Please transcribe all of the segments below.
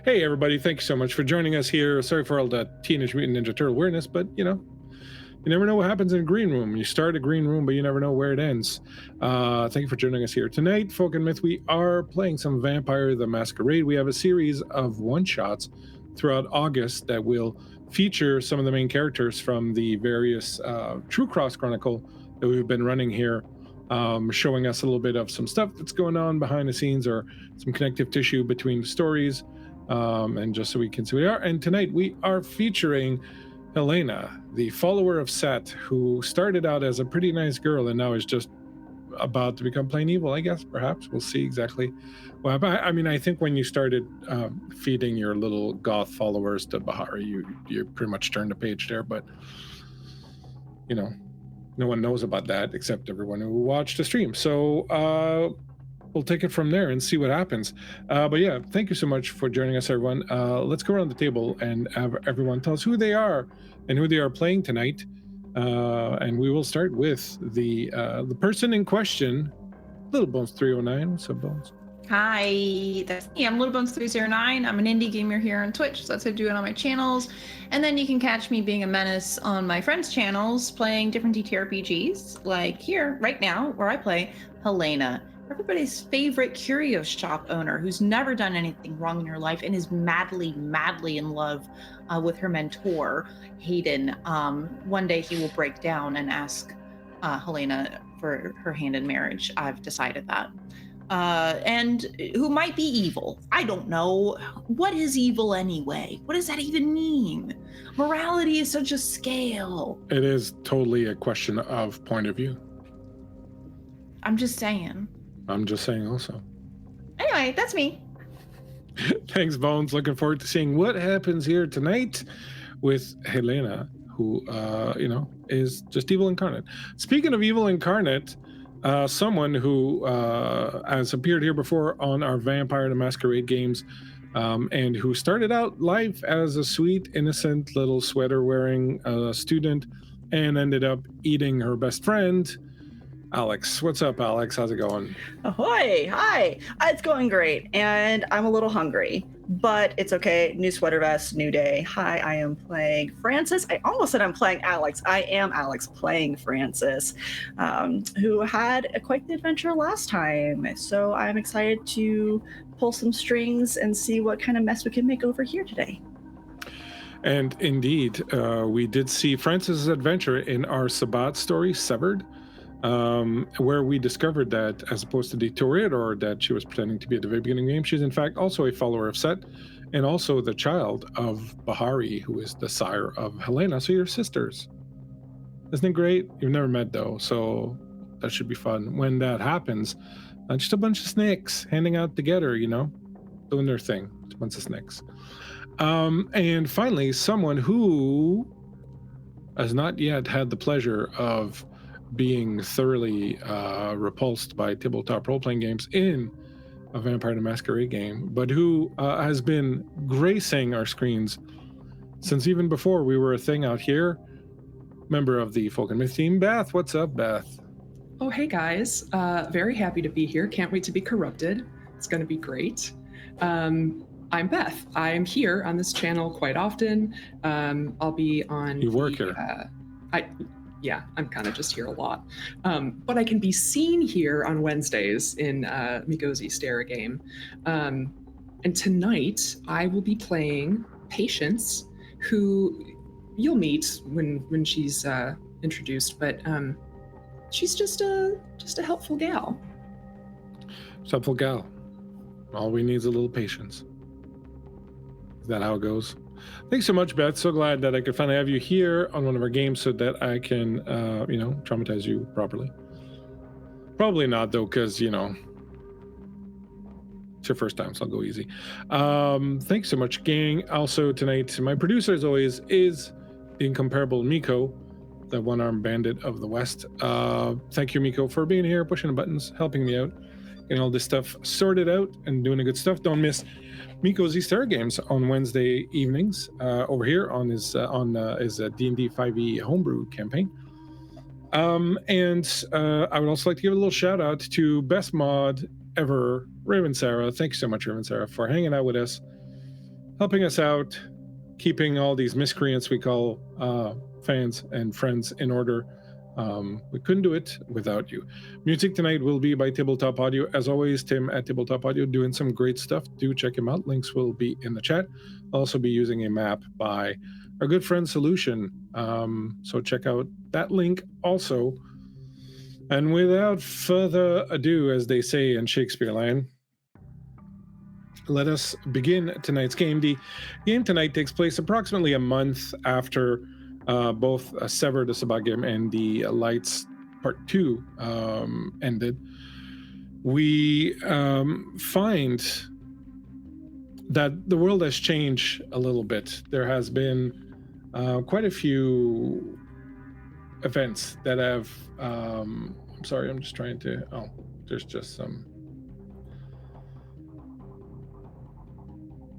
Hey, everybody. Thank you so much for joining us here. Sorry for all the Teenage Mutant Ninja Turtle weirdness, but, you never know what happens in a green room. You start a green room, but you never know where it ends. Thank you for joining us here tonight. Folk and Myth, we are playing some Vampire the Masquerade. We have a series of one-shots throughout August that will feature some of the main characters from the various True Cross Chronicle that we've been running here, showing us a little bit of some stuff that's going on behind the scenes or some connective tissue between the stories, and just so we can see who we are. And tonight we are featuring Helena, the follower of Set, who started out as a pretty nice girl and now is just about to become plain evil, I guess. Perhaps we'll see exactly what happened. I mean, I think when you started feeding your little goth followers to Bahari, you pretty much turned the page there, but no one knows about that except everyone who watched the stream. So we'll take it from there and see what happens. But yeah, thank you so much for joining us, everyone. Let's go around the table and have everyone tell us who they are and who they are playing tonight. And we will start with the person in question, Little Bones 309. What's up, Bones? Hi, that's me. I'm Little Bones 309. I'm an indie gamer here on Twitch, so that's how I do it on my channels. And then you can catch me being a menace on my friends' channels, playing different TTRPGs, like here, right now, where I play Helena, everybody's favorite curio shop owner who's never done anything wrong in her life and is madly, madly in love with her mentor, Hayden. One day he will break down and ask Helena for her hand in marriage. I've decided that. And who might be evil. I don't know. What is evil anyway? What does that even mean? Morality is such a scale. It is totally a question of point of view. I'm just saying. I'm just saying also. Anyway, that's me. Thanks, Bones. Looking forward to seeing what happens here tonight with Helena, who, is just evil incarnate. Speaking of evil incarnate, someone who has appeared here before on our Vampire the Masquerade games, and who started out life as a sweet, innocent little sweater-wearing student and ended up eating her best friend, Alex. What's up, Alex? How's it going? Ahoy! Hi! It's going great, and I'm a little hungry, but it's okay. New sweater vest, new day. Hi, I am playing Francis. I almost said I'm playing Alex. I am Alex playing Francis, who had quite the adventure last time. So I'm excited to pull some strings and see what kind of mess we can make over here today. And indeed, we did see Francis's adventure in our Sabbat story, Severed, where we discovered that, as opposed to the Toreador that she was pretending to be at the very beginning of the game, she's in fact also a follower of Set, and also the child of Bahari, who is the sire of Helena. So you're sisters. Isn't it great? You've never met, though, so that should be fun. When that happens, just a bunch of snakes hanging out together, doing their thing. It's a bunch of snakes. And finally, someone who has not yet had the pleasure of being thoroughly repulsed by tabletop role-playing games in a Vampire the Masquerade game, but who has been gracing our screens since even before we were a thing out here. Member of the Folk and Myth team, Beth. What's up, Beth? Oh, hey guys. Very happy to be here. Can't wait to be corrupted. It's going to be great. I'm Beth. I'm here on this channel quite often. I'll be on... You work here. Yeah, I'm kind of just here a lot. But I can be seen here on Wednesdays in Miko's Stare game. And tonight, I will be playing Patience, who you'll meet when she's introduced, but she's just a helpful gal. Helpful gal. All we need is a little patience. Is that how it goes? Thanks so much, Beth. So glad that I could finally have you here on one of our games so that I can, traumatize you properly. Probably not, though, because, it's your first time, so I'll go easy. Thanks so much, gang. Also, tonight, my producer, as always, is the incomparable Miko, the one-armed bandit of the West. Thank you, Miko, for being here, pushing the buttons, helping me out, getting all this stuff sorted out, and doing the good stuff. Don't miss Miko's Easter games on Wednesday evenings over here on his D&D 5e homebrew campaign. And I would also like to give a little shout out to best mod ever, Raven Sarah. Thank you so much, Raven Sarah, for hanging out with us helping us out, keeping all these miscreants we call fans and friends in order. We couldn't do it without you. Music tonight will be by Tabletop Audio. As always, Tim at Tabletop Audio doing some great stuff. Do check him out. Links will be in the chat. I'll also be using a map by our good friend Solution. So check out that link also. And without further ado, as they say in Shakespeare land, let us begin tonight's game. The game tonight takes place approximately a month after both Sever the Sabbat game and the Lights Part 2 ended. We find that the world has changed a little bit. There has been quite a few events that have... I'm sorry, I'm just trying to... Oh, there's just some...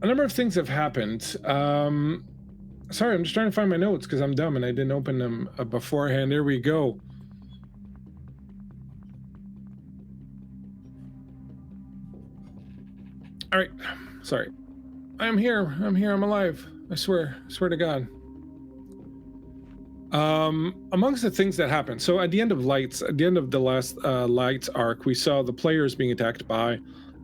A number of things have happened. Sorry, I'm just trying to find my notes because I'm dumb and I didn't open them beforehand. There we go. All right. Sorry. I'm here. I'm alive. I swear to God. Amongst the things that happened. So at the end of the last Lights arc, we saw the players being attacked by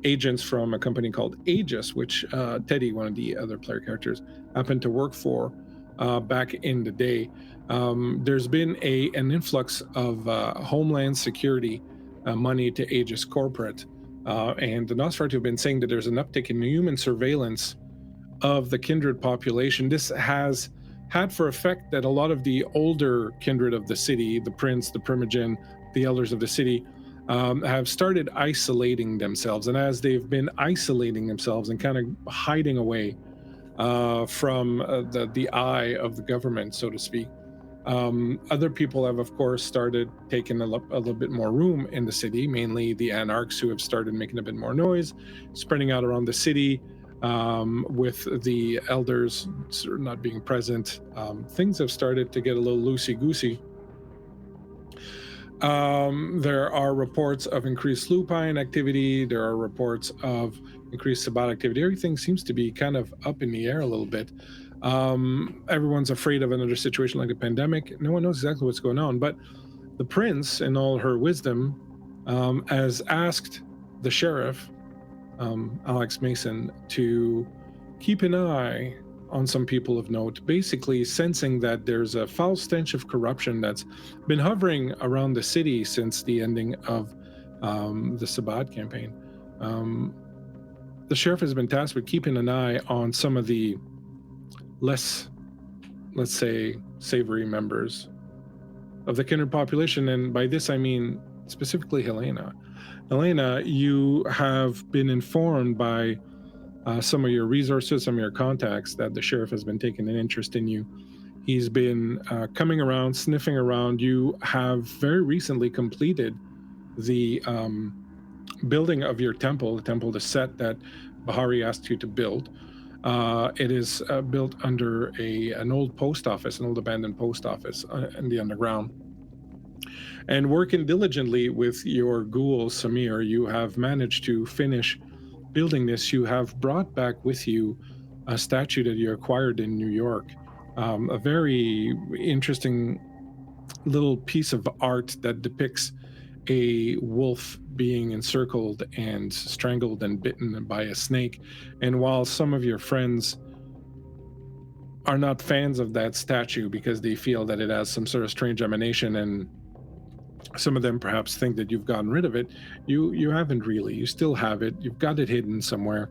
agents from a company called Aegis, which Teddy, one of the other player characters, happened to work for back in the day. There's been an influx of Homeland Security money to Aegis corporate, and the Nosferatu have been saying that there's an uptick in human surveillance of the kindred population. This has had for effect that a lot of the older kindred of the city, the prince, the primogen, the elders of the city, have started isolating themselves. And as they've been isolating themselves and kind of hiding away from the eye of the government, so to speak, other people have, of course, started taking a little bit more room in the city, mainly the anarchs, who have started making a bit more noise, spreading out around the city, with the elders sort of not being present. Things have started to get a little loosey-goosey. There are reports of increased lupine activity. There are reports of increased Sabbat activity. Everything seems to be kind of up in the air a little bit. Everyone's afraid of another situation like a pandemic. No one knows exactly what's going on, but the prince, in all her wisdom, has asked the sheriff, Alex Mason, to keep an eye on some people of note, basically sensing that there's a foul stench of corruption that's been hovering around the city since the ending of the Sabbat campaign. The sheriff has been tasked with keeping an eye on some of the less, let's say, savory members of the kindred population, and by this I mean specifically Helena. Helena, you have been informed by some of your resources, some of your contacts, that the sheriff has been taking an interest in you. He's been coming around, sniffing around. You have very recently completed the building of your temple, the set that Bahari asked you to build. It is built under an old post office, an old abandoned post office in the underground. And working diligently with your ghoul, Samir, you have managed to finish building this. You have brought back with you a statue that you acquired in New York, a very interesting little piece of art that depicts a wolf being encircled and strangled and bitten by a snake. And while some of your friends are not fans of that statue because they feel that it has some sort of strange emanation, and some of them perhaps think that you've gotten rid of it, you haven't really. You still have it. You've got it hidden somewhere.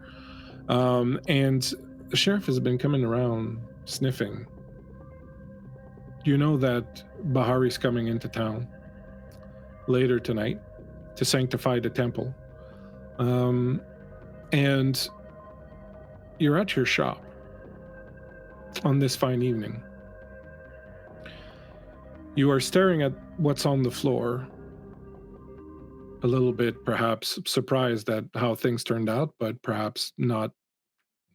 And the sheriff has been coming around sniffing. You know that Bahari's coming into town later tonight to sanctify the temple. And you're at your shop on this fine evening. You are staring at what's on the floor, a little bit perhaps surprised at how things turned out, but perhaps not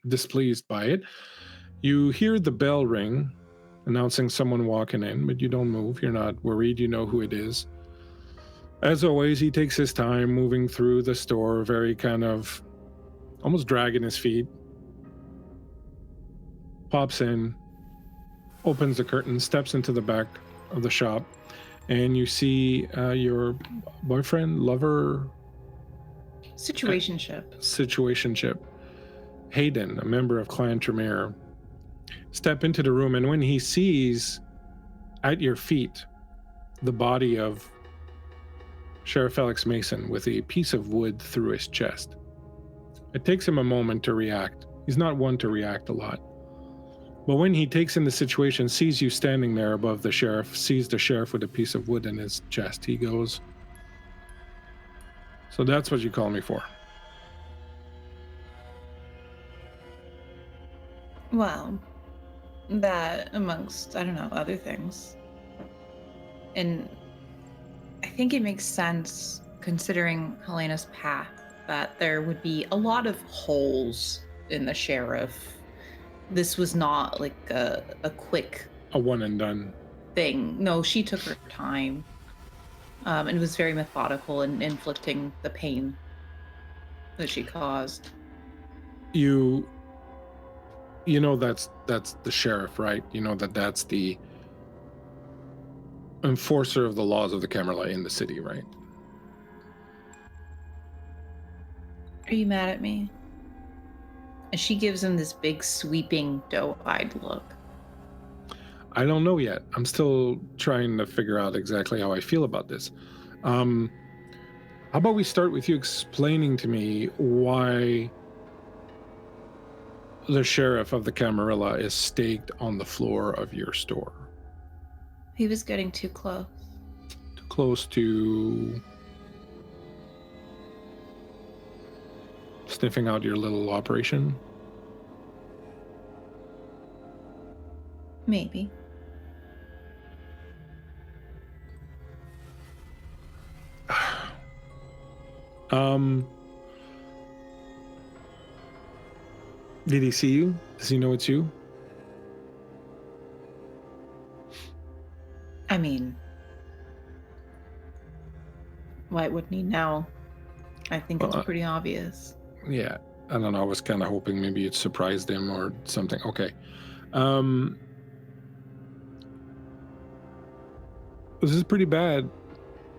displeased by it. You hear the bell ring, announcing someone walking in, but you don't move. You're not worried. You know who it is. As always, he takes his time moving through the store, very kind of almost dragging his feet. pops in, opens the curtain, steps into the back of the shop, and you see your boyfriend, lover, situationship, Hayden, a member of Clan Tremere, step into the room, and when he sees at your feet the body of Sheriff Alex Mason with a piece of wood through his chest, it takes him a moment to react. He's not one to react a lot. But when he takes in the situation, sees you standing there above the sheriff, sees the sheriff with a piece of wood in his chest, he goes, "So that's what you call me for." Well, that amongst, I don't know, other things. And I think it makes sense, considering Helena's path, that there would be a lot of holes in the sheriff. This was not like a quick... A one and done thing. No, she took her time. And was very methodical in inflicting the pain that she caused. You know that's the sheriff, right? You know that's the enforcer of the laws of the Camarilla in the city, right? Are you mad at me? And she gives him this big, sweeping, doe-eyed look. I don't know yet. I'm still trying to figure out exactly how I feel about this. How about we start with you explaining to me why the sheriff of the Camarilla is staked on the floor of your store? He was getting too close. Too close to sniffing out your little operation? Maybe. Did he see you? Does he know it's you? I mean, why wouldn't he know? I think it's pretty obvious. Yeah, I don't know. I was kind of hoping maybe it surprised him or something. Okay. This is pretty bad,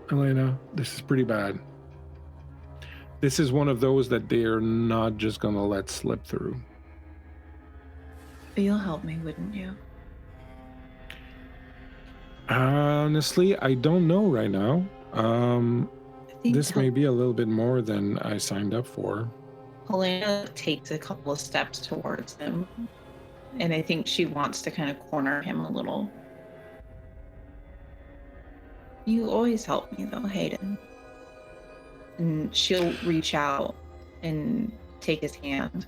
Helena. This is pretty bad. This is one of those that they're not just going to let slip through. You'll help me, wouldn't you? Honestly, I don't know right now. This may help. be a little bit more than I signed up for. Helena takes a couple of steps towards him, and I think she wants to kind of corner him a little. You always help me, though, Hayden. And she'll reach out and take his hand.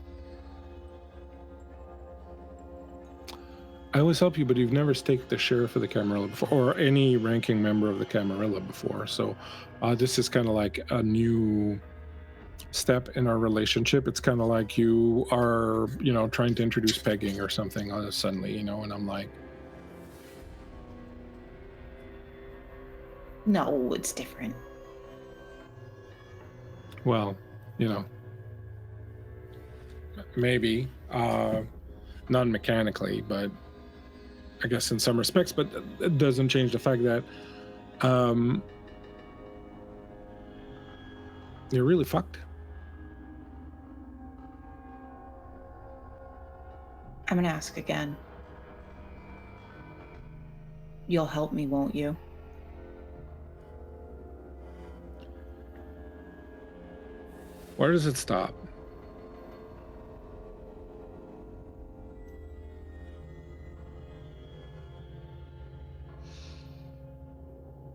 I always help you, but you've never staked the sheriff of the Camarilla before, or any ranking member of the Camarilla before. So this is kind of like a new step in our relationship. It's kind of like you are, trying to introduce pegging or something suddenly, and I'm like, no, it's different. Well, maybe not mechanically, but I guess in some respects, but it doesn't change the fact that you're really fucked. I'm gonna ask again. You'll help me, won't you? Where does it stop?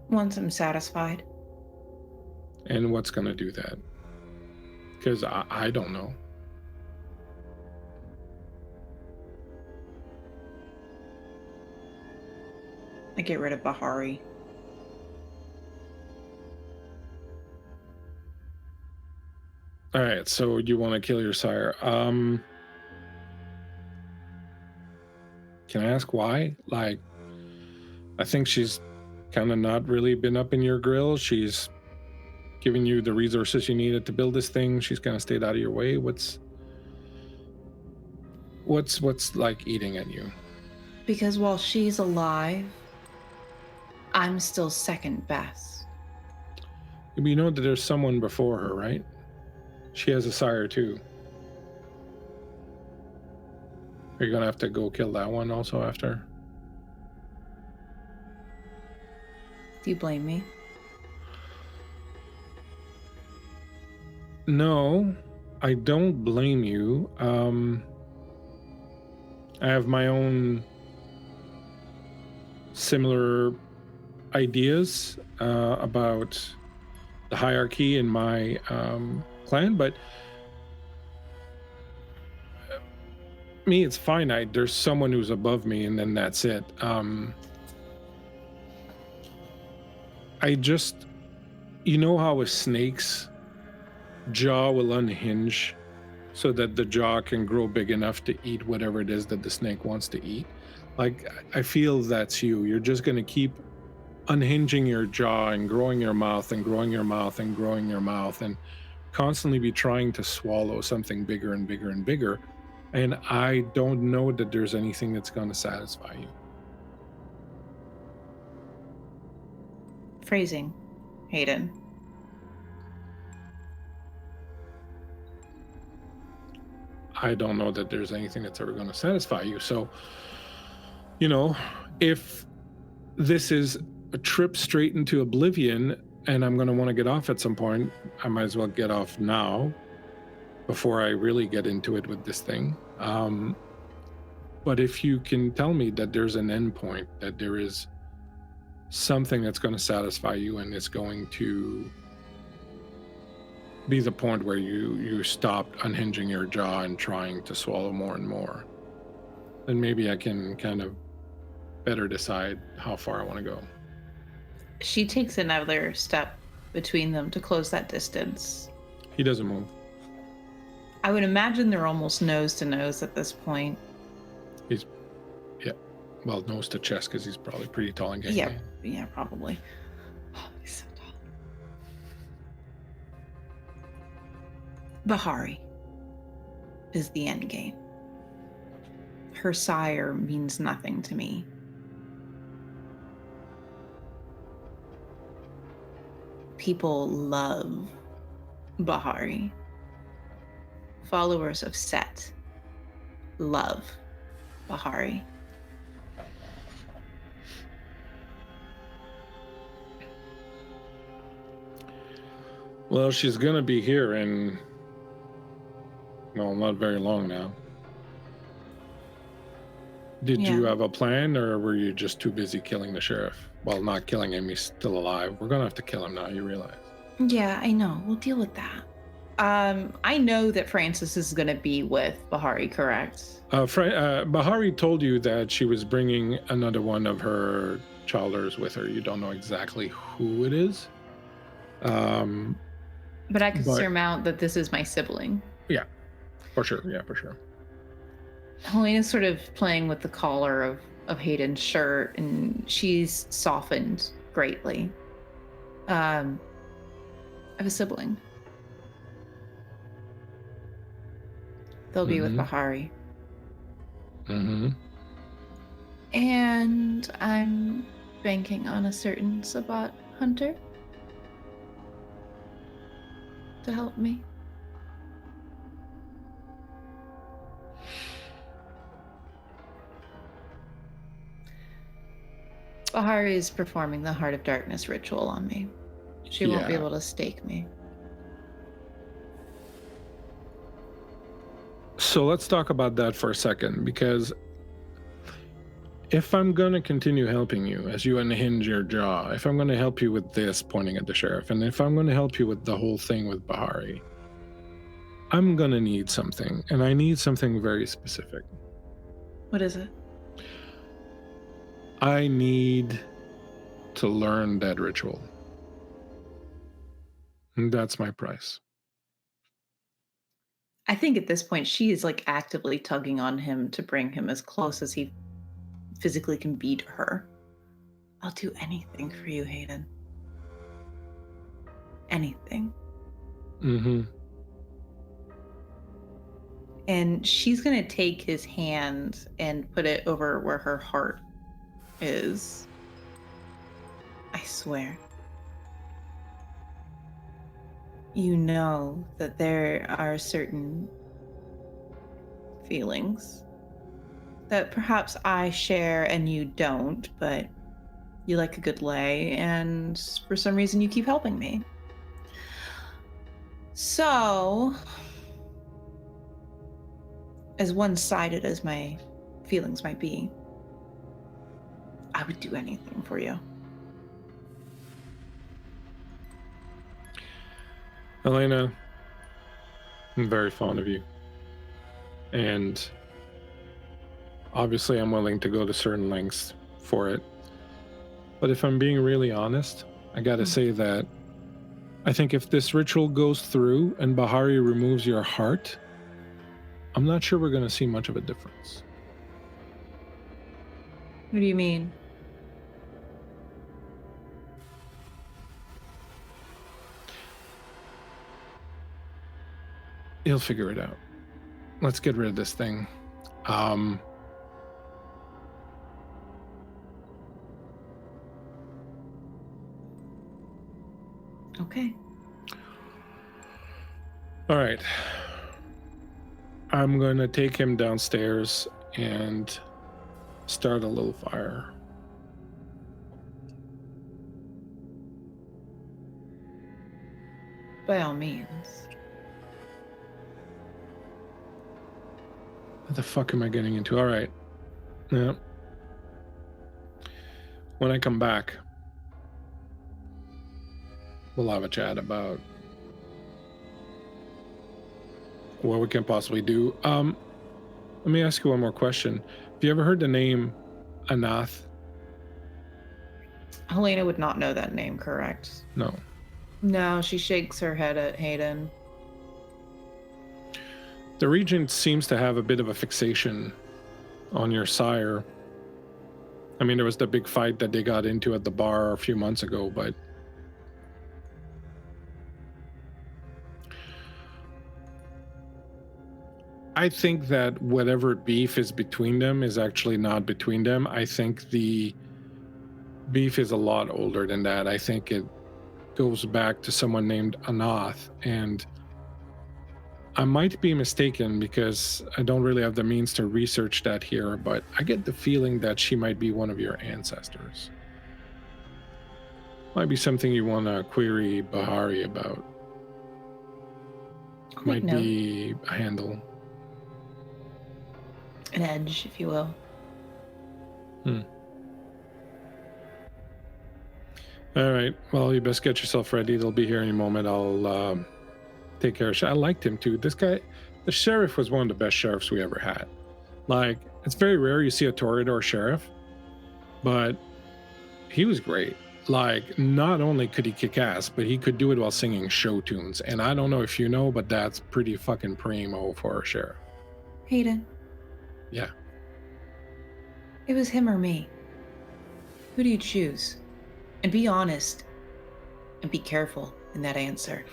Once I'm satisfied. And what's going to do that? Because I don't know. I get rid of Bahari. All right, so you want to kill your sire. Can I ask why? Like, I think she's kind of not really been up in your grill. She's giving you the resources you needed to build this thing. She's kind of stayed out of your way. What's like eating at you? Because while she's alive, I'm still second best. You know that there's someone before her, right? She has a sire too. Are you gonna have to go kill that one also after? Do you blame me? No, I don't blame you. I have my own similar ideas about the hierarchy in my clan, but me, it's finite. There's someone who's above me, and then that's it. I just, you know how a snake's jaw will unhinge so that the jaw can grow big enough to eat whatever it is that the snake wants to eat? Like, I feel that's you. You're just going to keep unhinging your jaw and growing your mouth and growing your mouth and growing your mouth and constantly be trying to swallow something bigger and bigger and bigger. And I don't know that there's anything that's going to satisfy you. Phrasing, Hayden. I don't know that there's anything that's ever going to satisfy you. So, you know, if this is a trip straight into oblivion and I'm going to want to get off at some point, I might as well get off now before I really get into it with this thing. But if you can tell me that there's an end point, that there is something that's going to satisfy you and it's going to be the point where you stop unhinging your jaw and trying to swallow more and more, then maybe I can kind of better decide how far I want to go. She takes another step between them to close that distance. He doesn't move. I would imagine they're almost nose to nose at this point. Well, nose to chest, because he's probably pretty tall and gangly. Yeah, probably. Oh, he's so tall. Bahari is the end game. Her sire means nothing to me. People love Bahari. Followers of Set love Bahari. Well, she's gonna be here in, well, not very long now. Did you have a plan, or were you just too busy killing the sheriff? Well, not killing him, he's still alive. We're gonna have to kill him now, you realize. Yeah, I know. We'll deal with that. I know that Francis is gonna be with Bahari, correct? Bahari told you that she was bringing another one of her childers with her. You don't know exactly who it is. But I could surmount that this is my sibling. Yeah, for sure. Yeah, for sure. Helena's sort of playing with the collar of Hayden's shirt, and she's softened greatly. I have a sibling. They'll be with Bahari. Mm-hmm. And I'm banking on a certain Sabbat hunter to help me. Bahari is performing the Heart of Darkness ritual on me. She won't be able to stake me. So let's talk about that for a second, because if I'm going to continue helping you as you unhinge your jaw, if I'm going to help you with this, pointing at the sheriff, and if I'm going to help you with the whole thing with Bahari, I'm going to need something, and I need something very specific. What is it? I need to learn that ritual. And that's my price. I think at this point, she is like actively tugging on him to bring him as close as he physically can be to her. I'll do anything for you, Hayden. Anything. Mm-hmm. And she's going to take his hand and put it over where her heart is. I swear. You know that there are certain feelings that perhaps I share and you don't, but you like a good lay, and for some reason you keep helping me. So, as one-sided as my feelings might be, I would do anything for you. Helena, I'm very fond of you. And obviously I'm willing to go to certain lengths for it. But if I'm being really honest, I gotta say that I think if this ritual goes through and Bahari removes your heart, I'm not sure we're gonna see much of a difference. What do you mean? He'll figure it out. Let's get rid of this thing. Okay. All right. I'm going to take him downstairs and start a little fire. By all means. What the fuck am I getting into? All right. Yeah. When I come back, we'll have a chat about what we can possibly do. Let me ask you one more question. Have you ever heard the name Anath? Helena would not know that name, correct? No. No, she shakes her head at Hayden. The Regent seems to have a bit of a fixation on your sire. I mean, there was the big fight that they got into at the bar a few months ago, but I think that whatever beef is between them is actually not between them. I think the beef is a lot older than that. I think it goes back to someone named Anath, and I might be mistaken because I don't really have the means to research that here, but I get the feeling that she might be one of your ancestors. Might be something you want to query Bahari about. Might be a handle. An edge, if you will. All right. Well, you best get yourself ready. They'll be here any moment. I'll take care of. I liked him too. This guy, the sheriff, was one of the best sheriffs we ever had. Like, it's very rare you see a Toreador sheriff, but he was great. Like, not only could he kick ass, but he could do it while singing show tunes. And I don't know if you know, but that's pretty fucking primo for a sheriff. Hayden. Yeah. It was him or me. Who do you choose? And be honest. And be careful in that answer.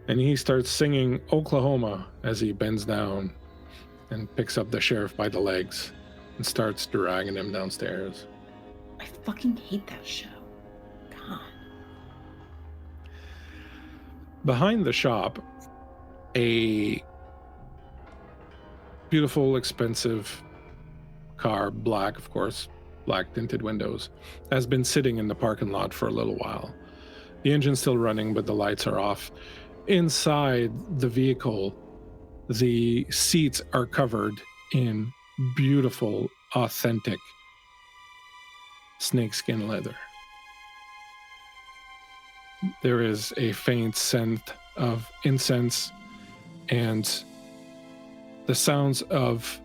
And he starts singing Oklahoma as he bends down and picks up the sheriff by the legs and starts dragging him downstairs. I fucking hate that show. God. Behind the shop, a beautiful, expensive car, black, of course, black tinted windows, has been sitting in the parking lot for a little while. The engine's still running, but the lights are off. Inside the vehicle, the seats are covered in beautiful, authentic snakeskin leather. There is a faint scent of incense and the sounds of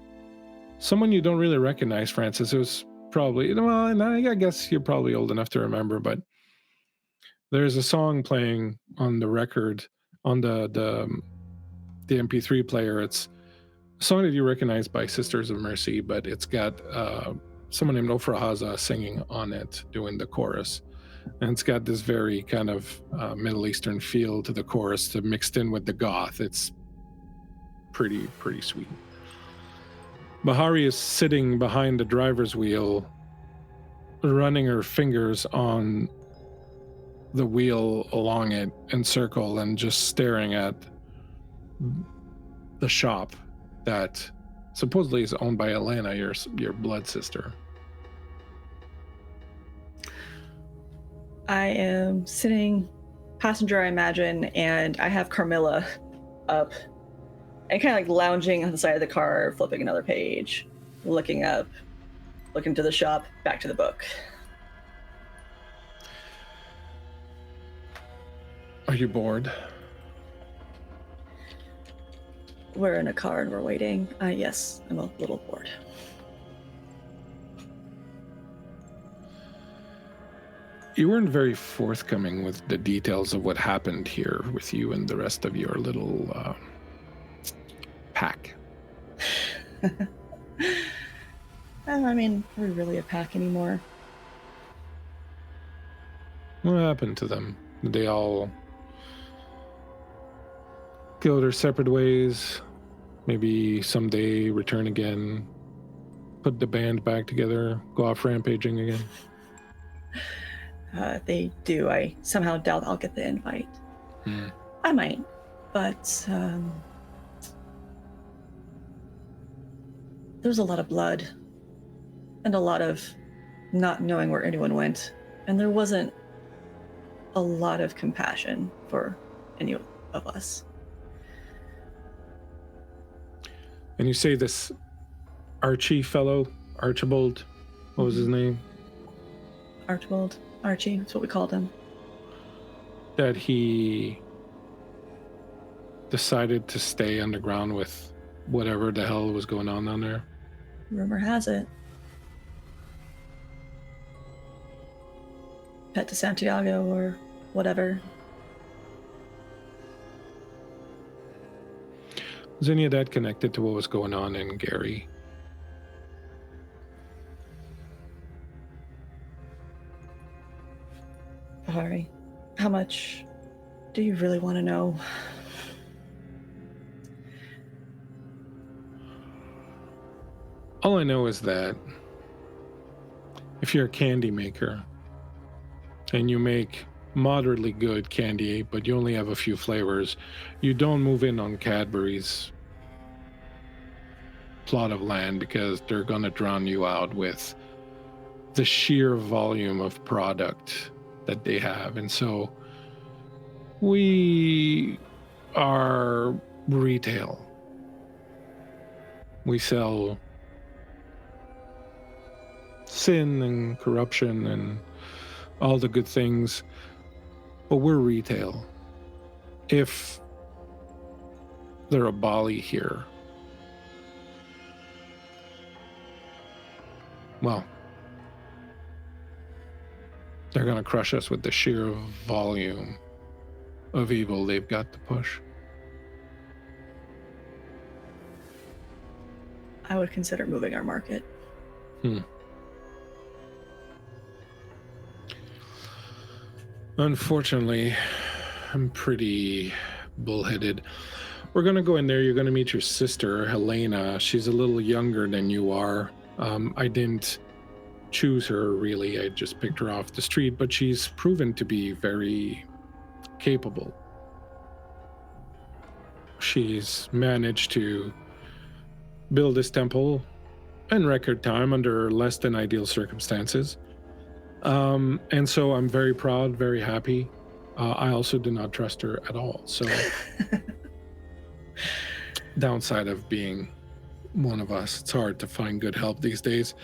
someone you don't really recognize, Francis. It was probably, well, I guess you're probably old enough to remember, but there's a song playing on the record, on the MP3 player. It's a song that you recognize by Sisters of Mercy, but it's got someone named Ofra Haza singing on it, doing the chorus. And it's got this very kind of Middle Eastern feel to the chorus, mixed in with the goth. It's pretty sweet. Bahari is sitting behind the driver's wheel, running her fingers on the wheel along it in circle and just staring at the shop that supposedly is owned by Helena, your blood sister. I am sitting passenger, I imagine, and I have Carmilla up and kind of like lounging on the side of the car, flipping another page, looking up, looking to the shop, back to the book. Are you bored? We're in a car and we're waiting. Yes, I'm a little bored. You weren't very forthcoming with the details of what happened here with you and the rest of your little pack. I mean, are we really a pack anymore? What happened to them? Did they all go their separate ways? Maybe someday return again, put the band back together, go off rampaging again? They do. I somehow doubt I'll get the invite. I might, but there's a lot of blood and a lot of not knowing where anyone went, and there wasn't a lot of compassion for any of us. And you say this Archie fellow, Archibald, what was his name? Archibald, Archie, that's what we called him. That he decided to stay underground with whatever the hell was going on down there. Rumor has it. Pet to Santiago or whatever. Was any of that connected to what was going on in Gary? Bahari, how much do you really want to know? All I know is that if you're a candy maker and you make moderately good candy, but you only have a few flavors, you don't move in on Cadbury's plot of land because they're going to drown you out with the sheer volume of product that they have. And so we are retail. We sell sin and corruption and all the good things, but we're retail. If they're a Bali here, well, they're going to crush us with the sheer volume of evil they've got to push. I would consider moving our market. Unfortunately, I'm pretty bullheaded. We're going to go in there. You're going to meet your sister, Helena. She's a little younger than you are. I didn't choose her, really. I just picked her off the street, but she's proven to be very capable. She's managed to build this temple in record time under less than ideal circumstances. And so I'm very proud, very happy. I also do not trust her at all. So downside of being one of us, it's hard to find good help these days.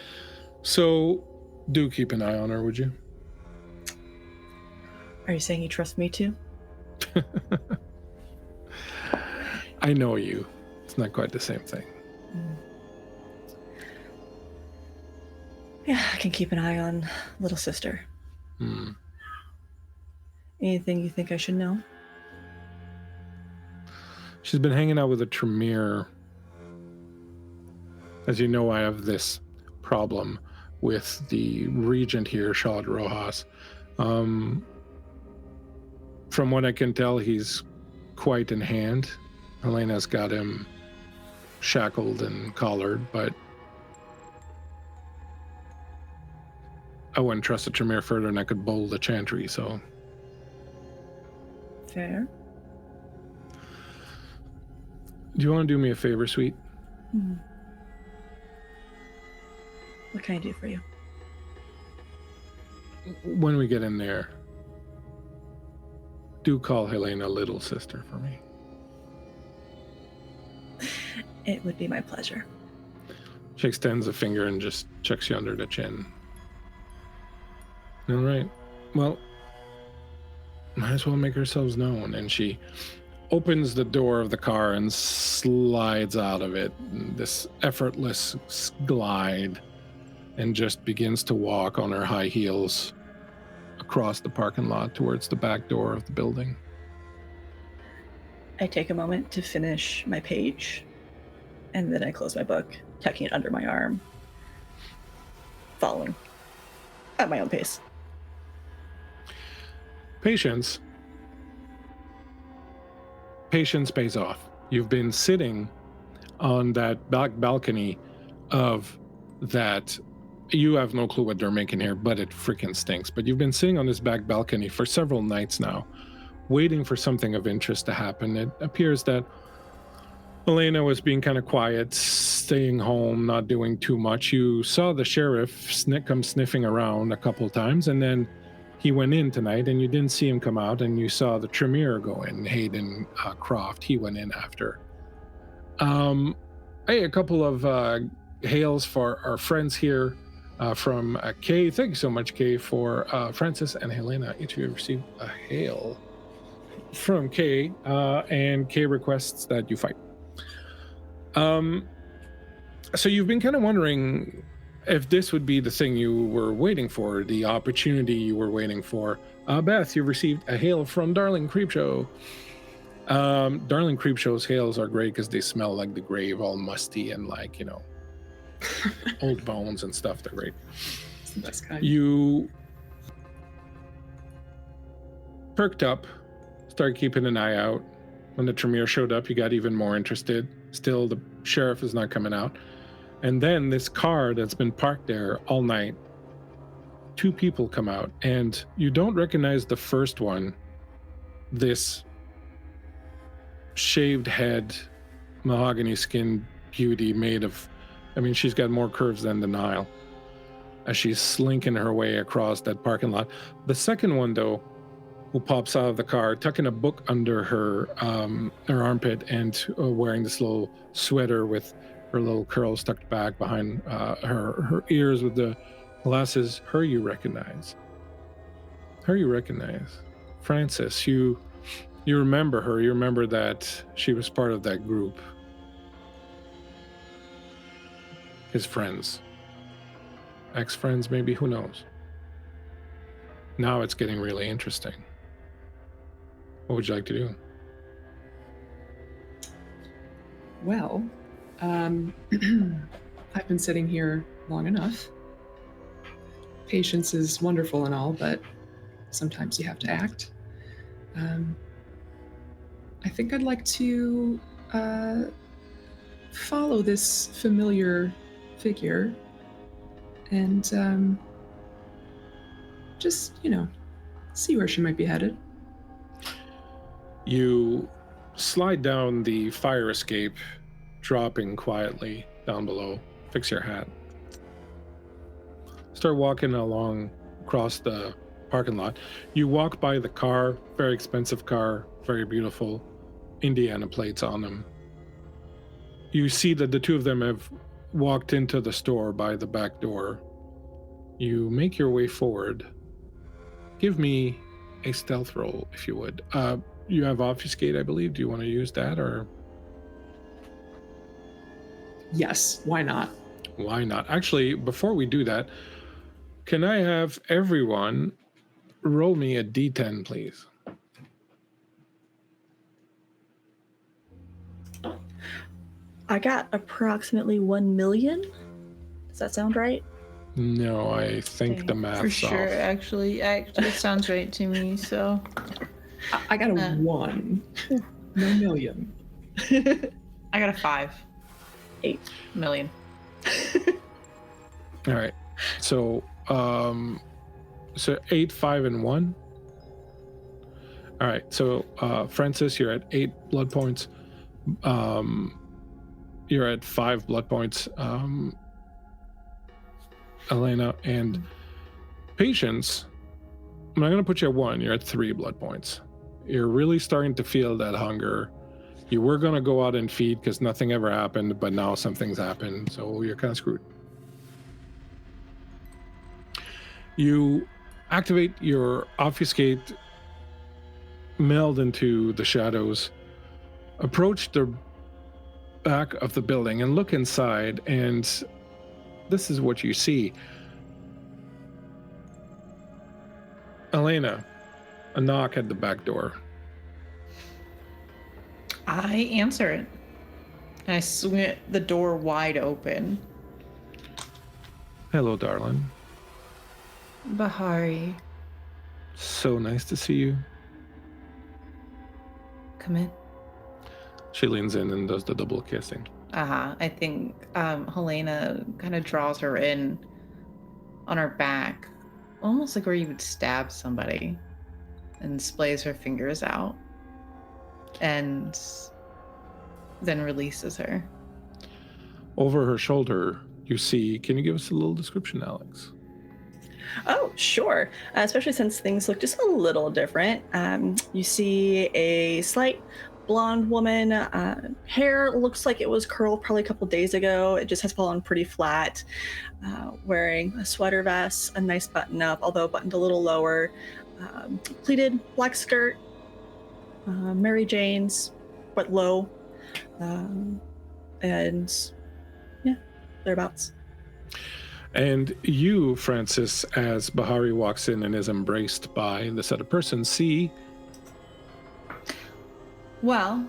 So do keep an eye on her, would you? Are you saying you trust me too? I know you. It's not quite the same thing. Yeah, I can keep an eye on little sister. Anything you think I should know? She's been hanging out with a Tremere. As you know, I have this problem with the regent here, Charlotte Rojas. From what I can tell, he's quite in hand. Helena's got him shackled and collared, but I wouldn't trust a Tremere further than I could bowl the chantry, so... Fair. Do you want to do me a favor, sweet? What can I do for you? When we get in there, do call Helena little sister for me. It would be my pleasure. She extends a finger and just checks you under the chin. All right. Well, might as well make ourselves known. And she opens the door of the car and slides out of it, this effortless glide, and just begins to walk on her high heels across the parking lot towards the back door of the building. I take a moment to finish my page, and then I close my book, tucking it under my arm, following at my own pace. Patience pays off. You've been sitting on that back balcony of that. You have no clue what they're making here, but it freaking stinks. But you've been sitting on this back balcony for several nights now, waiting for something of interest to happen. It appears that Helena was being kind of quiet, staying home, not doing too much. You saw the sheriff come sniffing around a couple times, and then he went in tonight, and you didn't see him come out, and you saw the Tremere go in, Hayden Croft. He went in after. Hey, a couple of hails for our friends here from Kay. Thank you so much, Kay, for Francis and Helena. Each of you received a hail from Kay, and Kay requests that you fight. So you've been kind of wondering if this would be the thing you were waiting for, the opportunity you were waiting for. Beth, you received a hail from Darling Creepshow. Darling Creepshow's hails are great because they smell like the grave, all musty and like, old bones and stuff. They're great. It's the best kind. You perked up, started keeping an eye out. When the Tremere showed up, you got even more interested. Still, the sheriff is not coming out. And then this car that's been parked there all night, 2 people come out, and you don't recognize the first one, this shaved head, mahogany skin beauty made of, she's got more curves than the Nile as she's slinking her way across that parking lot. The second one, though, who pops out of the car, tucking a book under her armpit and wearing this little sweater with her little curls tucked back behind her ears with the glasses. Her you recognize. Francis, you remember her. You remember that she was part of that group. His friends. Ex-friends, maybe, who knows? Now it's getting really interesting. What would you like to do? Well, I've been sitting here long enough. Patience is wonderful and all, but sometimes you have to act. I think I'd like to follow this familiar figure and just, see where she might be headed. You slide down the fire escape, dropping quietly down below. Fix your hat. Start walking along across the parking lot. You walk by the car, very expensive car, very beautiful, Indiana plates on them. You see that the 2 of them have walked into the store by the back door. You make your way forward. Give me a stealth roll, if you would. You have obfuscate, I believe. Do you want to use that, or? Yes, why not? Why not? Actually, before we do that, can I have everyone roll me a d10, please? I got approximately 1 million. Does that sound right? No, I think Okay, the math's for sure. off. Actually, it sounds right to me. So I got a 1. No million. I got a 5. 8 million. All right. So 8, 5, and 1. All right. So Francis, you're at 8 blood points. You're at 5 blood points. Helena and Patience, I'm not going to put you at 1. You're at 3 blood points. You're really starting to feel that hunger. You were going to go out and feed because nothing ever happened, but now something's happened, so you're kind of screwed. You activate your obfuscate, meld into the shadows, approach the back of the building and look inside, and this is what you see. Helena, a knock at the back door. I answer it. And I swing it, the door wide open. Hello, darling. Bahari, So nice to see you. come in. She leans in and does the double kissing. I think Helena kind of draws her in on her back, almost like where you would stab somebody, and splays her fingers out, and then releases her. Over her shoulder, you see, can you give us a little description, Alex? Oh, sure. Especially since things look just a little different. You see a slight blonde woman. Hair looks like it was curled probably a couple days ago. It just has fallen pretty flat. Wearing a sweater vest, a nice button up, although buttoned a little lower. Pleated black skirt. Mary Jane's, but low. And yeah, thereabouts. And you, Francis, as Bahari walks in and is embraced by this other person, see... Well,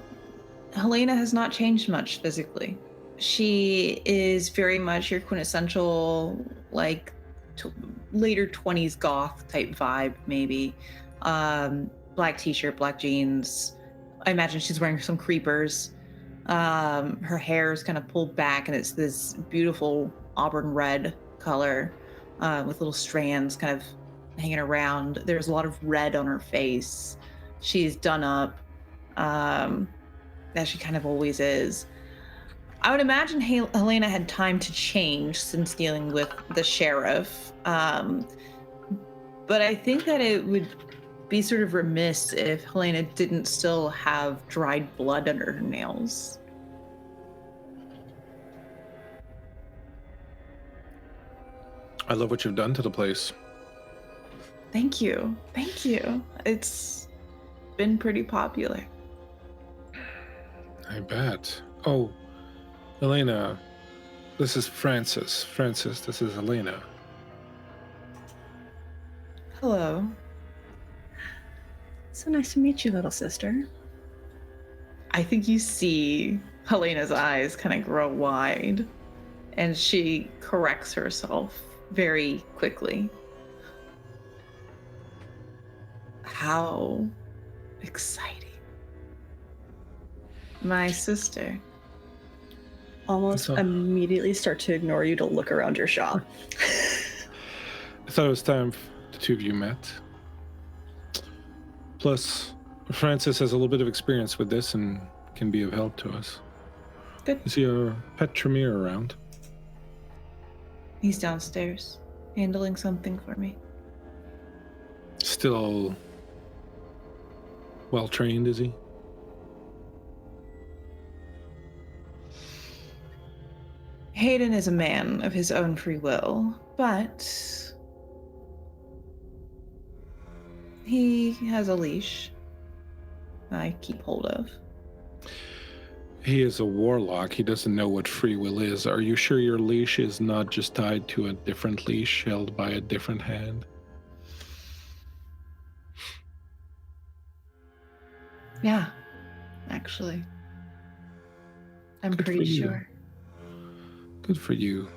Helena has not changed much physically. She is very much your quintessential, like, later 20s goth type vibe, maybe. Black t-shirt, black jeans. I imagine she's wearing some creepers. Her hair is kind of pulled back, and it's this beautiful auburn red color with little strands kind of hanging around. There's a lot of red on her face. She's done up, as she kind of always is. I would imagine Helena had time to change since dealing with the sheriff, but I think that it would be sort of remiss if Helena didn't still have dried blood under her nails. I love what you've done to the place. Thank you. Thank you. It's been pretty popular. I bet. Oh, Helena, this is Francis. Francis, this is Helena. Hello. So nice to meet you, little sister. I think you see Helena's eyes kind of grow wide, and she corrects herself very quickly. How exciting. My sister. Almost So- immediately start to ignore you to look around your shop. I thought it was time the two of you met. Plus, Francis has a little bit of experience with this and can be of help to us. Good. Is your pet Tremere around? He's downstairs, handling something for me. Still well trained, is he? Hayden is a man of his own free will, but he has a leash I keep hold of. He is a warlock. He doesn't know what free will is. Are you sure your leash is not just tied to a different leash held by a different hand? Yeah, actually. I'm Good for pretty you. sure. Good for you.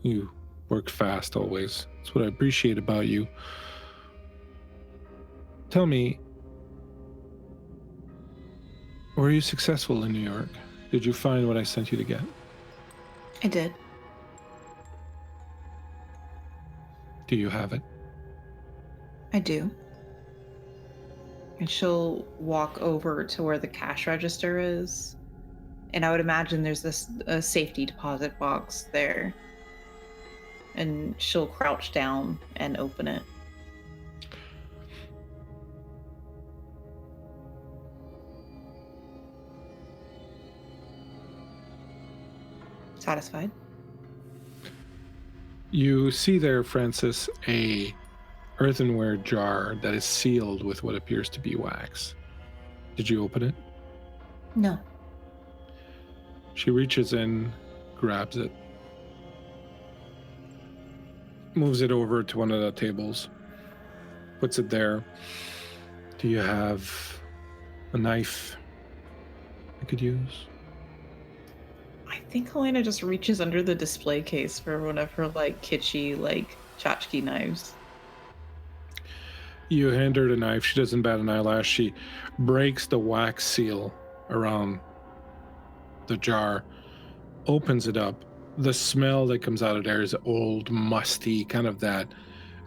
You work fast always. That's what I appreciate about you. Tell me, were you successful in New York? Did you find what I sent you to get? I did. Do you have it? I do. And she'll walk over to where the cash register is. And I would imagine there's a safety deposit box there. And she'll crouch down and open it. Satisfied? You see there, Francis, a earthenware jar that is sealed with what appears to be wax. Did you open it? No. She reaches in, grabs it, moves it over to one of the tables, puts it there. Do you have a knife I could use? I think Helena just reaches under the display case for one of her, kitschy, tchotchke knives. You hand her the knife. She doesn't bat an eyelash. She breaks the wax seal around the jar, opens it up. The smell that comes out of there is old, musty, kind of that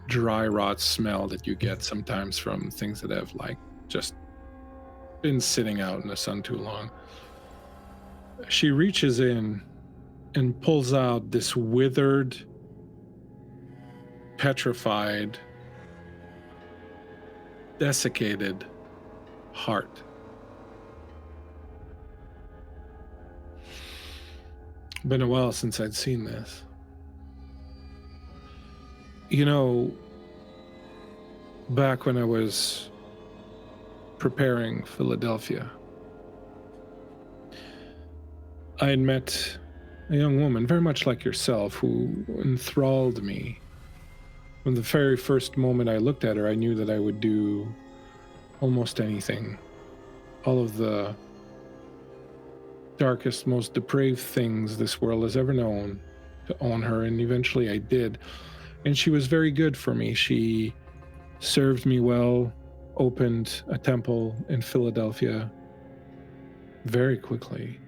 dry rot smell that you get sometimes from things that have just been sitting out in the sun too long. She reaches in and pulls out this withered, petrified, desiccated heart. Been a while since I'd seen this. You know, back when I was preparing Philadelphia, I had met a young woman, very much like yourself, who enthralled me. From the very first moment I looked at her, I knew that I would do almost anything. All of the darkest, most depraved things this world has ever known to own her, and eventually I did. And she was very good for me. She served me well, opened a temple in Philadelphia very quickly,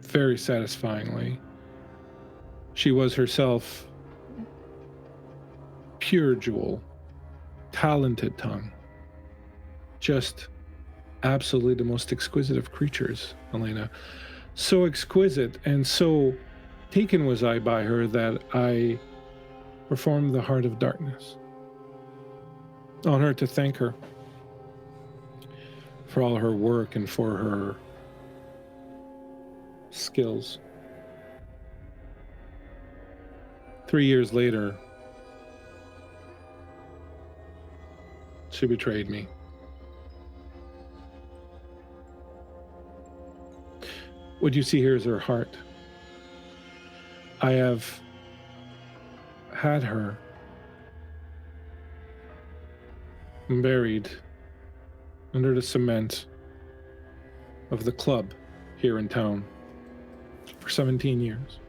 very satisfyingly. She was herself pure jewel, talented tongue, just absolutely the most exquisite of creatures, Helena. So exquisite and so taken was I by her that I performed the Heart of Darkness on her to thank her for all her work and for her skills. 3 years later, she betrayed me. What you see here is her heart. I have had her buried under the cement of the club here in town for 17 years.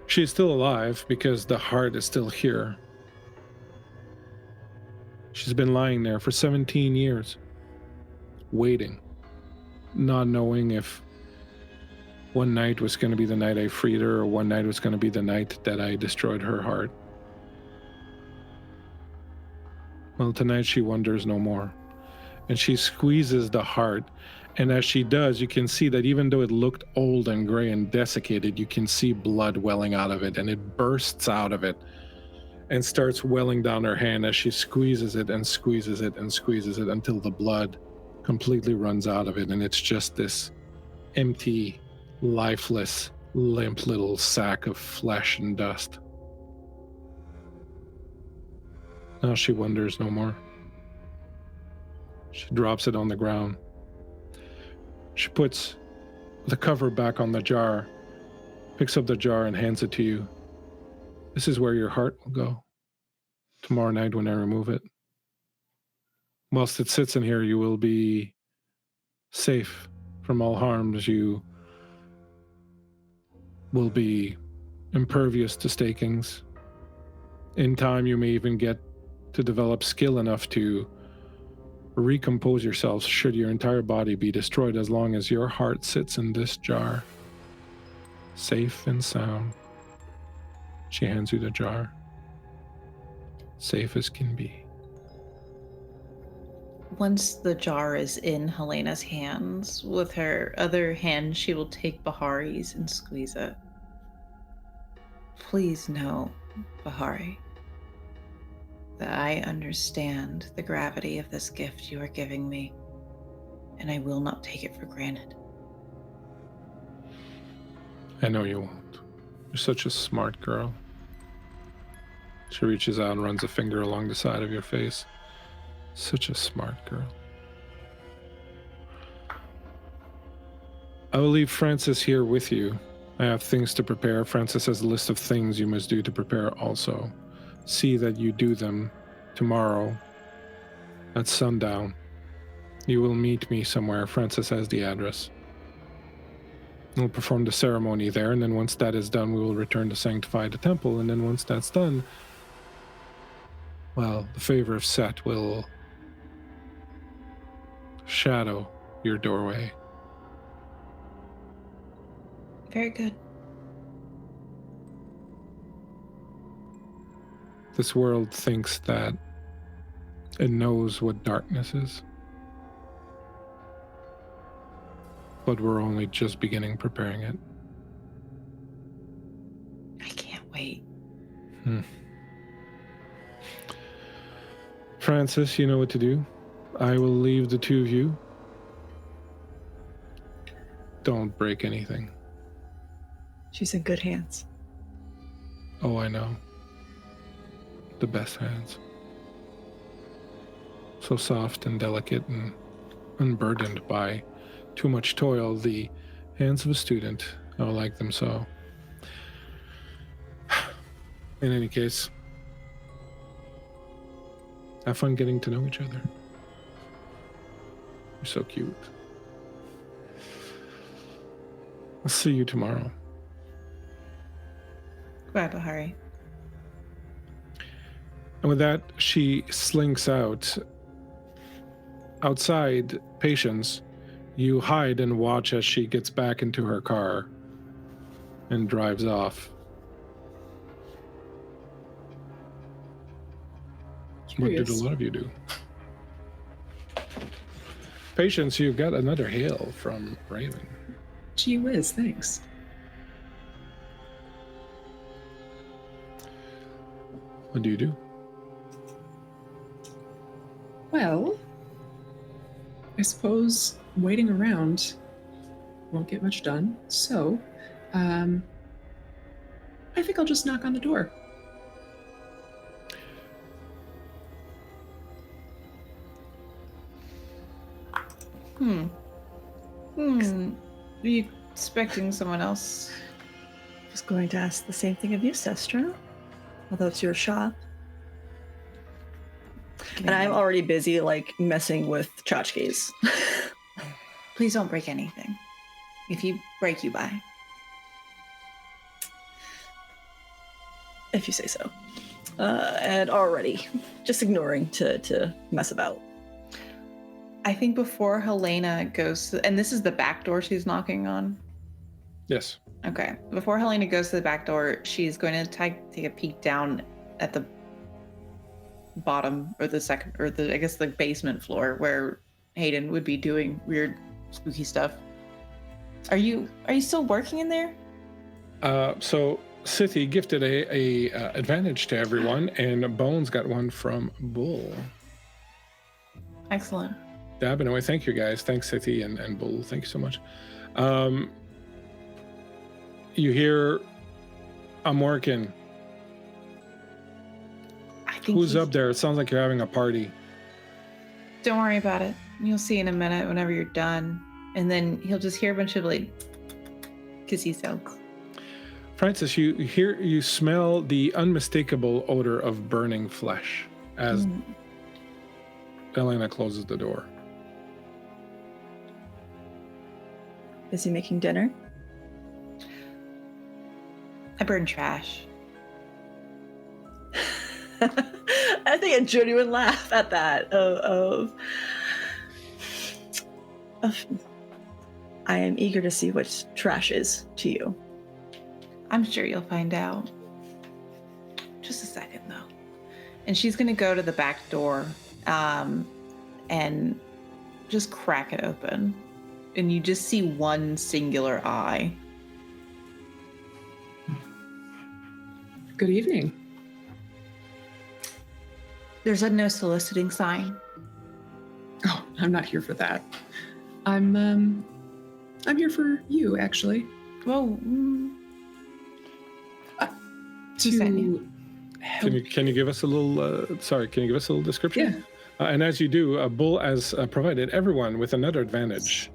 She is still alive because the heart is still here. She's been lying there for 17 years, waiting, not knowing if one night was going to be the night I freed her or one night was going to be the night that I destroyed her heart. Well, tonight she wonders no more. And she squeezes the heart. And as she does, you can see that even though it looked old and gray and desiccated, you can see blood welling out of it. And it bursts out of it and starts welling down her hand as she squeezes it and squeezes it and squeezes it until the blood completely runs out of it. And it's just this empty, lifeless, limp little sack of flesh and dust. Now she wonders no more. She drops it on the ground. She puts the cover back on the jar, picks up the jar and hands it to you. This is where your heart will go tomorrow night when I remove it. Whilst it sits in here, you will be safe from all harms. You will be impervious to stakings. In time, you may even get to develop skill enough to recompose yourself should your entire body be destroyed, as long as your heart sits in this jar, safe and sound. She hands you the jar. Safe as can be. Once the jar is in Helena's hands, with her other hand, she will take Bahari's and squeeze it. Please know, Bahari, that I understand the gravity of this gift you are giving me, and I will not take it for granted. I know you won't. You're such a smart girl. She reaches out and runs a finger along the side of your face. Such a smart girl. I will leave Francis here with you. I have things to prepare. Francis has a list of things you must do to prepare also. See that you do them tomorrow at sundown. You will meet me somewhere. Francis has the address. We'll perform the ceremony there, and then once that is done, we will return to sanctify the temple, and then once that's done, well, the favor of Set will shadow your doorway. Very good. This world thinks that it knows what darkness is, but we're only just beginning preparing it. I can't wait. Francis, you know what to do. I will leave the two of you. Don't break anything. She's in good hands. Oh, I know. The best hands. So soft and delicate and unburdened by too much toil, the hands of a student. I like them so. In any case, have fun getting to know each other. You're so cute. I'll see you tomorrow. Goodbye, Bahari. And with that, she slinks out. Outside, Patience, you hide and watch as she gets back into her car and drives off. Curious. What did a lot of you do? Patience, you got another hail from Raven. Gee whiz, thanks. What do you do? Well, I suppose waiting around won't get much done, so I think I'll just knock on the door. Are you expecting someone else? I was going to ask the same thing of you, Sestra. Although it's your shop. And I'm already busy, like, messing with tchotchkes. Please don't break anything. If you break, you buy. If you say so. And already just ignoring to mess about. I think before Helena goes to, and this is the back door she's knocking on. Yes. Okay. Before Helena goes to the back door, she's going to take a peek down at the bottom or the second, or the, I guess, the basement floor where Hayden would be doing weird, spooky stuff. Are you still working in there? So City gifted a advantage to everyone, and Bones got one from Bull. Excellent. Anyway, thank you guys. Thanks, City and Bull. Thank you so much. You hear, I'm working. I think Who's up there? It sounds like you're having a party. Don't worry about it. You'll see in a minute whenever you're done. And then he'll just hear a bunch of like kissy sounds. Francis, you smell the unmistakable odor of burning flesh as Helena closes the door. Is he making dinner? I burn trash. I think a genuine laugh at that of I am eager to see what trash is to you. I'm sure you'll find out. Just a second, though. And she's going to go to the back door and just crack it open. And you just see one singular eye. Good evening. There's a no soliciting sign. Oh, I'm not here for that. I'm here for you, actually. Well, To help. Can you give us a little? Can you give us a little description? Yeah. And as you do, Bull has provided everyone with another advantage.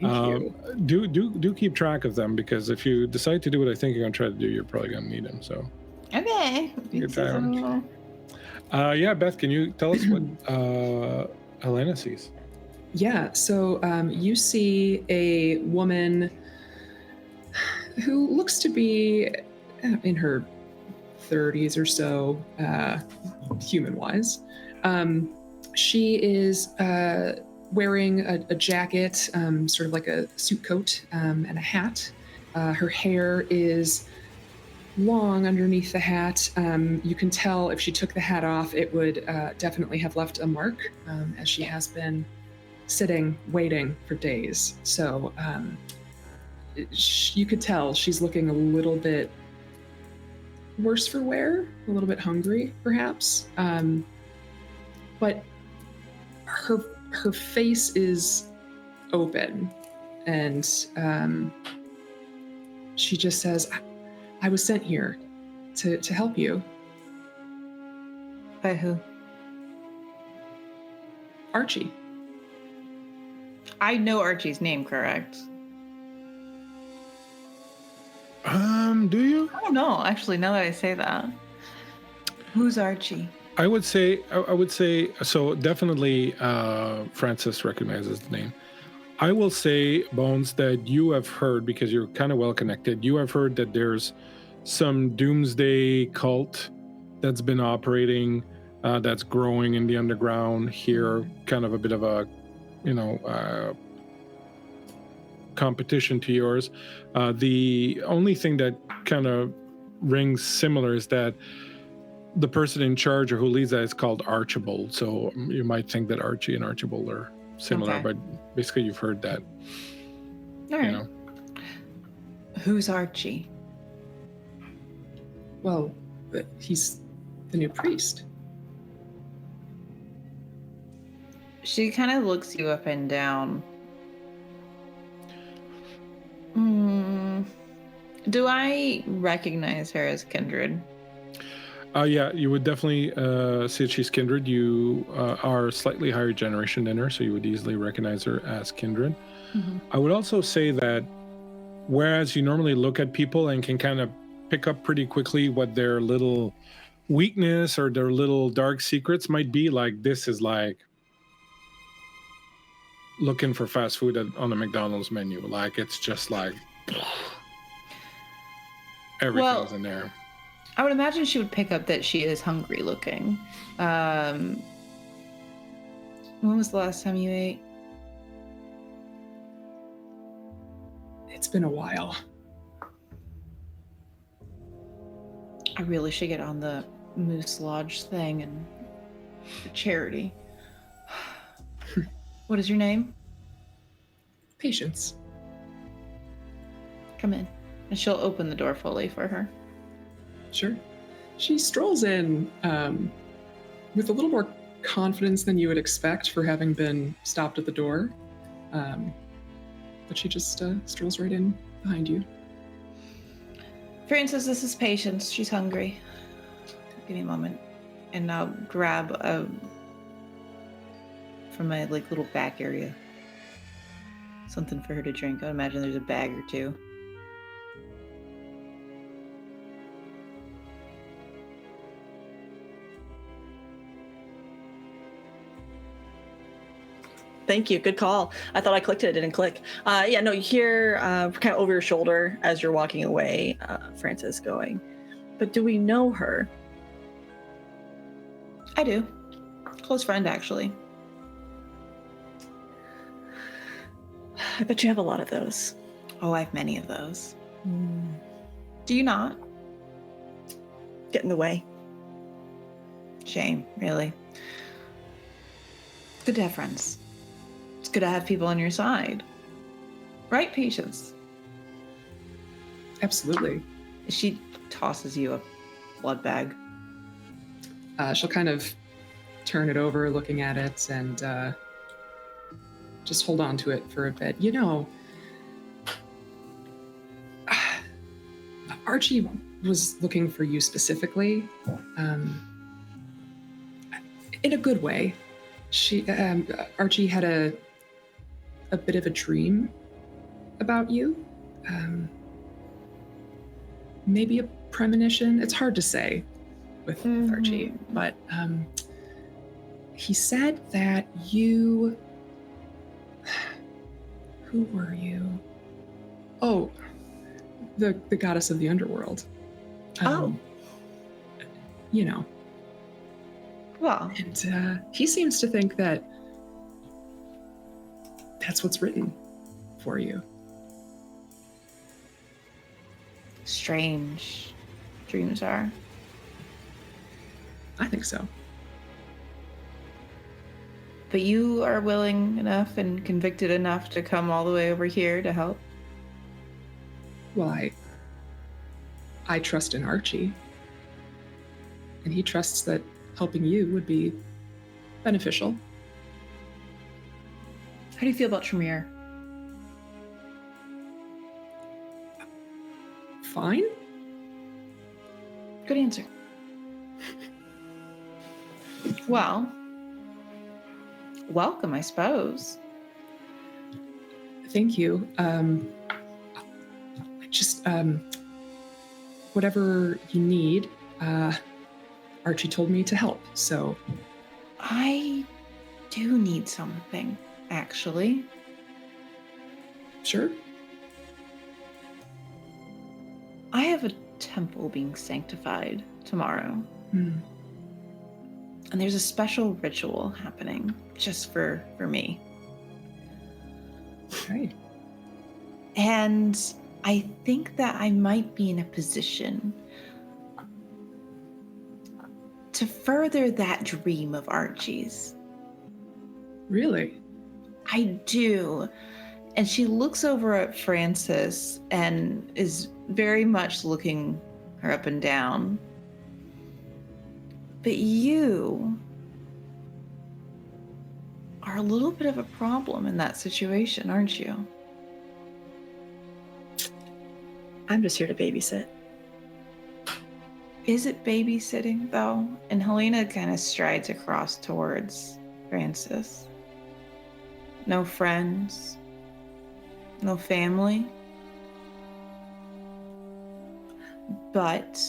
Thank you. Do keep track of them, because if you decide to do what I think you're going to try to do, you're probably going to need them. So. okay. Good time. Yeah, Beth, can you tell us what Helena sees? Yeah, so you see a woman who looks to be in her 30s or so, human-wise. She is wearing a jacket, sort of like a suit coat, and a hat. Her hair is long underneath the hat. You can tell if she took the hat off, it would definitely have left a mark, as she has been sitting, waiting for days. So you could tell she's looking a little bit worse for wear, a little bit hungry, perhaps. But her face is open, and she just says, I was sent here to help you. By who? Archie. I know Archie's name, correct? Do you? I don't know, actually, now that I say that. Who's Archie? I would say so. Definitely, Francis recognizes the name. I will say, Bones, that you have heard, because you're kind of well connected. You have heard that there's some doomsday cult that's been operating, that's growing in the underground here. Kind of a bit of a, competition to yours. The only thing that kind of rings similar is that the person in charge or who leads that is called Archibald. So you might think that Archie and Archibald are similar, Okay. but basically you've heard that. All right. Who's Archie? Well, he's the new priest. She kind of looks you up and down. Do I recognize her as kindred? Yeah, you would definitely see that she's kindred. You are a slightly higher generation than her, so you would easily recognize her as kindred. Mm-hmm. I would also say that whereas you normally look at people and can kind of pick up pretty quickly what their little weakness or their little dark secrets might be, like this is like looking for fast food on a McDonald's menu. Like it's just like everything's in there. I would imagine she would pick up that she is hungry looking. When was the last time you ate? It's been a while. I really should get on the Moose Lodge thing and the charity. What is your name? Patience. Come in. And she'll open the door fully for her. Sure. She strolls in with a little more confidence than you would expect for having been stopped at the door. But she just strolls right in behind you. Francis, this is Patience. She's hungry. Give me a moment. And I'll grab from my little back area something for her to drink. I imagine there's a bag or two. Thank you. Good call. I thought I clicked it. It didn't click. Yeah, no, you hear kind of over your shoulder as you're walking away, Francis going, but do we know her? I do. Close friend, actually. I bet you have a lot of those. Oh, I have many of those. Do you not? Get in the way. Shame, really. It's good to have friends. It's good to have people on your side. Right, Patience? Absolutely. She tosses you a blood bag. She'll kind of turn it over, looking at it, and just hold on to it for a bit. You know, Archie was looking for you specifically, in a good way. Archie had a bit of a dream about you. Maybe a premonition. It's hard to say with Archie, but he said that you... Who were you? Oh, the goddess of the underworld. You know. Well, And he seems to think that that's what's written for you. strange dreams are. I think so. But you are willing enough and convicted enough to come all the way over here to help? Well, I trust in Archie. And he trusts that helping you would be beneficial. How do you feel about Tremere? Fine? Good answer. Well, welcome, I suppose. Thank you. Just whatever you need, Archie told me to help, so. I do need something, actually. Sure. I have a temple being sanctified tomorrow. And there's a special ritual happening just for me. Okay. And I think that I might be in a position to further that dream of Archie's. Really? I do. And she looks over at Francis and is very much looking her up and down. But you are a little bit of a problem in that situation, aren't you? I'm just here to babysit. Is it babysitting, though? And Helena kind of strides across towards Francis. No friends? No family? But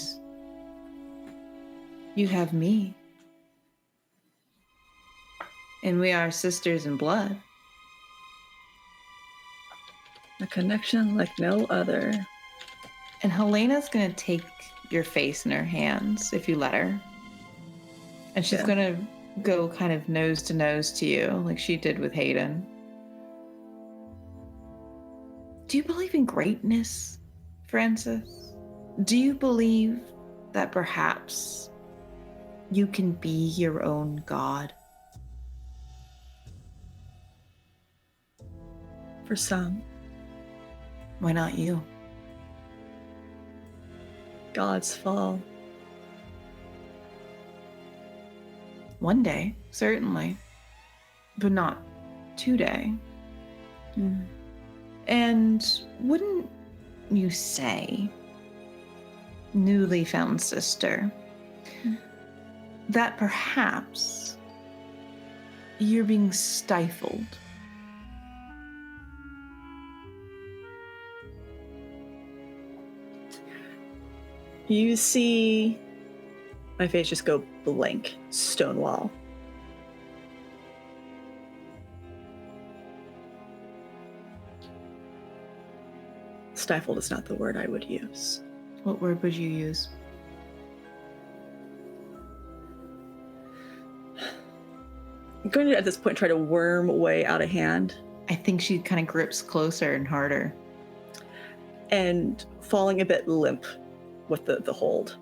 you have me. And we are sisters in blood. A connection like no other. And Helena's going to take your face in her hands if you let her. And she's going to go kind of nose to nose to you like she did with Hayden. Do you believe in greatness, Francis? Do you believe that perhaps you can be your own god? For some, Why not you? gods fall. One day, certainly, but not today. And wouldn't you say, newly found sister, that perhaps you're being stifled? You see my face just go blank, Stonewall. Stifled is not the word I would use. What word would you use? I'm going to, at this point, try to worm way out of hand. I think she kind of grips closer and harder. And falling a bit limp with the hold.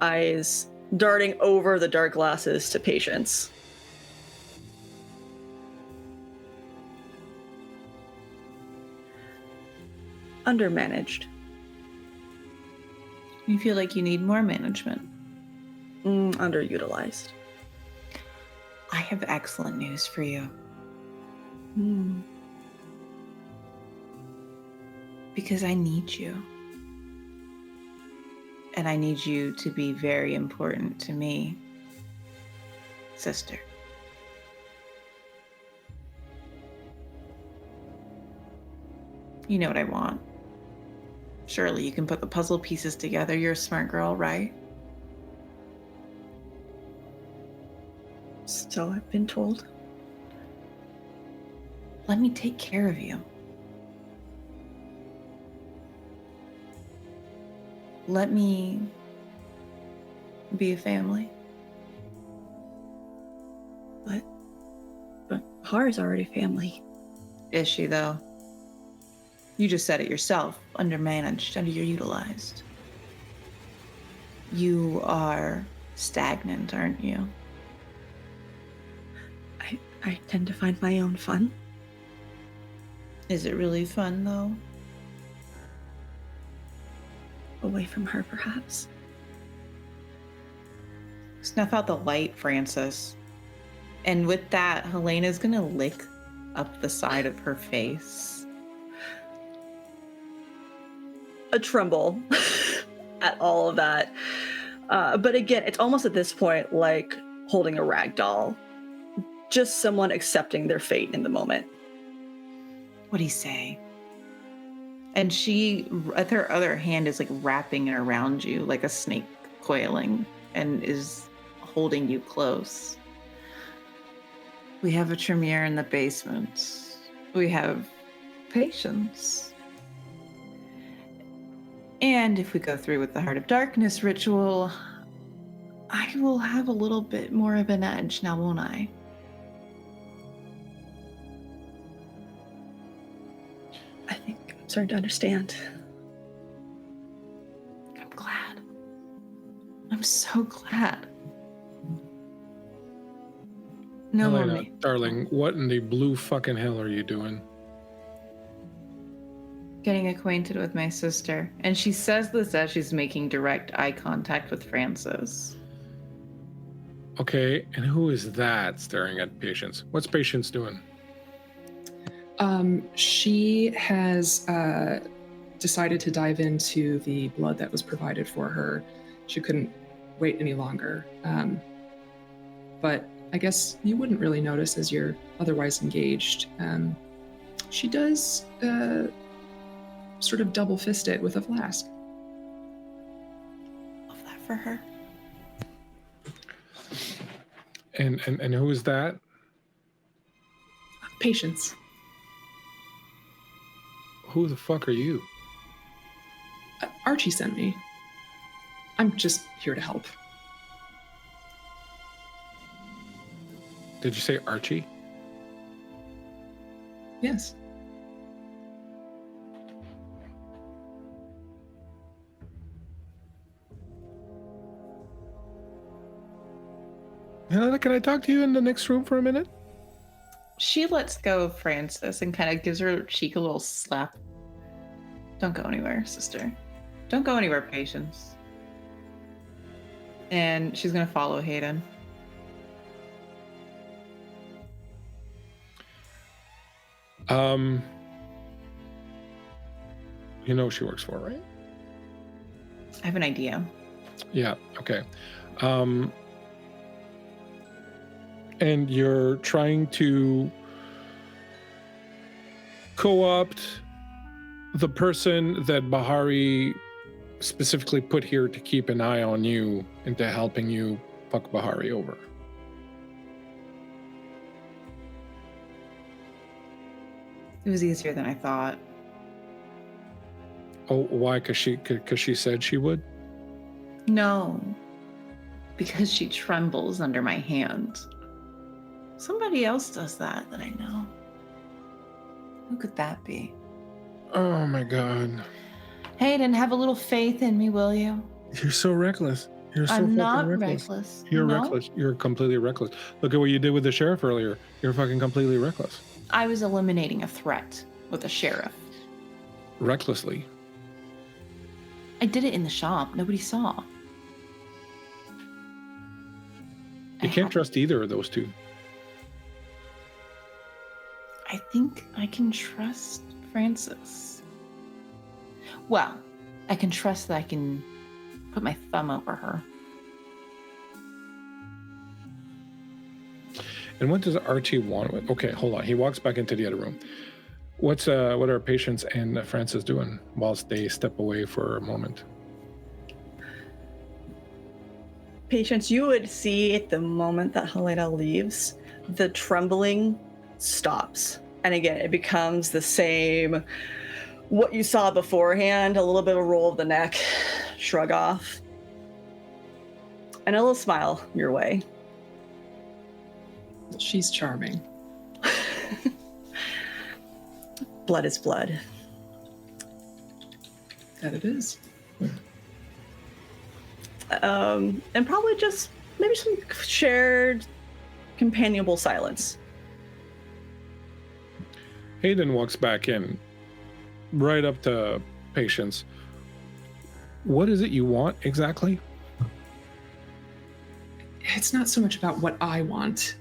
Eyes darting over the dark glasses to Patience. Undermanaged. You feel like you need more management. Underutilized. I have excellent news for you. Because I need you. And I need you to be very important to me, sister. You know what I want. Surely you can put the puzzle pieces together. You're a smart girl, right? So I've been told. Let me take care of you. Let me be a family. But Har's already family. Is she, though? You just said it yourself. Undermanaged, underutilized. You are stagnant, aren't you? I tend to find my own fun. Is it really fun, though? Away from her, perhaps. Snuff out the light, Francis. And with that, Helena's gonna lick up the side of her face. A tremble at all of that. But again, it's almost at this point like holding a rag doll. Just someone accepting their fate in the moment. What'd he say? And she, with her other hand, is like wrapping it around you like a snake coiling and is holding you close. We have a Tremere in the basement. We have patience. And if we go through with the Heart of Darkness ritual, I will have a little bit more of an edge now, won't I? I think I'm starting to understand. I'm glad. I'm so glad. No more Helena, me. darling, what in the blue fucking hell are you doing? Getting acquainted with my sister. And she says this as she's making direct eye contact with Francis. Okay, and who is that staring at Patience? What's Patience doing? She has decided to dive into the blood that was provided for her. She couldn't wait any longer. But I guess you wouldn't really notice as you're otherwise engaged. She does sort of double fist it with a flask. Love that for her. And who is that? Patience. Who the fuck are you? Archie sent me. I'm just here to help. Did you say Archie? Yes. Helena, can I talk to you in the next room for a minute? She lets go of Francis and kind of gives her cheek a little slap. Don't go anywhere, sister. Don't go anywhere, Patience. And she's going to follow Hayden. You know who she works for, right? I have an idea. Yeah, okay. And you're trying to co-opt the person that Bahari specifically put here to keep an eye on you into helping you fuck Bahari over. It was easier than I thought. Oh, why? Because she said she would? No, because she trembles under my hand. Somebody else does that I know. Who could that be? Oh my God. Hayden, have a little faith in me, will you? You're so reckless. You're so I'm fucking not reckless. reckless. You're No? reckless. You're completely reckless. Look at what you did with the sheriff earlier. You're fucking completely reckless. I was eliminating a threat with a sheriff. Recklessly. I did it in the shop. Nobody saw. You can't trust either of those two. I think I can trust Frances. Well, I can trust that I can put my thumb over her. And what does Archie want with? Okay, hold on. He walks back into the other room. What are Patience and Frances doing whilst they step away for a moment? Patience, you would see at the moment that Helena leaves, the trembling stops. And again, it becomes the same, what you saw beforehand, a little bit of a roll of the neck, shrug off, and a little smile your way. She's charming. Blood is blood. That it is. And probably just maybe some shared companionable silence. Hayden walks back in, right up to Patience. What is it you want exactly? It's not so much about what I want.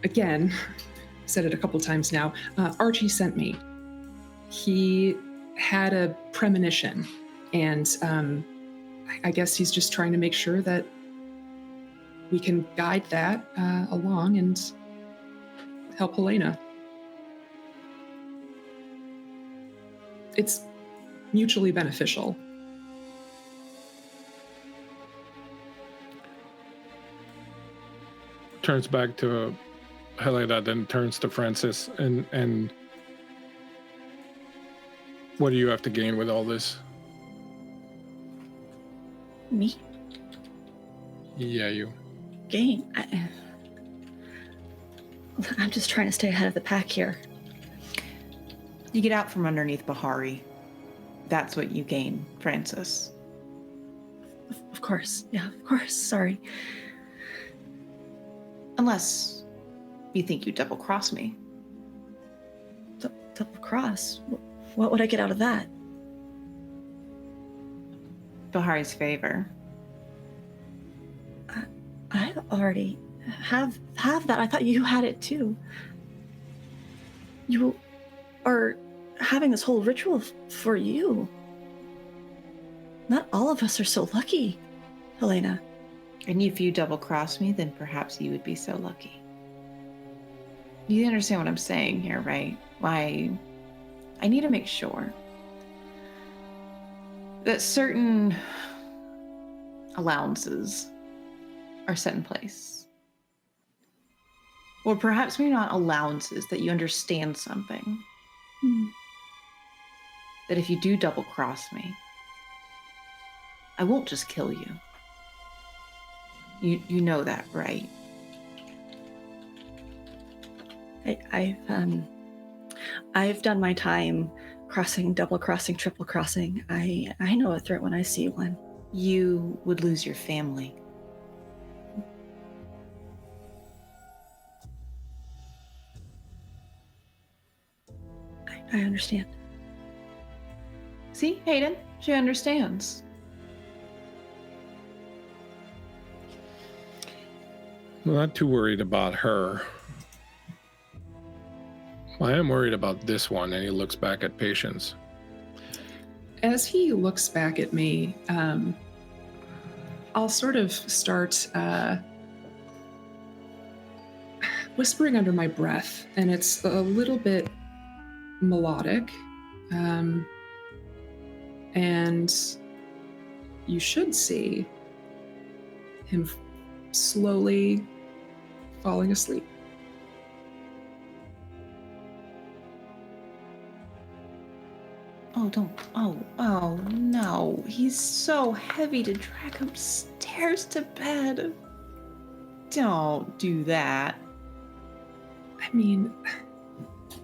Again, I've said it a couple times now. Archie sent me. He had a premonition, and I guess he's just trying to make sure that we can guide that along and help Helena. It's mutually beneficial. Turns back to Helena, then turns to Frances, and what do you have to gain with all this? Me? Yeah, you. Gain? I'm just trying to stay ahead of the pack here. You get out from underneath Bahari. That's what you gain, Frances. Of course. Yeah, of course. Sorry. Unless you think you double-cross me. Double cross? What would I get out of that? Bahari's favor. I already have that. I thought you had it too. You are having this whole ritual for you. Not all of us are so lucky, Helena. And if you double-cross me, then perhaps you would be so lucky. You understand what I'm saying here, right? Why I need to make sure that certain allowances are set in place. Or perhaps maybe not allowances, that you understand something. That if you do double-cross me, I won't just kill you. You know that, right? I've done my time crossing, double crossing, triple crossing. I know a threat when I see one. You would lose your family. I understand. See, Hayden, she understands. I'm not too worried about her. I am worried about this one, and he looks back at Patience. As he looks back at me, I'll sort of start whispering under my breath, and it's a little bit melodic. And you should see him slowly falling asleep. Oh, don't. Oh, no. He's so heavy to drag upstairs to bed. Don't do that. I mean,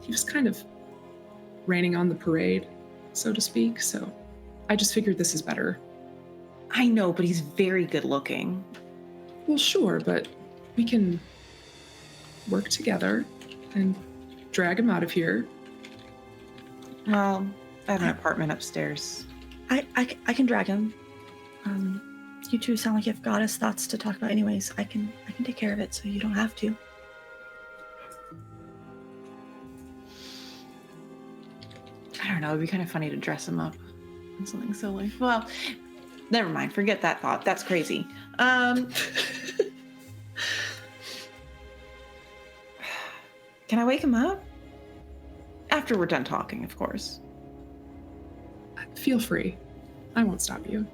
he was kind of raining on the parade, so to speak, so I just figured this is better. I know, but he's very good looking. Well, sure, but we can work together and drag him out of here. Well, I have an apartment upstairs. I can drag him. You two sound like you have goddess thoughts to talk about anyways. I can take care of it so you don't have to. I don't know, it'd be kind of funny to dress him up in something silly. Well, never mind, forget that thought. That's crazy. Can I wake him up? After we're done talking, of course. Feel free. I won't stop you.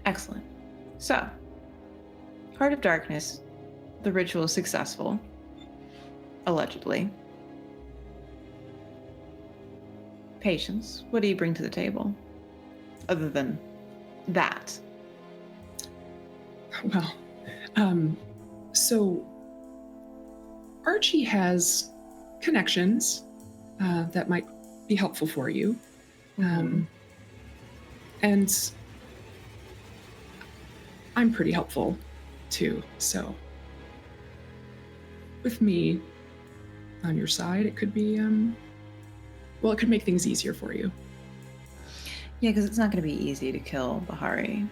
Excellent. So, Heart of Darkness, the ritual is successful. Allegedly. Patience, what do you bring to the table? Other than that. Well, so Archie has connections that might be helpful for you. And I'm pretty helpful too, so with me on your side, it could be, well, it could make things easier for you. Yeah, because it's not going to be easy to kill Bahari.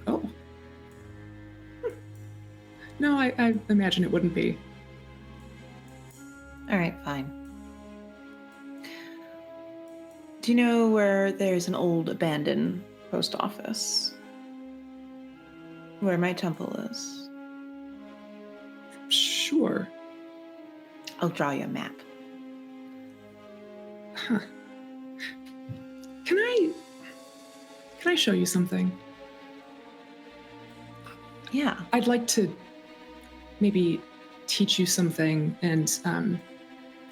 Oh. No, I imagine it wouldn't be. All right, fine. Do you know where there's an old abandoned post office? Where my temple is? Sure. I'll draw you a map. Huh. Can I show you something? Yeah. I'd like to maybe teach you something, and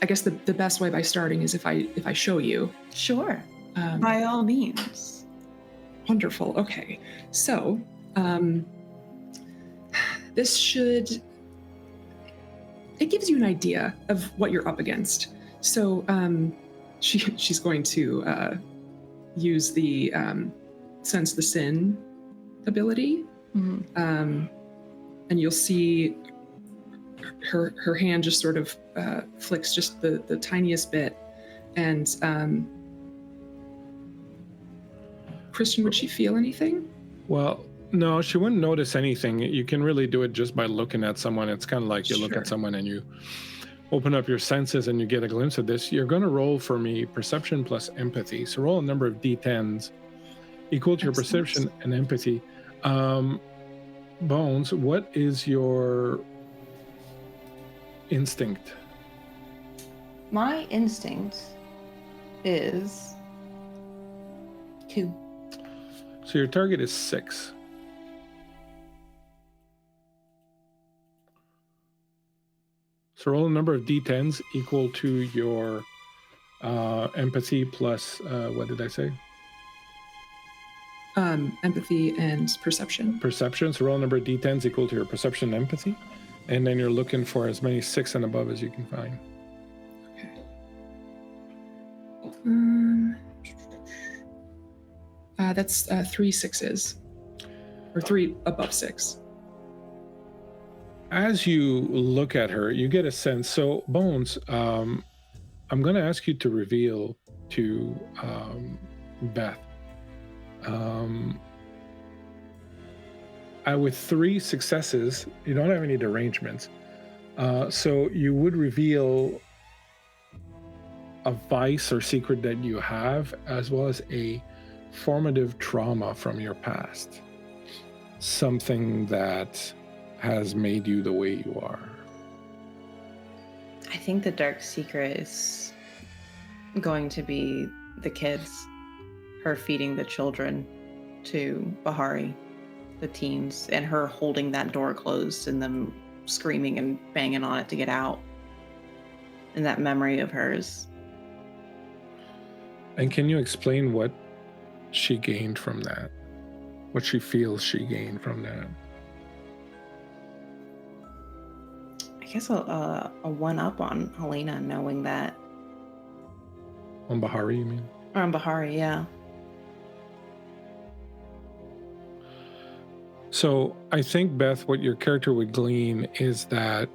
I guess the best way by starting is if I show you. Sure. By all means. Wonderful. Okay. So, this should, it gives you an idea of what you're up against. So, she's going to use the sense the sin ability. Mm-hmm. And you'll see her hand just sort of flicks just the tiniest bit. And Christian, would she feel anything? Well, no, she wouldn't notice anything. You can really do it just by looking at someone. It's kind of like you look Sure. at someone and you open up your senses and you get a glimpse of this. You're going to roll for me perception plus empathy. So roll a number of d10s equal to your Excellent. perception and empathy. Bones, what is your instinct? My instinct is 2. So your target is 6. So roll a number of d10s equal to your empathy plus, what did I say? Empathy and perception. Perception. So roll a number of d10s equal to your perception and empathy. And then you're looking for as many 6 and above as you can find. Okay. That's 3 6s. Or 3 above 6. As you look at her, you get a sense. So, Bones, I'm going to ask you to reveal to Beth. With 3 successes, you don't have any derangements. So you would reveal a vice or secret that you have, as well as a formative trauma from your past. Something that has made you the way you are. I think the dark secret is going to be the kids. Her feeding the children to Bahari, the teens, and her holding that door closed and them screaming and banging on it to get out. And that memory of hers. And can you explain what she gained from that? What she feels she gained from that? I guess a one-up on Helena, knowing that. On Bahari, you mean? Or on Bahari, yeah. So I think, Beth, what your character would glean is that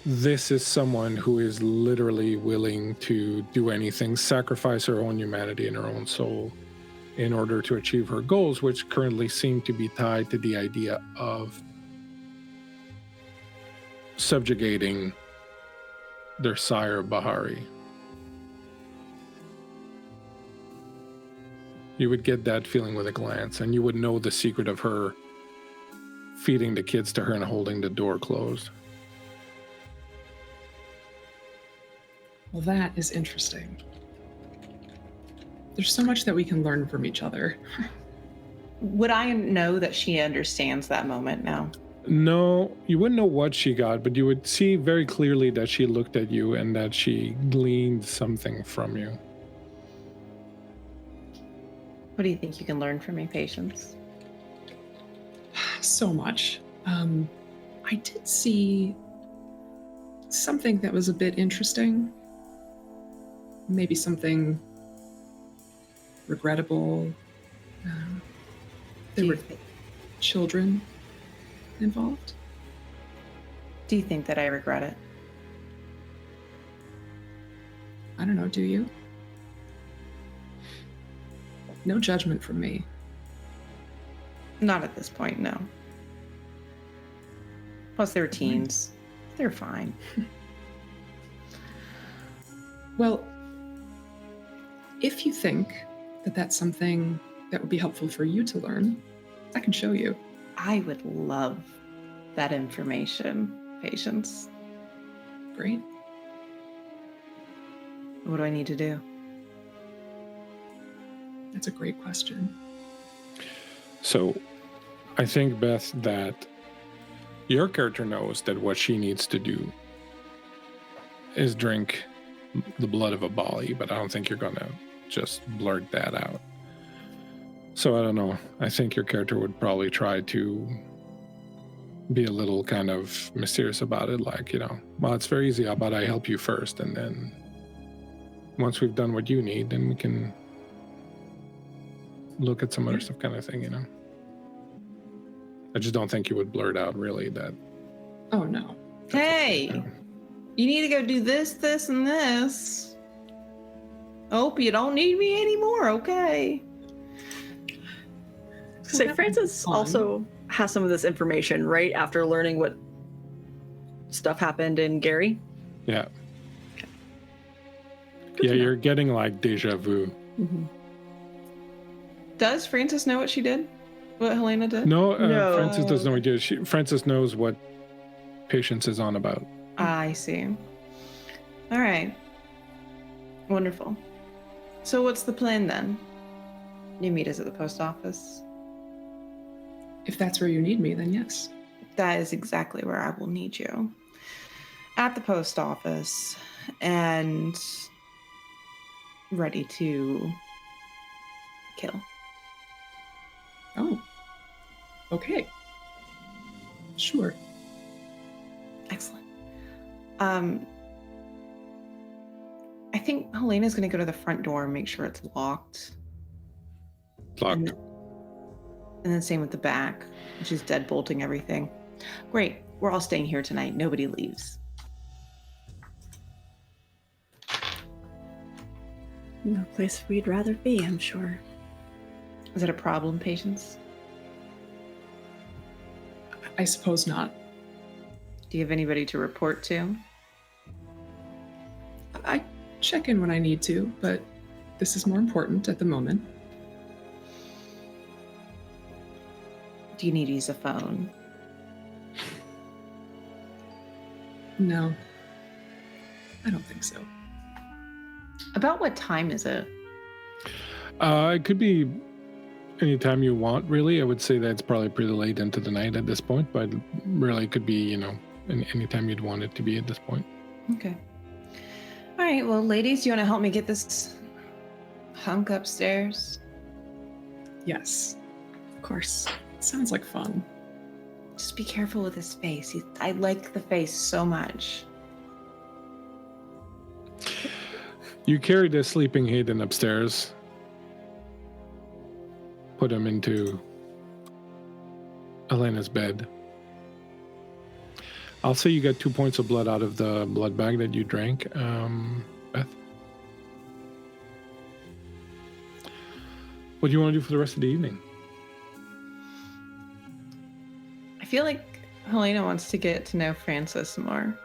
this is someone who is literally willing to do anything, sacrifice her own humanity and her own soul in order to achieve her goals, which currently seem to be tied to the idea of subjugating their sire, Bahari. You would get that feeling with a glance, and you would know the secret of her feeding the kids to her and holding the door closed. Well, that is interesting. There's so much that we can learn from each other. Would I know that she understands that moment now? No, you wouldn't know what she got, but you would see very clearly that she looked at you and that she gleaned something from you. What do you think you can learn from me, Patience? So much. I did see something that was a bit interesting. Maybe something regrettable. There were children involved. Do you think that I regret it? I don't know, do you? No judgment from me. Not at this point, no. Plus, they were teens. They're fine. Well, if you think that that's something that would be helpful for you to learn, I can show you. I would love that information, Patience. Great. What do I need to do? That's a great question. So I think, Beth, that your character knows that what she needs to do is drink the blood of a Bali, but I don't think you're going to just blurt that out. So I don't know. I think your character would probably try to be a little kind of mysterious about it, like, well, it's very easy. How about I help you first, and then once we've done what you need, then we can look at some other stuff, kind of thing, I just don't think you would blurt out really that. Oh, no. Hey, you need to go do this, this, and this. Hope you don't need me anymore, okay? So Francis also has some of this information right after learning what stuff happened in Gary. Yeah. Okay. Yeah, you're getting like deja vu. Mm-hmm. Does Francis know what she did? What Helena did? No, No. Francis doesn't know what you do. Francis knows what Patience is on about. I see. All right. Wonderful. So what's the plan then? You meet us at the post office? If that's where you need me, then yes. That is exactly where I will need you. At the post office and ready to kill. Oh. Okay. Sure. Excellent. I think Helena's going to go to the front door and make sure it's locked. Locked. And then same with the back. She's deadbolting everything. Great. We're all staying here tonight. Nobody leaves. No place we'd rather be, I'm sure. Is that a problem, Patience? I suppose not. Do you have anybody to report to? I check in when I need to, but this is more important at the moment. Do you need to use a phone? No. I don't think so. About what time is it? It could be anytime you want, really. I would say that it's probably pretty late into the night at this point, but really it could be, anytime you'd want it to be at this point. Okay. All right. Well, ladies, do you want to help me get this Hunk upstairs. Yes, of course. Sounds like fun. Just be careful with his face. I like the face so much. You carry the sleeping Hayden upstairs. Put him into Helena's bed. I'll say you got 2 points of blood out of the blood bag that you drank, Beth. What do you want to do for the rest of the evening? I feel like Helena wants to get to know Frances more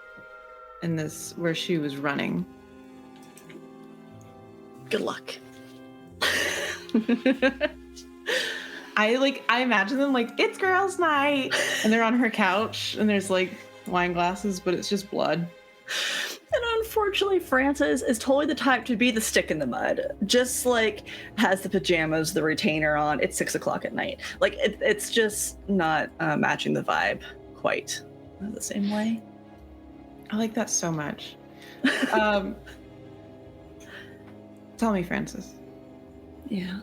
in this, where she was running. Good luck. I imagine them like, it's girls' night, and they're on her couch, and there's like wine glasses, but it's just blood. And unfortunately, Frances is totally the type to be the stick in the mud. Just like has the pajamas, the retainer on. It's 6 o'clock at night. Like it's just not matching the vibe quite the same way. I like that so much. Tell me, Frances. Yeah.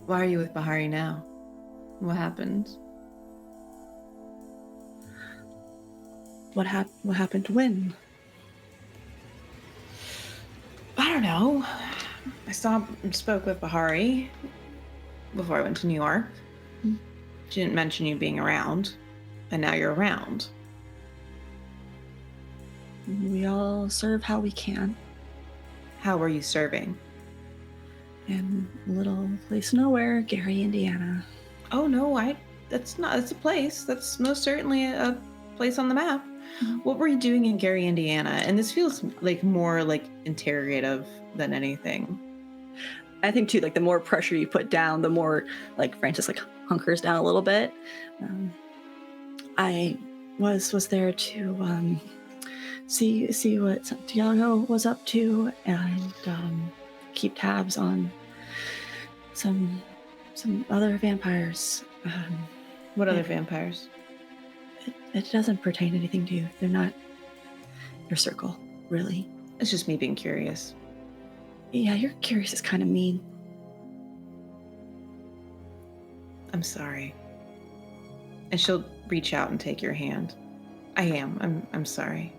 Why are you with Bahari now? What happened? What happened when? I don't know. I spoke with Bahari before I went to New York. She didn't mention you being around, and now you're around. We all serve how we can. How were you serving? In a little place nowhere, Gary, Indiana. Oh no, that's a place. That's most certainly a place on the map. Mm-hmm. What were you doing in Gary, Indiana? And this feels like more like interrogative than anything. I think too, like the more pressure you put down, the more like Frances like hunkers down a little bit. I was there to see what Santiago was up to and keep tabs on some other vampires. What other vampires? It doesn't pertain to anything to you. They're not your circle, really. It's just me being curious. Yeah, you're curious is kind of mean. I'm sorry. And she'll reach out and take your hand. I'm sorry.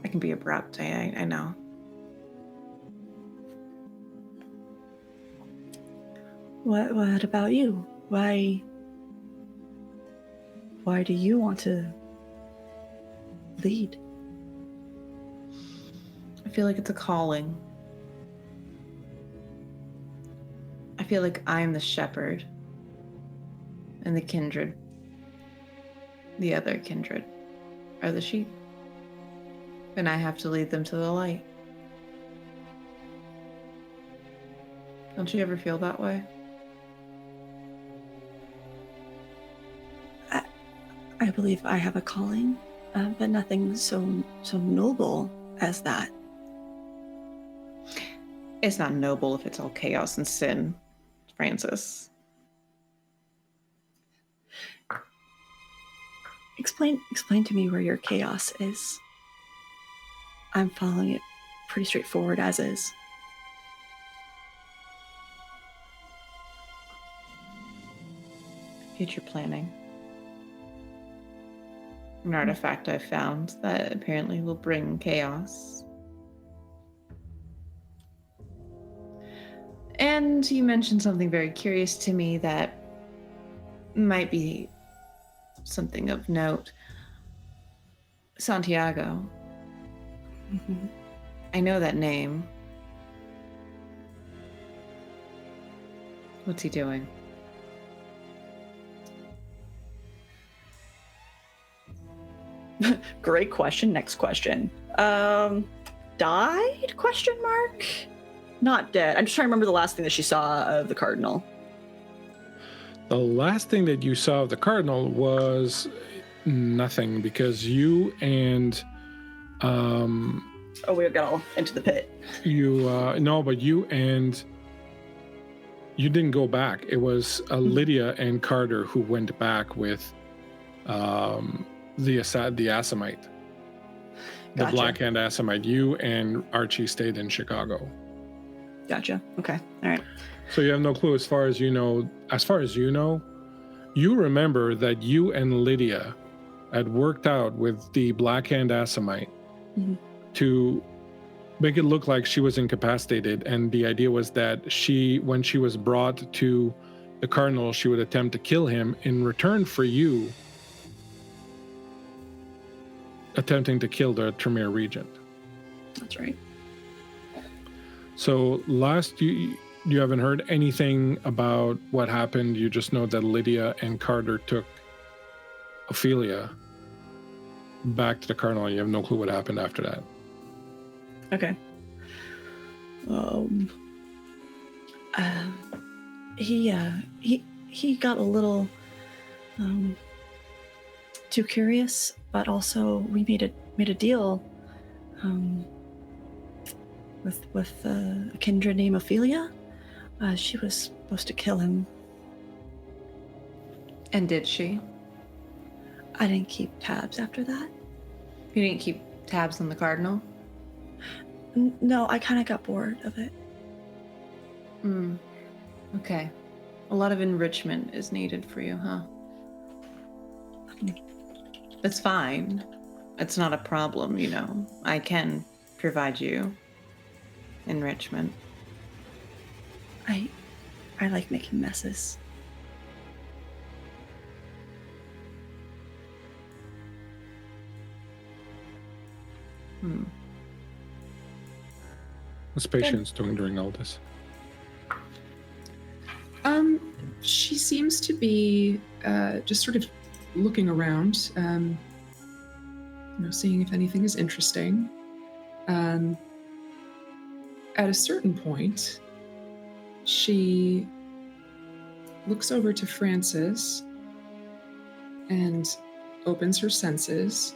I can be abrupt, I know. What about you? Why do you want to lead? I feel like it's a calling. I feel like I'm the shepherd and the kindred. The other kindred are the sheep. And I have to lead them to the light. Don't you ever feel that way? I believe I have a calling, but nothing so noble as that. It's not noble if it's all chaos and sin, Frances. Explain to me where your chaos is. I'm following it pretty straightforward as is. Future planning. An artifact I've found that apparently will bring chaos. And you mentioned something very curious to me that might be something of note. Santiago. Mm-hmm. I know that name. What's he doing? Great question. Next question. Died? Question mark? Not dead. I'm just trying to remember the last thing that she saw of the Cardinal. The last thing that you saw of the Cardinal was nothing, because you and we got all into the pit. but you and you didn't go back. It was Lydia and Carter who went back with the Assamite. the Gotcha. Black Hand Assamite. You and Archie stayed in Chicago. Gotcha. Okay. All right. So you have no clue as far as you know. As far as you know, you remember that you and Lydia had worked out with the Black Hand Assamite to make it look like she was incapacitated. And the idea was that when she was brought to the Cardinal, she would attempt to kill him in return for you attempting to kill the Tremere Regent. That's right. So you haven't heard anything about what happened. You just know that Lydia and Carter took Ophelia back to the Cardinal. You have no clue what happened after that. Okay. He got a little too curious, but also we made a deal with a kindred named Ophelia. She was supposed to kill him. And did she? I didn't keep tabs after that. You didn't keep tabs on the Cardinal? No, I kind of got bored of it. Okay. A lot of enrichment is needed for you, huh? That's fine. It's not a problem, you know. I can provide you enrichment. I like making messes. What's Patience doing during all this? She seems to be just sort of looking around, seeing if anything is interesting. At a certain point, she looks over to Francis and opens her senses,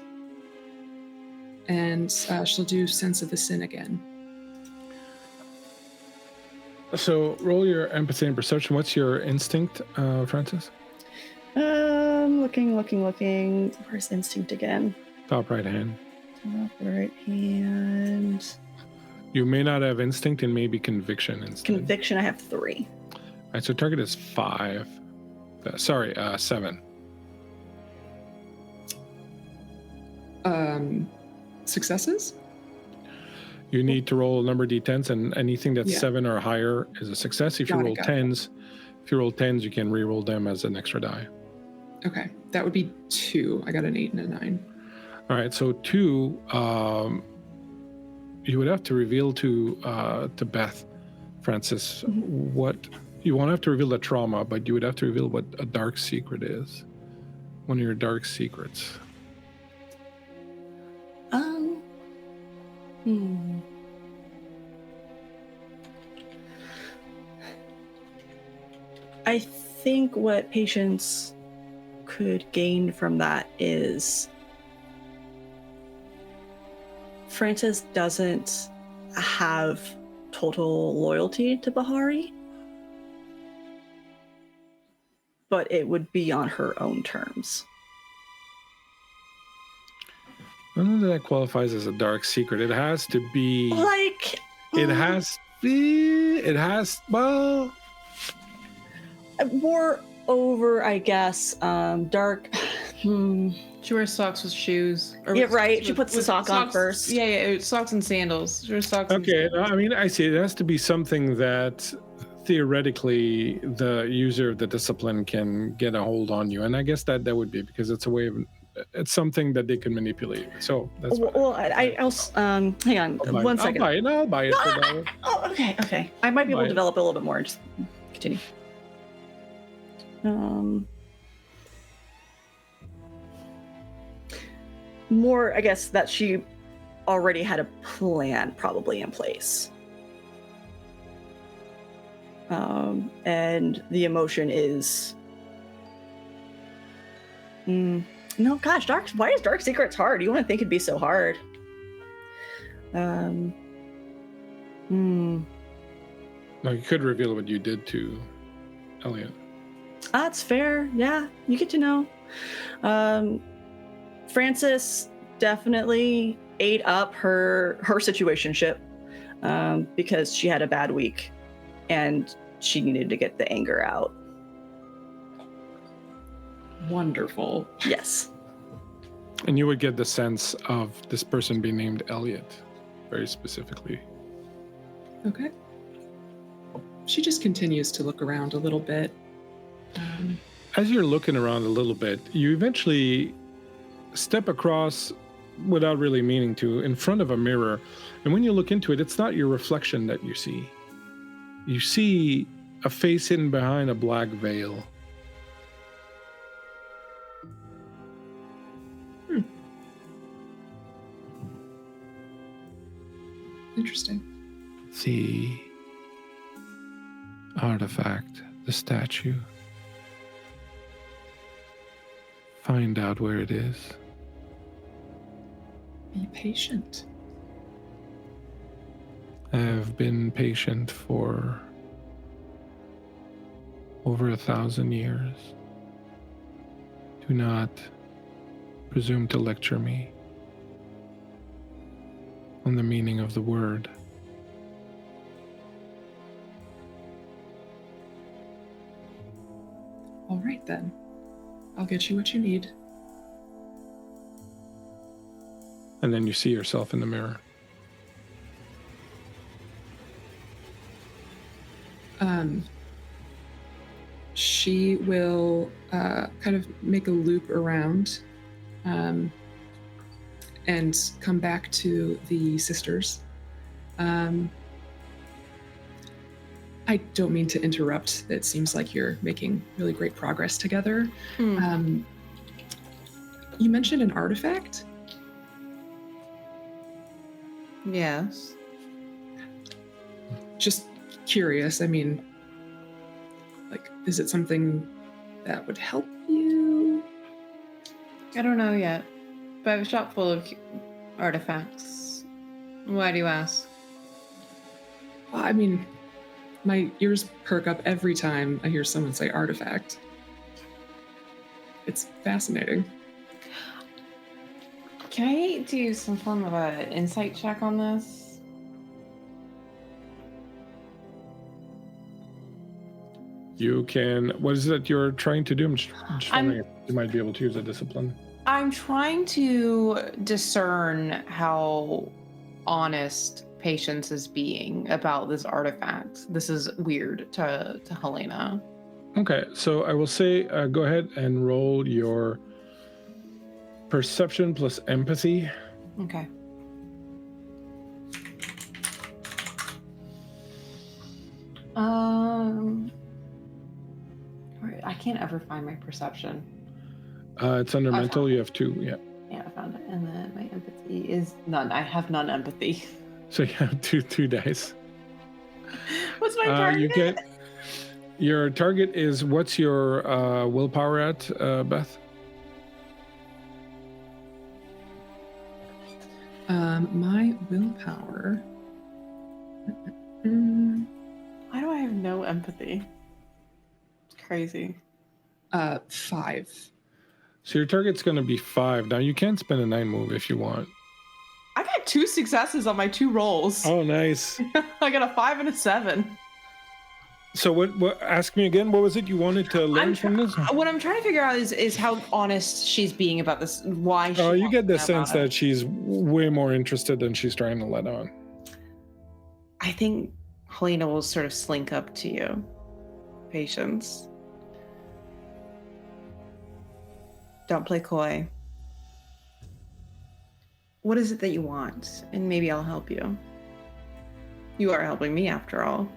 and she'll do Sense of the Sin again. So roll your empathy and perception. What's your instinct, Francis? Looking. Where's instinct again? Top right hand. Top right hand. You may not have instinct and maybe conviction instead. Conviction, I have 3. All right, so target is 5. 7. Successes? You need to roll a number of d10s, and anything that's 7 or higher is a success. If you roll 10s, you can re-roll them as an extra die. Okay, that would be 2. I got an 8 and a 9. All right, so 2, you would have to reveal to Beth, Francis, what you won't have to reveal the trauma, but you would have to reveal what a dark secret is. One of your dark secrets. I think what Patience could gain from that is Francis doesn't have total loyalty to Bahari, but it would be on her own terms. I don't know that qualifies as a dark secret. It has to be well, moreover, I guess, dark. She wears socks with shoes. Yeah, right. She puts the sock on first. Yeah, socks and sandals. She wears socks. Okay, I mean, I see. It has to be something that theoretically the user of the discipline can get a hold on you, and I guess that would be because it's a way of. It's something that they can manipulate. So that's fine. Well, I'll hang on 1 second. I'll buy it. Oh, okay. I might be able to develop a little bit more. Just continue. More, I guess, that she already had a plan probably in place. And the emotion is... No, gosh, why is Dark Secrets hard? You wouldn't think it'd be so hard. No, you could reveal what you did to Elliot. That's fair. Yeah, you get to know. Francis definitely ate up her situationship because she had a bad week and she needed to get the anger out. Wonderful. Yes. And you would get the sense of this person being named Elliot, very specifically. Okay. She just continues to look around a little bit. As you're looking around a little bit, you eventually step across, without really meaning to, in front of a mirror. And when you look into it, it's not your reflection that you see. You see a face hidden behind a black veil. Interesting. The artifact, the statue. Find out where it is. Be patient. I have been patient for over 1,000 years. Do not presume to lecture me on the meaning of the word. All right, then. I'll get you what you need. And then you see yourself in the mirror. She will kind of make a loop around and come back to the sisters. I don't mean to interrupt. It seems like you're making really great progress together. You mentioned an artifact? Yes. Just curious. I mean, like, is it something that would help you? I don't know yet, but I have a shop full of artifacts. Why do you ask? Well, I mean, my ears perk up every time I hear someone say artifact. It's fascinating. Can I do some form of an insight check on this? You can. What is it you're trying to do? I'm just wondering if you might be able to use a discipline. I'm trying to discern how honest Patience is being about this artifact. This is weird to Helena. Okay, so I will say, go ahead and roll your perception plus empathy. Okay. I can't ever find my perception. It's under mental. You have 2. Yeah. Yeah, I found it. And then my empathy is none. I have none empathy. So you have two dice. What's my target? You get. Your target is, what's your willpower at, Beth? My willpower. Why do I have no empathy? It's crazy. 5. So your target's going to be 5. Now you can spend a 9 move if you want. I got 2 successes on my 2 rolls. Oh, nice. I got a 5 and a 7. So what? Ask me again. What was it you wanted to learn from this? What I'm trying to figure out is how honest she's being about this. Why? Oh, you get the sense that she's way more interested than she's trying to let on. I think Helena will sort of slink up to you. Patience. Don't play coy. What is it that you want? And maybe I'll help you. You are helping me after all.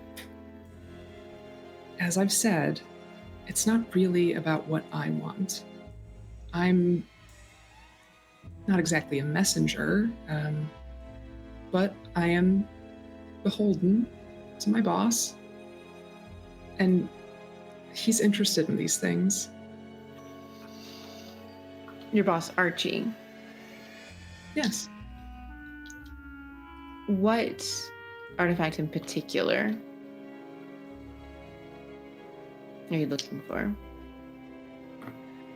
As I've said, it's not really about what I want. I'm not exactly a messenger, but I am beholden to my boss, and he's interested in these things. Your boss, Archie. Yes. What artifact in particular are you looking for?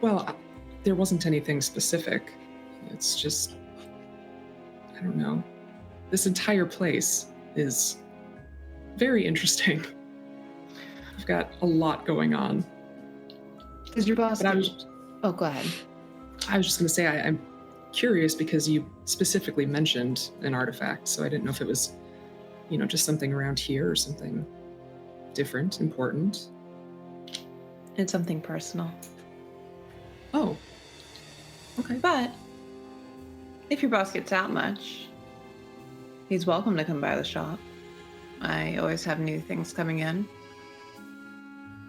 Well, there wasn't anything specific. It's just, I don't know. This entire place is very interesting. I've got a lot going on. Does your boss? But Oh, go ahead. I was just going to say I'm curious because you specifically mentioned an artifact, so I didn't know if it was, just something around here or something different, important. It's something personal. Oh. Okay. But if your boss gets out much, he's welcome to come by the shop. I always have new things coming in.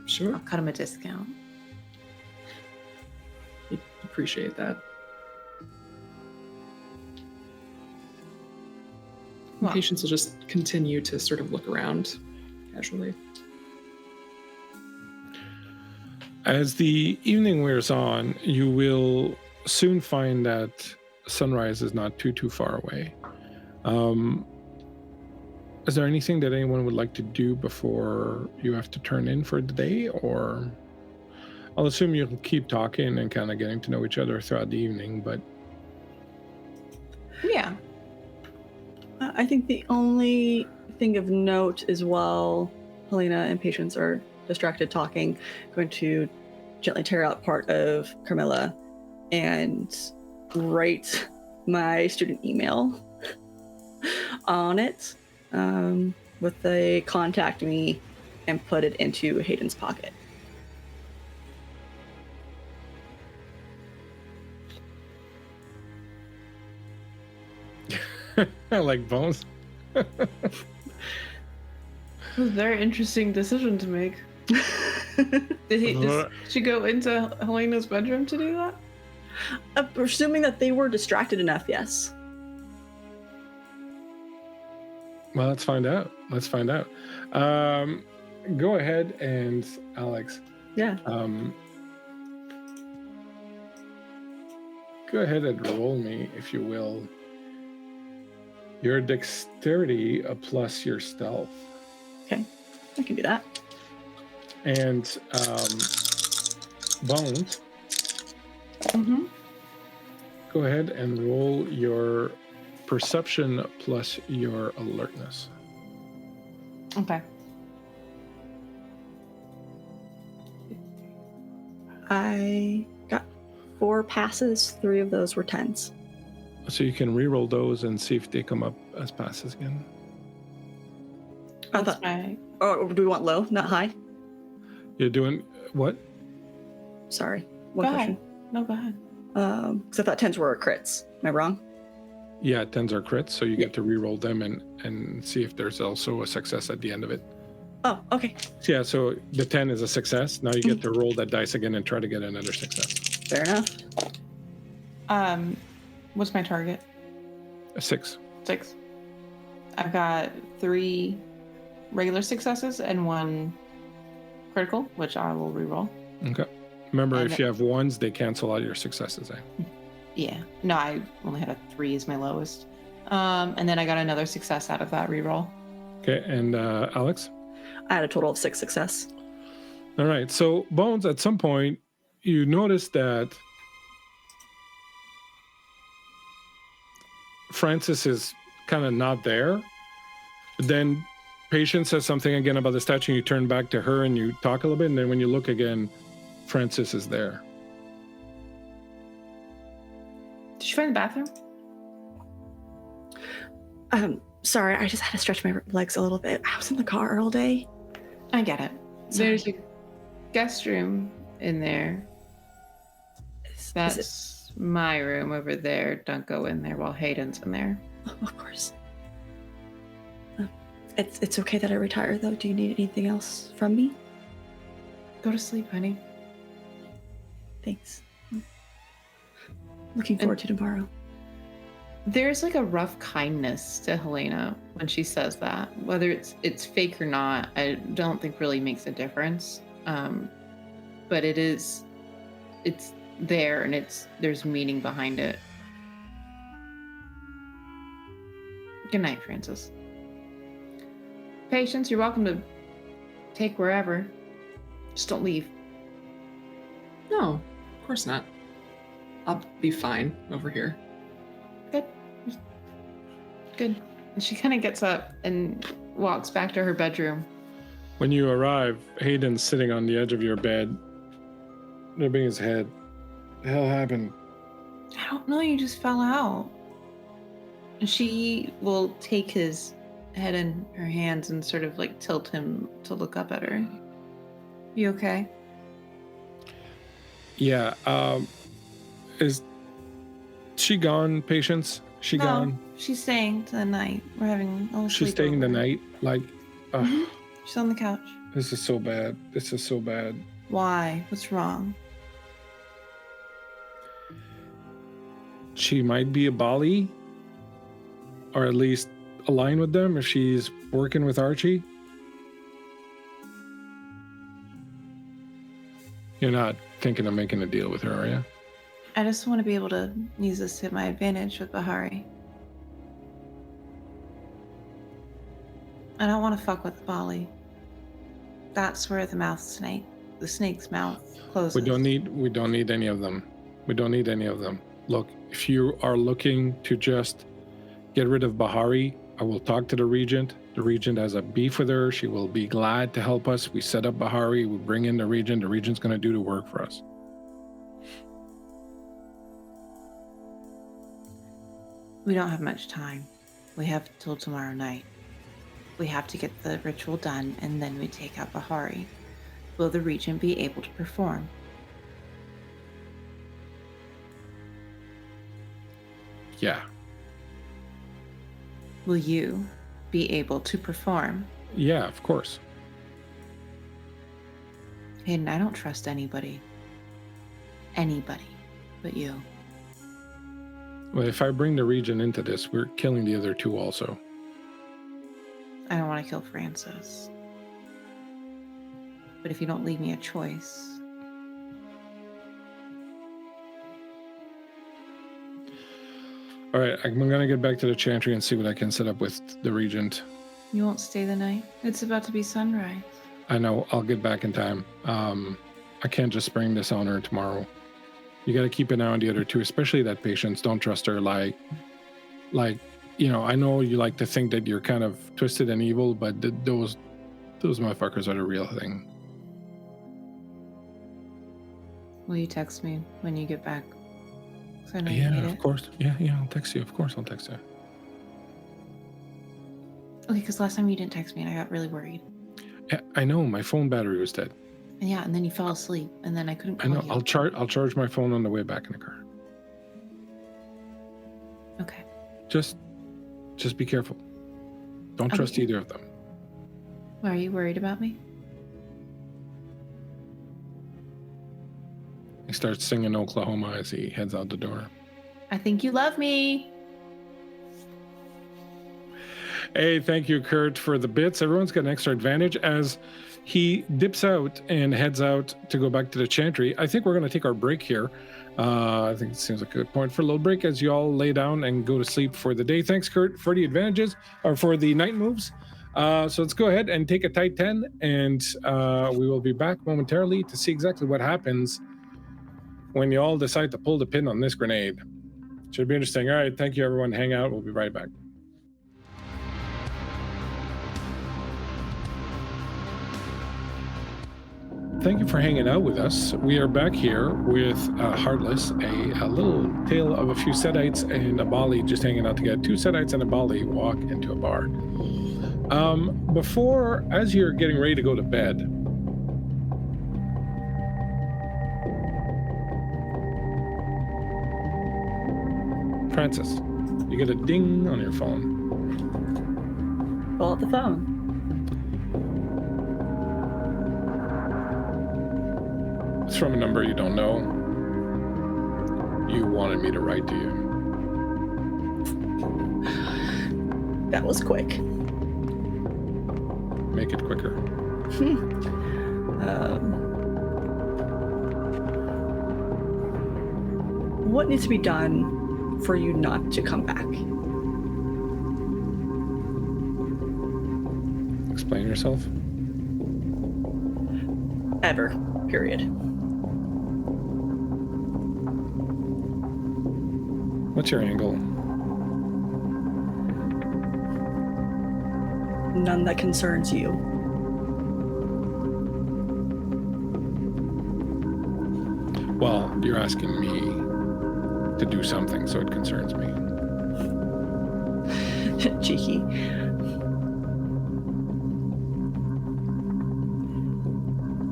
Sure. I'll cut him a discount. Appreciate that. Well, Patience will just continue to sort of look around casually. As the evening wears on, you will soon find that sunrise is not too far away. Is there anything that anyone would like to do before you have to turn in for the day, or I'll assume you'll keep talking and kind of getting to know each other throughout the evening, but yeah. I think the only thing of note is while Helena and Patience are distracted talking, going to gently tear out part of Carmilla and write my student email on it with the contact me and put it into Hayden's pocket. I like Bones. It was a very interesting decision to make. Did she go into Helena's bedroom to do that? Assuming that they were distracted enough, yes. Well, let's find out. Go ahead and Alex. Yeah. Go ahead and roll me, if you will, your dexterity plus your stealth. Okay, I can do that. And Bones, Mm-hmm. go ahead and roll your perception plus your alertness. Okay. I got 4 passes, 3 of those were 10s. So you can re-roll those and see if they come up as passes again. I That's thought, my... or do we want low, not high? You're doing what? Sorry. Go One ahead. question. No, go ahead. Because I thought 10s were crits. Am I wrong? Yeah, 10s are crits, so you get to re-roll them and see if there's also a success at the end of it. Oh, okay. So yeah, so the 10 is a success. Now you get to roll that dice again and try to get another success. Fair enough. What's my target? A 6. 6. I've got 3 regular successes and 1 critical, which I will reroll. Okay. Remember, And if you have 1s, they cancel out your successes. Yeah. No, I only had a 3 as my lowest. And then I got another success out of that reroll. Okay, and Alex? I had a total of 6 success. All right, so Bones, at some point, you notice that Francis is kind of not there. Then Patience says something again about the statue, and you turn back to her and you talk a little bit, and then when you look again, Francis is there. Did you find the bathroom? Sorry, I just had to stretch my legs a little bit. I was in the car all day. I get it. Sorry. There's a guest room in there. That's my room over there. Don't go in there while Hayden's in there. Oh, of course. It's okay that I retire, though. Do you need anything else from me? Go to sleep, honey. Thanks. Looking forward to tomorrow. There's like a rough kindness to Helena when she says that. Whether it's fake or not, I don't think really makes a difference. But it's there and there's meaning behind it. Good night, Francis. Patience, you're welcome to take wherever. Just don't leave. No, of course not. I'll be fine over here. Good. Good. And she kind of gets up and walks back to her bedroom. When you arrive, Hayden's sitting on the edge of your bed, rubbing his head. What the hell happened? I don't know, you just fell out. And she will take his head in her hands and sort of like tilt him to look up at her. You okay? Yeah, is she gone, Patience? She No, gone? she's staying the night. We're having a little She's staying the sleepover. night? Like, She's on the couch. this is so bad. This is so bad. Why? What's wrong? She might be a Bali, or at least align with them if she's working with Archie. You're not thinking of making a deal with her, are you? I just want to be able to use this to my advantage with Bahari. I don't want to fuck with Bali. That's where the snake's mouth closes. We don't need any of them. We don't need any of them. Look, if you are looking to just get rid of Bahari, I will talk to the Regent. The Regent has a beef with her. She will be glad to help us. We set up Bahari. We bring in the Regent. The Regent's going to do the work for us. We don't have much time. We have till tomorrow night. We have to get the ritual done, and then we take out Bahari. Will the Regent be able to perform? Yeah. Will you be able to perform? Yeah, of course. Hayden, I don't trust anybody. Anybody but you. Well, if I bring the Regent into this, we're killing the other two also. I don't want to kill Francis. But if you don't leave me a choice... All right, I'm going to get back to the Chantry and see what I can set up with the Regent. You won't stay the night? It's about to be sunrise. I know, I'll get back in time. I can't just spring this on her tomorrow. You got to keep an eye on the other two, especially that Patience. Don't trust her. Like, you know, I know you like to think that you're kind of twisted and evil, but those motherfuckers are the real thing. Will you text me when you get back? 'Cause I know you Yeah, need of it. course. Yeah, I'll text you. Of course, I'll text you. Okay, because last time you didn't text me and I got really worried. Yeah, I know. My phone battery was dead. And yeah, and then you fell asleep, and then I couldn't I call know. you. I'll charge my phone on the way back in the car. Okay. Just be careful. Don't trust Okay. either of them. Why, are you worried about me? He starts singing Oklahoma as he heads out the door. I think you love me. Hey, thank you, Kurt, for the bits. Everyone's got an extra advantage as he dips out and heads out to go back to the Chantry. I think we're going to take our break here. I think it seems like a good point for a little break as you all lay down and go to sleep for the day. Thanks, Kurt, for the advantages or for the night moves. So let's go ahead and take a tight 10, and we will be back momentarily to see exactly what happens when you all decide to pull the pin on this grenade. Should be interesting. All right, thank you, everyone. Hang out. We'll be right back. Thank you for hanging out with us. We are back here with Heartless, a little tale of a few Setites and a Bali just hanging out together. Two Setites and a Bali walk into a bar. Before, as you're getting ready to go to bed, Francis, you get a ding on your phone. Pull out the phone. It's from a number you don't know. You wanted me to write to you. That was quick. Make it quicker. What needs to be done for you not to come back? Explain yourself. Ever. Period. What's your angle? none that concerns you. Well, you're asking me to do something, so it concerns me. Cheeky.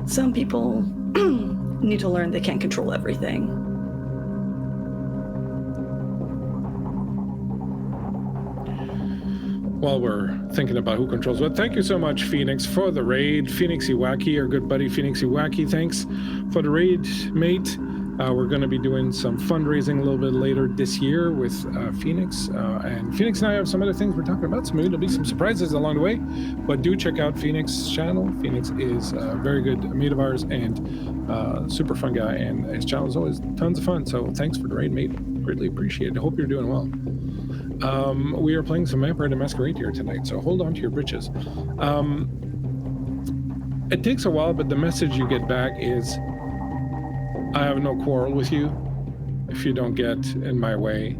Some people need to learn they can't control everything. While we're thinking about who controls what, thank you so much, Phoenix, for the raid. Phoenix Iwaki, our good buddy Phoenix Iwaki, thanks for the raid, mate. We're going to be doing some fundraising a little bit later this year with Phoenix. And Phoenix and I have some other things we're talking about, so maybe there'll be some surprises along the way. But do check out Phoenix's channel. Phoenix is a very good mate of ours and super fun guy. And his channel is always tons of fun. So thanks for the raid, mate. Greatly appreciate it. I hope you're doing well. We are playing some Vampire the Masquerade here tonight, so hold on to your britches. It takes a while, but the message you get back is, I have no quarrel with you. If you don't get in my way,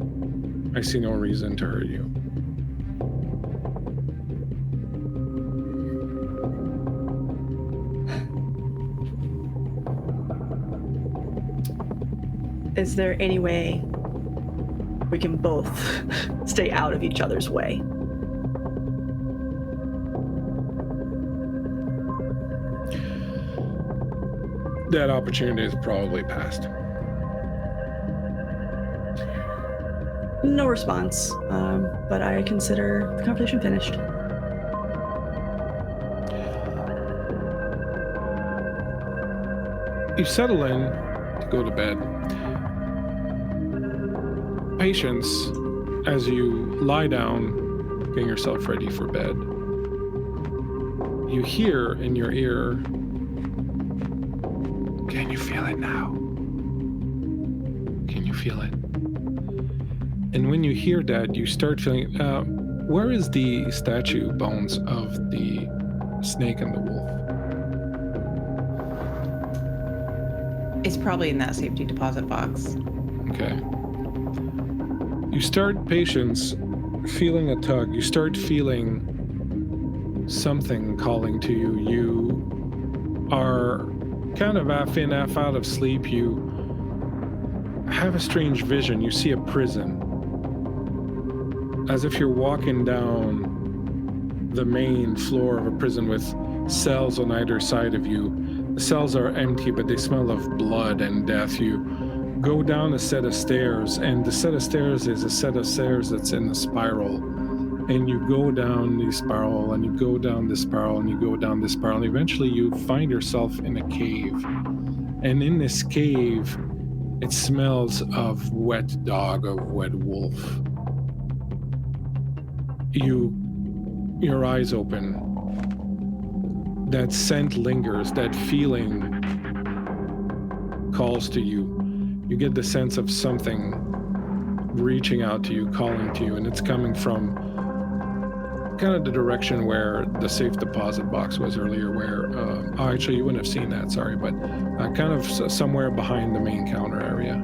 I see no reason to hurt you. Is there any way we can both stay out of each other's way? That opportunity is probably past. No response, but I consider the conversation finished. You settle in to go to bed. Patience, as you lie down, getting yourself ready for bed, you hear in your ear, can you feel it now? Can you feel it? And when you hear that, you start feeling, where is the statue bones of the snake and the wolf? It's probably in that safety deposit box. Okay. You start, Patience, feeling a tug. You start feeling something calling to you. You are kind of half in, half out of sleep. You have a strange vision. You see a prison. As if you're walking down the main floor of a prison with cells on either side of you. The cells are empty, but they smell of blood and death. You go down a set of stairs, and the set of stairs is a set of stairs that's in a spiral. And you go down the spiral, and you go down the spiral, and you go down the spiral, and eventually you find yourself in a cave. And in this cave, it smells of wet dog, of wet wolf. Your eyes open. That scent lingers, that feeling calls to you. You get the sense of something reaching out to you, calling to you, and it's coming from kind of the direction where the safe deposit box was earlier, where, actually you wouldn't have seen that, sorry, but kind of somewhere behind the main counter area.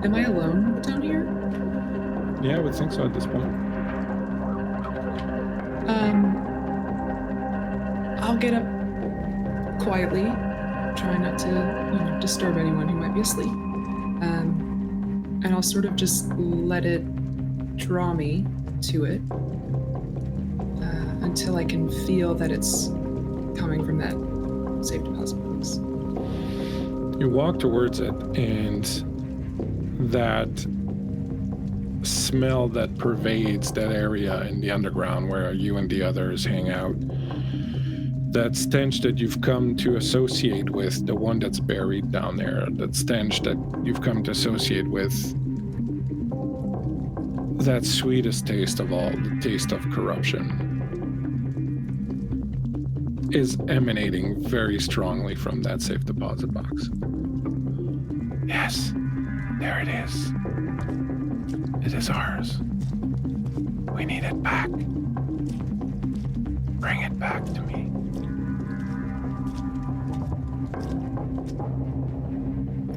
Am I alone down here? Yeah, I would think so at this point. I'll get up quietly, try not to, disturb anyone who might be asleep. And I'll sort of just let it draw me to it until I can feel that it's coming from that safe deposit box. You walk towards it, and that smell that pervades that area in the underground where you and the others hang out, that stench that you've come to associate with, the one that's buried down there, that stench that you've come to associate with, that sweetest taste of all, the taste of corruption, is emanating very strongly from that safe deposit box. Yes, there it is. It is ours. We need it back. Bring it back to me.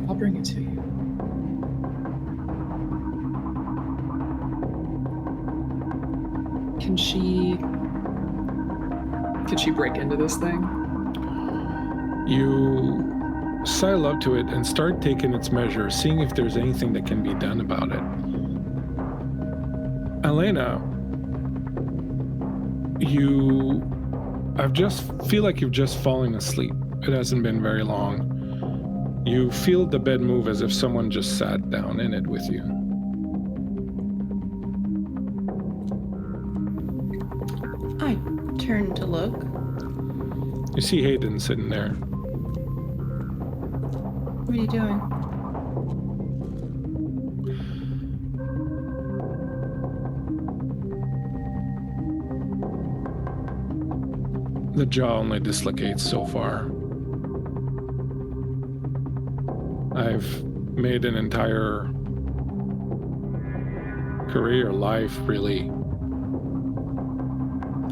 I'll bring it to you. Could she break into this thing? You sidle up to it and start taking its measure, seeing if there's anything that can be done about it. Helena, feel like you've just fallen asleep. It hasn't been very long. You feel the bed move as if someone just sat down in it with you. I turn to look. You see Hayden sitting there. What are you doing? The jaw only dislocates so far. I've made an entire career, life, really,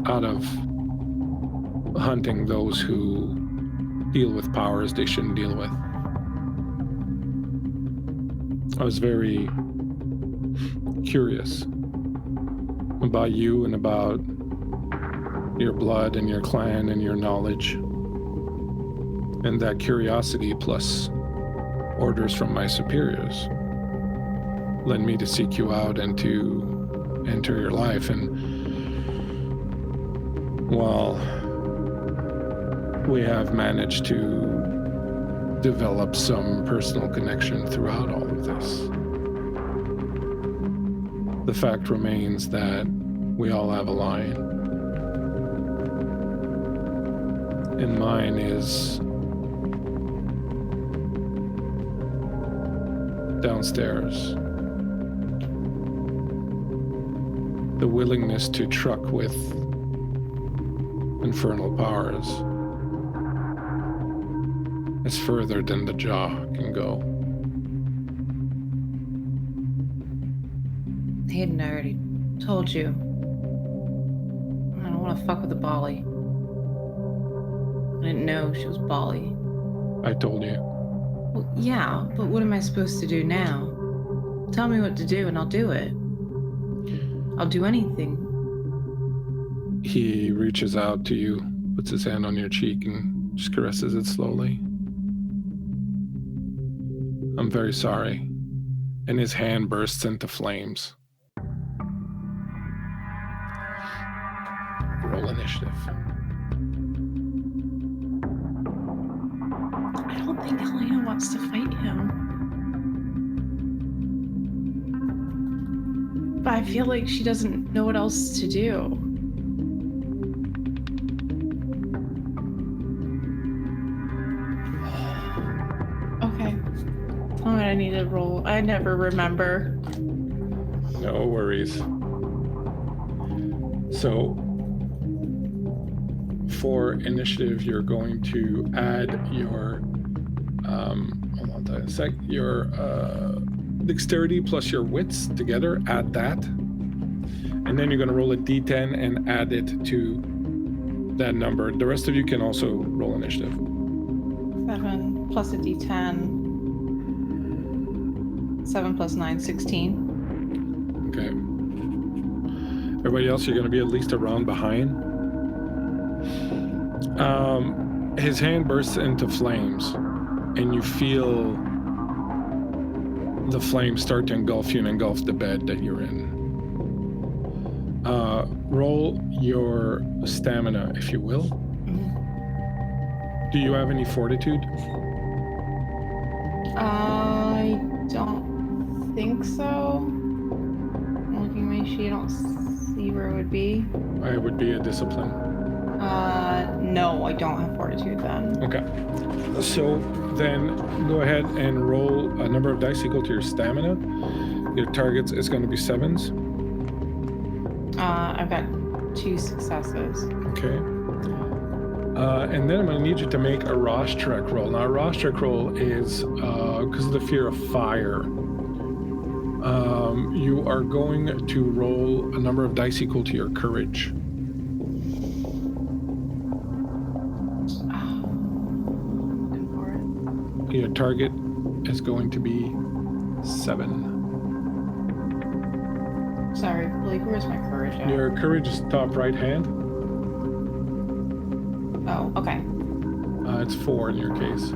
out of hunting those who deal with powers they shouldn't deal with. I was very curious about you and about your blood and your clan and your knowledge. And that curiosity plus orders from my superiors led me to seek you out and to enter your life. And while we have managed to develop some personal connection throughout all of this, the fact remains that we all have a line. And mine is downstairs. The willingness to truck with infernal powers is further than the jaw can go. Hayden, I already told you. I don't want to fuck with the Bali. I didn't know she was Bali. I told you. Well, yeah, but what am I supposed to do now? Tell me what to do and I'll do it. I'll do anything. He reaches out to you, puts his hand on your cheek and just caresses it slowly. I'm very sorry. And his hand bursts into flames. Roll initiative. I don't think Helena wants to fight him. But I feel like she doesn't know what else to do. Okay. Tell me what I need to roll. I never remember. No worries. So, for initiative, you're going to add your, hold on a sec, your dexterity plus your wits together, add that. And then you're going to roll a d10 and add it to that number. The rest of you can also roll initiative. 7 plus a d10. 7 plus 9, 16. Okay. Everybody else, you're going to be at least a round behind. His hand bursts into flames, and you feel the flames start to engulf you and engulf the bed that you're in. Roll your stamina, if you will. Do you have any fortitude? I don't think so. I'm looking at my sheet. I don't see where it would be. It would be a discipline. No, I don't have fortitude then. Okay. So then go ahead and roll a number of dice equal to your stamina. Your targets is going to be 7s. I've got 2 successes. Okay. And then I'm going to need you to make a Rostrek roll. Now, a Rostrek roll is, because of the fear of fire, you are going to roll a number of dice equal to your courage. Your target is going to be 7. Sorry, Blake, where's my courage at? Your courage is top right hand. Oh, okay. It's 4 in your case.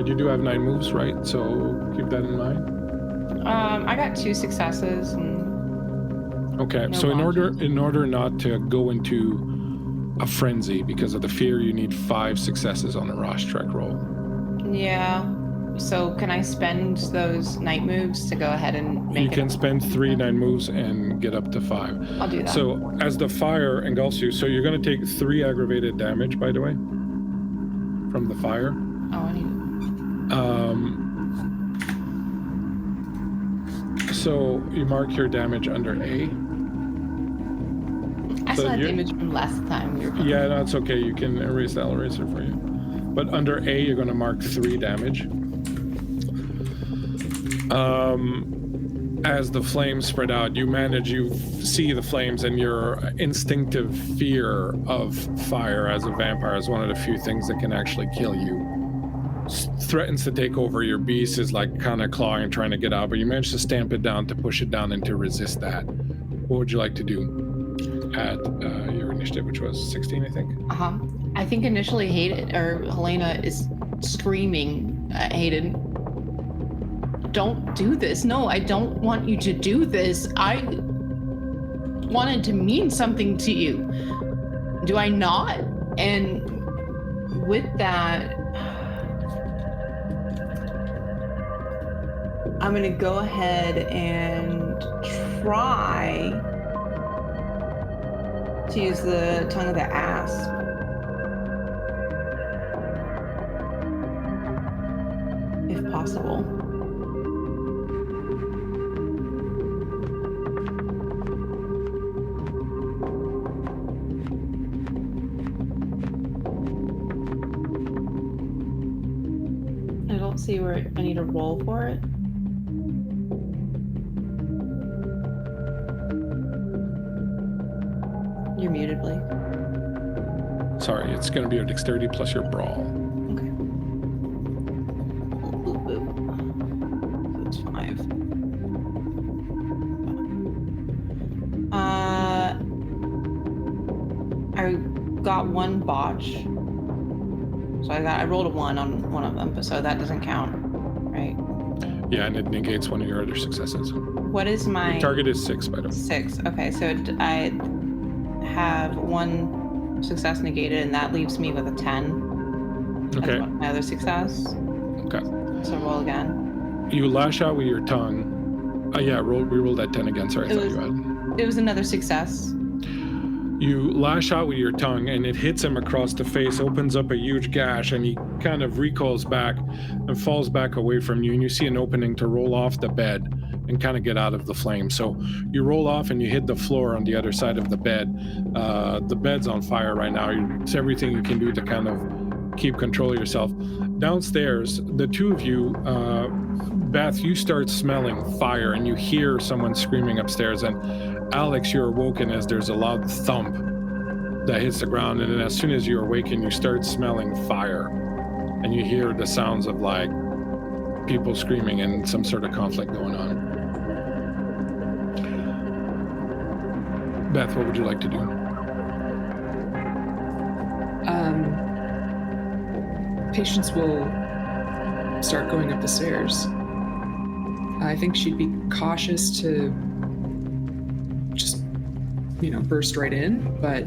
You do have 9 moves, right? So keep that in mind. I got 2 successes and Okay, no so in launches. order not to go into a frenzy because of the fear, you need 5 successes on a Rosh Trek roll. Yeah. So can I spend those night moves to go ahead and make You can spend 3 9 moves and get up to 5. I'll do that. So as the fire engulfs you, so you're going to take 3 aggravated damage, by the way, from the fire. Oh, I need So you mark your damage under A. I So saw that you- damage from last time we were playing. Yeah, that's okay. You can erase that. I'll erase it for you. But under A, you're going to mark 3 damage. As the flames spread out, you see the flames, and your instinctive fear of fire as a vampire is one of the few things that can actually kill you. Threatens to take over. Your beast is like kind of clawing and trying to get out, but you manage to stamp it down, to push it down, and to resist that. What would you like to do at your initiative, which was 16, I think? I think initially Helena is screaming at Hayden. Don't do this. No, I don't want you to do this. I wanted to mean something to you. Do I not? And with that, I'm going to go ahead and try to use the tongue of the asp. If possible. I don't see where I need to roll for it. You're muted, Blake. Sorry, it's going to be your dexterity plus your brawl. Okay. Boop, boop. That's 5. I got 1 botch. So I rolled a 1 on one of them, but so that doesn't count, right? Yeah, and it negates one of your other successes. What is my Your target is 6, by the way. 6? Okay, so I have 1 success negated, and that leaves me with a 10. Okay. That's my other success. Okay. So roll again. You lash out with your tongue. Yeah, reroll that 10 again. Sorry, I thought you had. It was another success. You lash out with your tongue, and it hits him across the face, opens up a huge gash, and he kind of recoils back and falls back away from you, and you see an opening to roll off the bed and kind of get out of the flame. So you roll off and you hit the floor on the other side of the bed. The bed's on fire right now. It's everything you can do to kind of keep control of yourself. Downstairs, the two of you, Beth, you start smelling fire, and you hear someone screaming upstairs, and Alex, you're awoken as there's a loud thump that hits the ground, and then as soon as you awaken, you start smelling fire, and you hear the sounds of like people screaming and some sort of conflict going on. Beth, what would you like to do? Patience will start going up the stairs. I think she'd be cautious to just, burst right in, but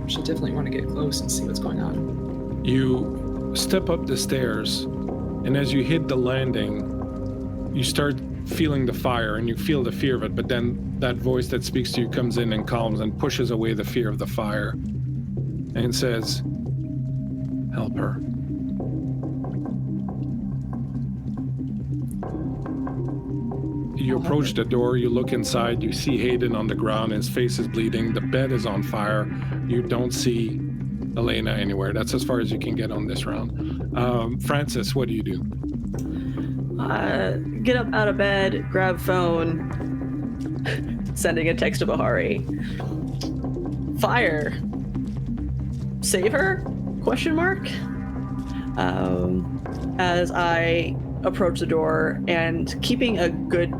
she'll definitely want to get close and see what's going on. You step up the stairs, and as you hit the landing, you start feeling the fire, and you feel the fear of it, but then that voice that speaks to you comes in and calms and pushes away the fear of the fire and says, "Help her." You approach the door, you look inside, you see Hayden on the ground, his face is bleeding, the bed is on fire, you don't see Helena anywhere. That's as far as you can get on this round. Francis, what do you do? Get up out of bed, grab phone, sending a text to Bahari. Fire. Save her? Question mark. As I approach the door and keeping a good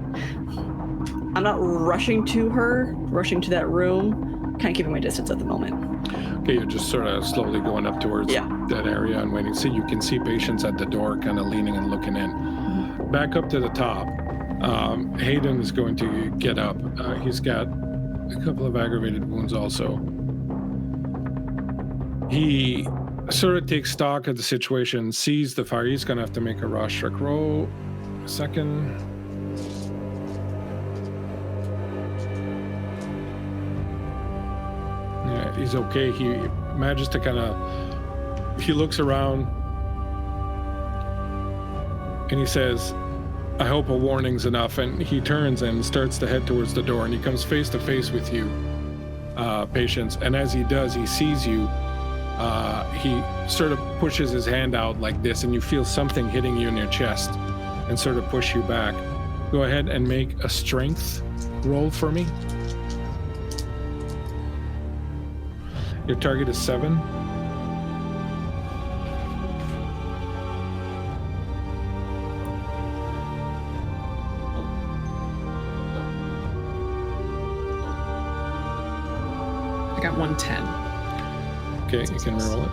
I'm not rushing to her, rushing to that room, kind of keeping my distance at the moment. Okay, you're just sort of slowly going up towards that area and waiting. See, you can see patients at the door kind of leaning and looking in. Mm-hmm. Back up to the top. Hayden is going to get up. He's got a couple of aggravated wounds also. He sort of takes stock of the situation, sees the fire. He's going to have to make a raw strike roll. Second. Yeah, he's okay. He manages to kind of, he looks around and he says, I hope a warning's enough. And he turns and starts to head towards the door, and he comes face to face with you, Patience. And as he does, he sees you. He sort of pushes his hand out like this, and you feel something hitting you in your chest and sort of push you back. Go ahead and make a strength roll for me. Your target is 7. I got 110. Okay, you can reroll it.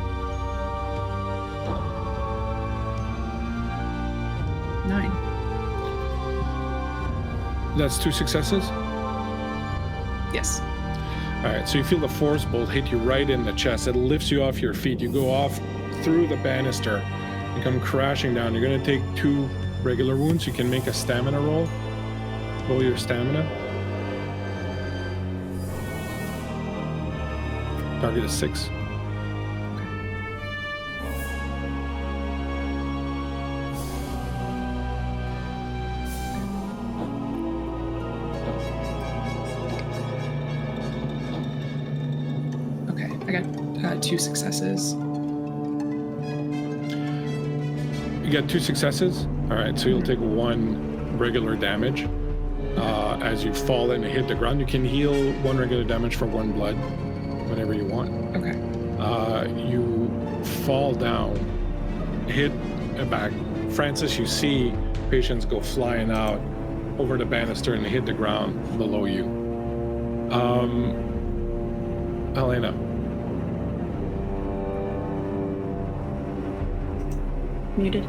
9. That's 2 successes? Yes. All right, so you feel the force bolt hit you right in the chest. It lifts you off your feet. You go off through the banister and come crashing down. You're going to take 2 regular wounds. You can make a stamina roll. Roll your stamina. Target is 6. Okay, I got 2 successes. You got 2 successes? All right, so you'll take 1 regular damage as you fall and hit the ground. You can heal 1 regular damage for 1 blood whenever you want. Okay. You fall down, hit back. Francis, you see patients go flying out over the banister and hit the ground below you. Helena. Muted.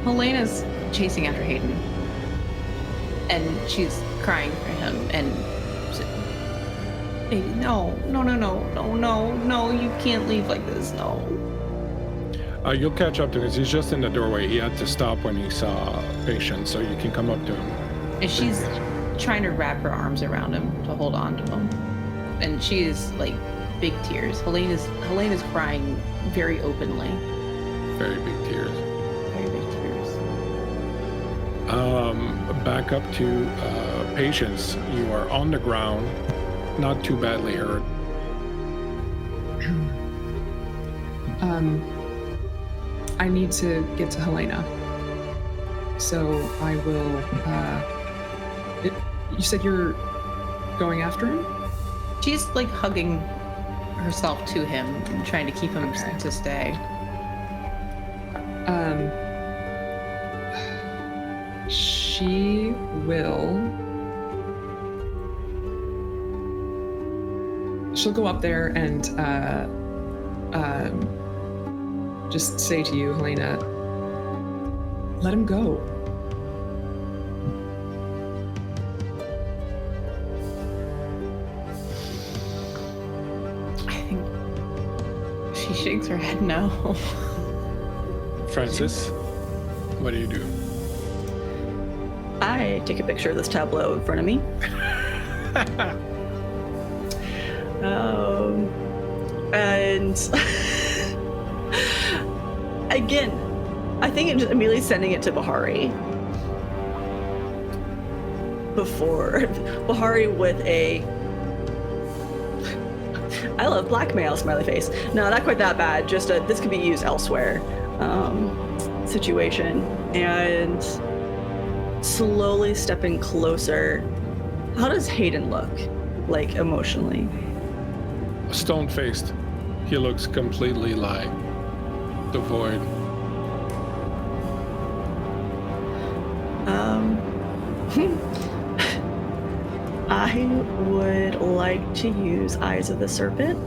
Helena's chasing after Hayden, and she's crying for him, and baby, no, you can't leave like this, no. You'll catch up to him because he's just in the doorway. He had to stop when he saw a patient, so you can come up to him. And she's trying to wrap her arms around him to hold on to him, and she is like big tears. Helena's crying very openly. Very big tears. Very big tears. Back up to Patience. You are on the ground, not too badly hurt. I need to get to Helena. So I will, you said you're going after him? She's like hugging herself to him and trying to keep him to stay. She will. She'll go up there and just say to you, Helena, let him go. I think she shakes her head no. Francis, what do you do? I take a picture of this tableau in front of me. And again, I think I'm just immediately sending it to Bahari. Bahari with a I love blackmail smiley face. No, not quite that bad. Just a this could be used elsewhere situation. And slowly stepping closer. How does Hayden look, like emotionally? Stone-faced. He looks completely like devoid. I would like to use Eyes of the Serpent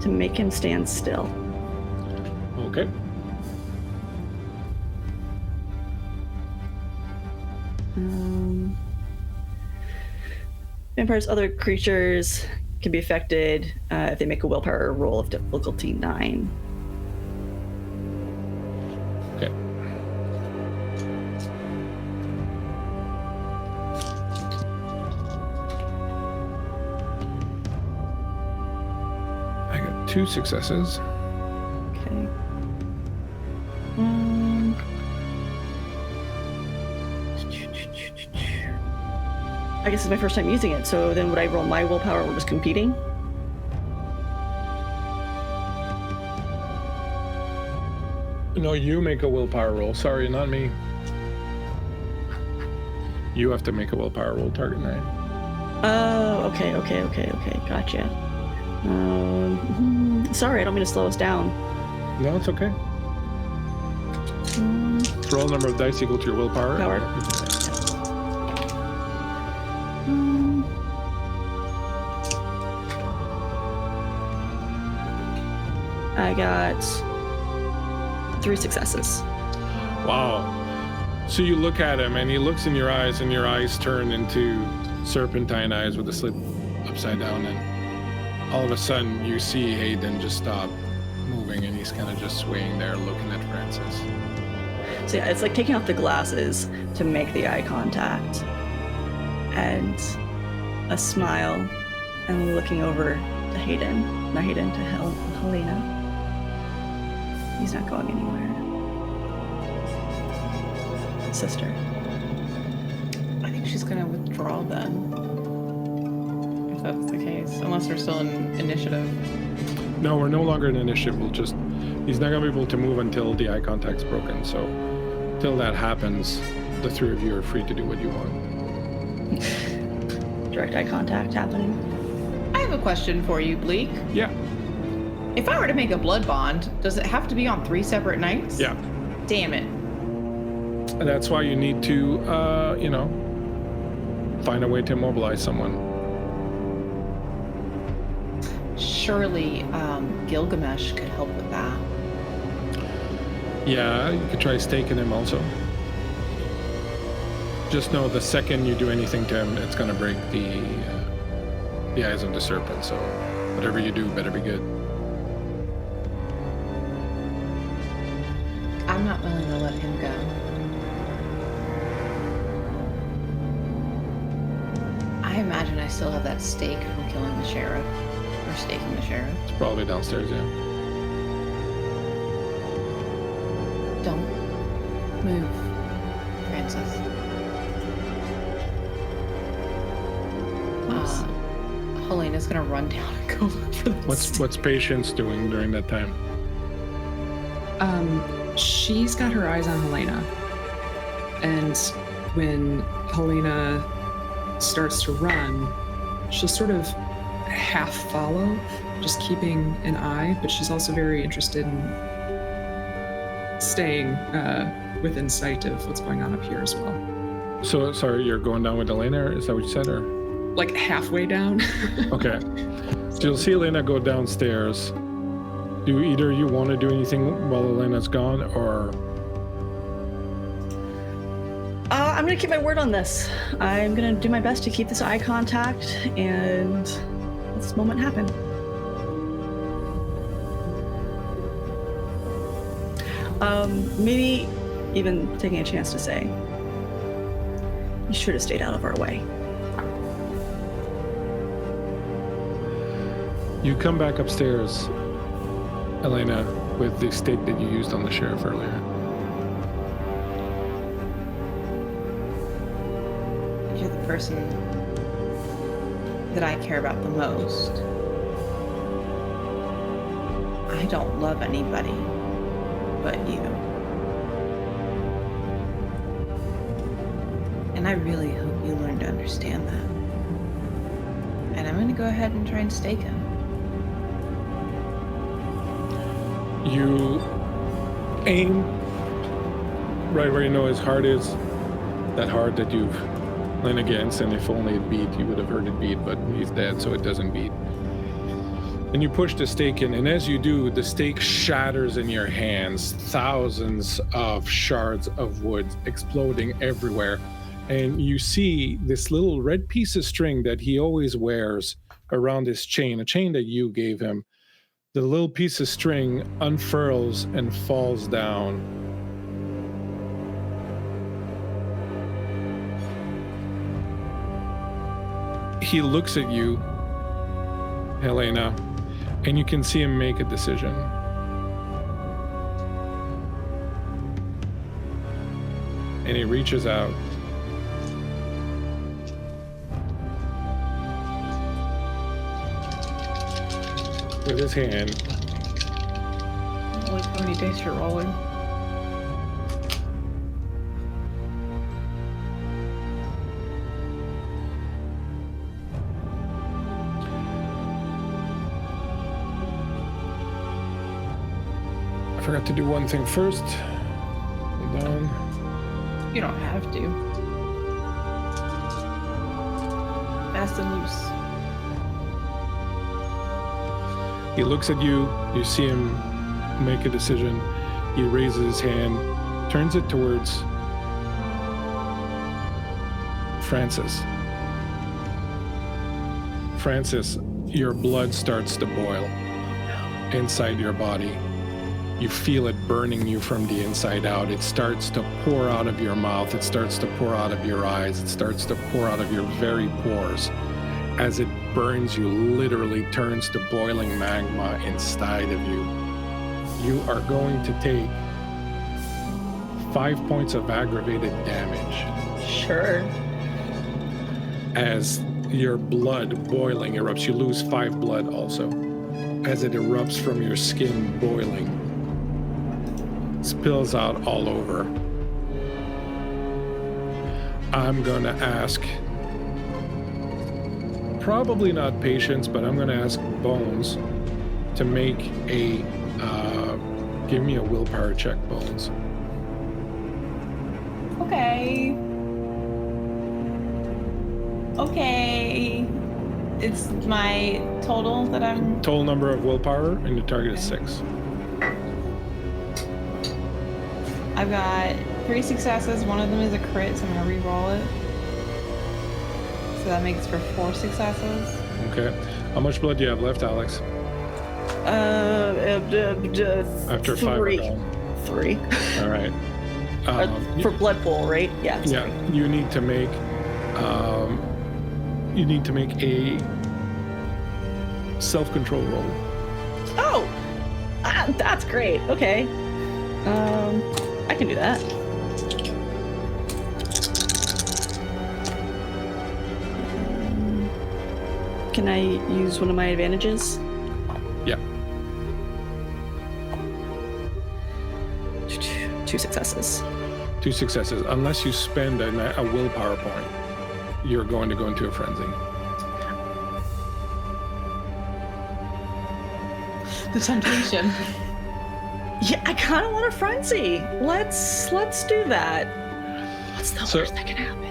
to make him stand still. Okay. Vampires, other creatures can be affected if they make a willpower roll of difficulty 9. Okay. I got 2 successes. Okay. I guess it's my first time using it, so then would I roll my willpower or just competing? No, you make a willpower roll. Sorry, not me. You have to make a willpower roll, target 9. Oh, okay. Gotcha. Sorry, I don't mean to slow us down. No, it's okay. Roll number of dice equal to your willpower. Power. I got 3 successes. Wow. So you look at him and he looks in your eyes and your eyes turn into serpentine eyes with a slit upside down, and all of a sudden you see Hayden just stop moving and he's kind of just swaying there looking at Francis. So yeah, it's like taking off the glasses to make the eye contact and a smile and looking over to Hayden. Not Hayden, to Helena. He's not going anywhere. Sister. I think she's gonna withdraw then. If that's the case. Unless we're still in initiative. No, we're no longer in initiative. He's not going to be able to move until the eye contact's broken. So, till that happens, the 3 of you are free to do what you want. Direct eye contact happening. I have a question for you, Bleak. Yeah. If I were to make a blood bond, does it have to be on 3 separate nights? Yeah. Damn it. And that's why you need to, find a way to immobilize someone. Surely Gilgamesh could help with that. Yeah, you could try staking him also. Just know the second you do anything to him, it's going to break the eyes of the serpent. So whatever you do better be good. I'm not willing to let him go. I imagine I still have that stake from killing the sheriff. Or staking the sheriff. It's probably downstairs, yeah. Don't move, Francis. Helena's gonna run down and go look for this. What's Patience doing during that time? She's got her eyes on Helena. And when Helena starts to run, she'll sort of half follow, just keeping an eye, but she's also very interested in staying within sight of what's going on up here as well. So, sorry, you're going down with Elena, is that what you said, or? Like halfway down. Okay. So you'll see Elena go downstairs. Do either you want to do anything while Elena's gone, or? I'm gonna keep my word on this. I'm gonna do my best to keep this eye contact and let this moment happen. Maybe even taking a chance to say, you should have stayed out of our way. You come back upstairs, Elena, with the stake that you used on the sheriff earlier. You're the person that I care about the most. I don't love anybody but you. And I really hope you learn to understand that. And I'm going to go ahead and try and stake him. You aim right where you know his heart is, that heart that you've Then against, and if only it beat, you would have heard it beat, but he's dead, so it doesn't beat. And you push the stake in, and as you do, the stake shatters in your hands, thousands of shards of wood exploding everywhere. And you see this little red piece of string that he always wears around his chain, a chain that you gave him. The little piece of string unfurls and falls down. He looks at you, Helena, and you can see him make a decision. And he reaches out. With his hand. Like how many dice you're rolling. I forgot to do one thing first. Hold on. You don't have to. Fast and loose. He looks at you, you see him make a decision. He raises his hand, turns it towards Francis. Francis, your blood starts to boil inside your body. You feel it burning you from the inside out. It starts to pour out of your mouth. It starts to pour out of your eyes. It starts to pour out of your very pores. As it burns you, literally turns to boiling magma inside of you. You are going to take 5 points of aggravated damage. Sure. As your blood boiling erupts, you lose 5 blood also. As it erupts from your skin boiling, spills out all over. I'm gonna ask, probably not Patience, but I'm gonna ask Bones to make a, give me a willpower check, Bones. Okay. Okay. It's my total that I'm... Total number of willpower, and your target is 6. I've got 3 successes. One of them is a crit, so I'm gonna re-roll it. So that makes for 4 successes. Okay. How much blood do you have left, Alex? After 5 are gone. 3. All right. For blood pool, right? Yeah. Yeah. You need to make. You need to make a self-control roll. Oh, that's great. Okay. I can do that. Can I use one of my advantages? Yeah. 2 successes. 2 successes. Unless you spend a willpower point, you're going to go into a frenzy. The temptation. Yeah, I kind of want a frenzy. Let's do that. What's the worst that can happen?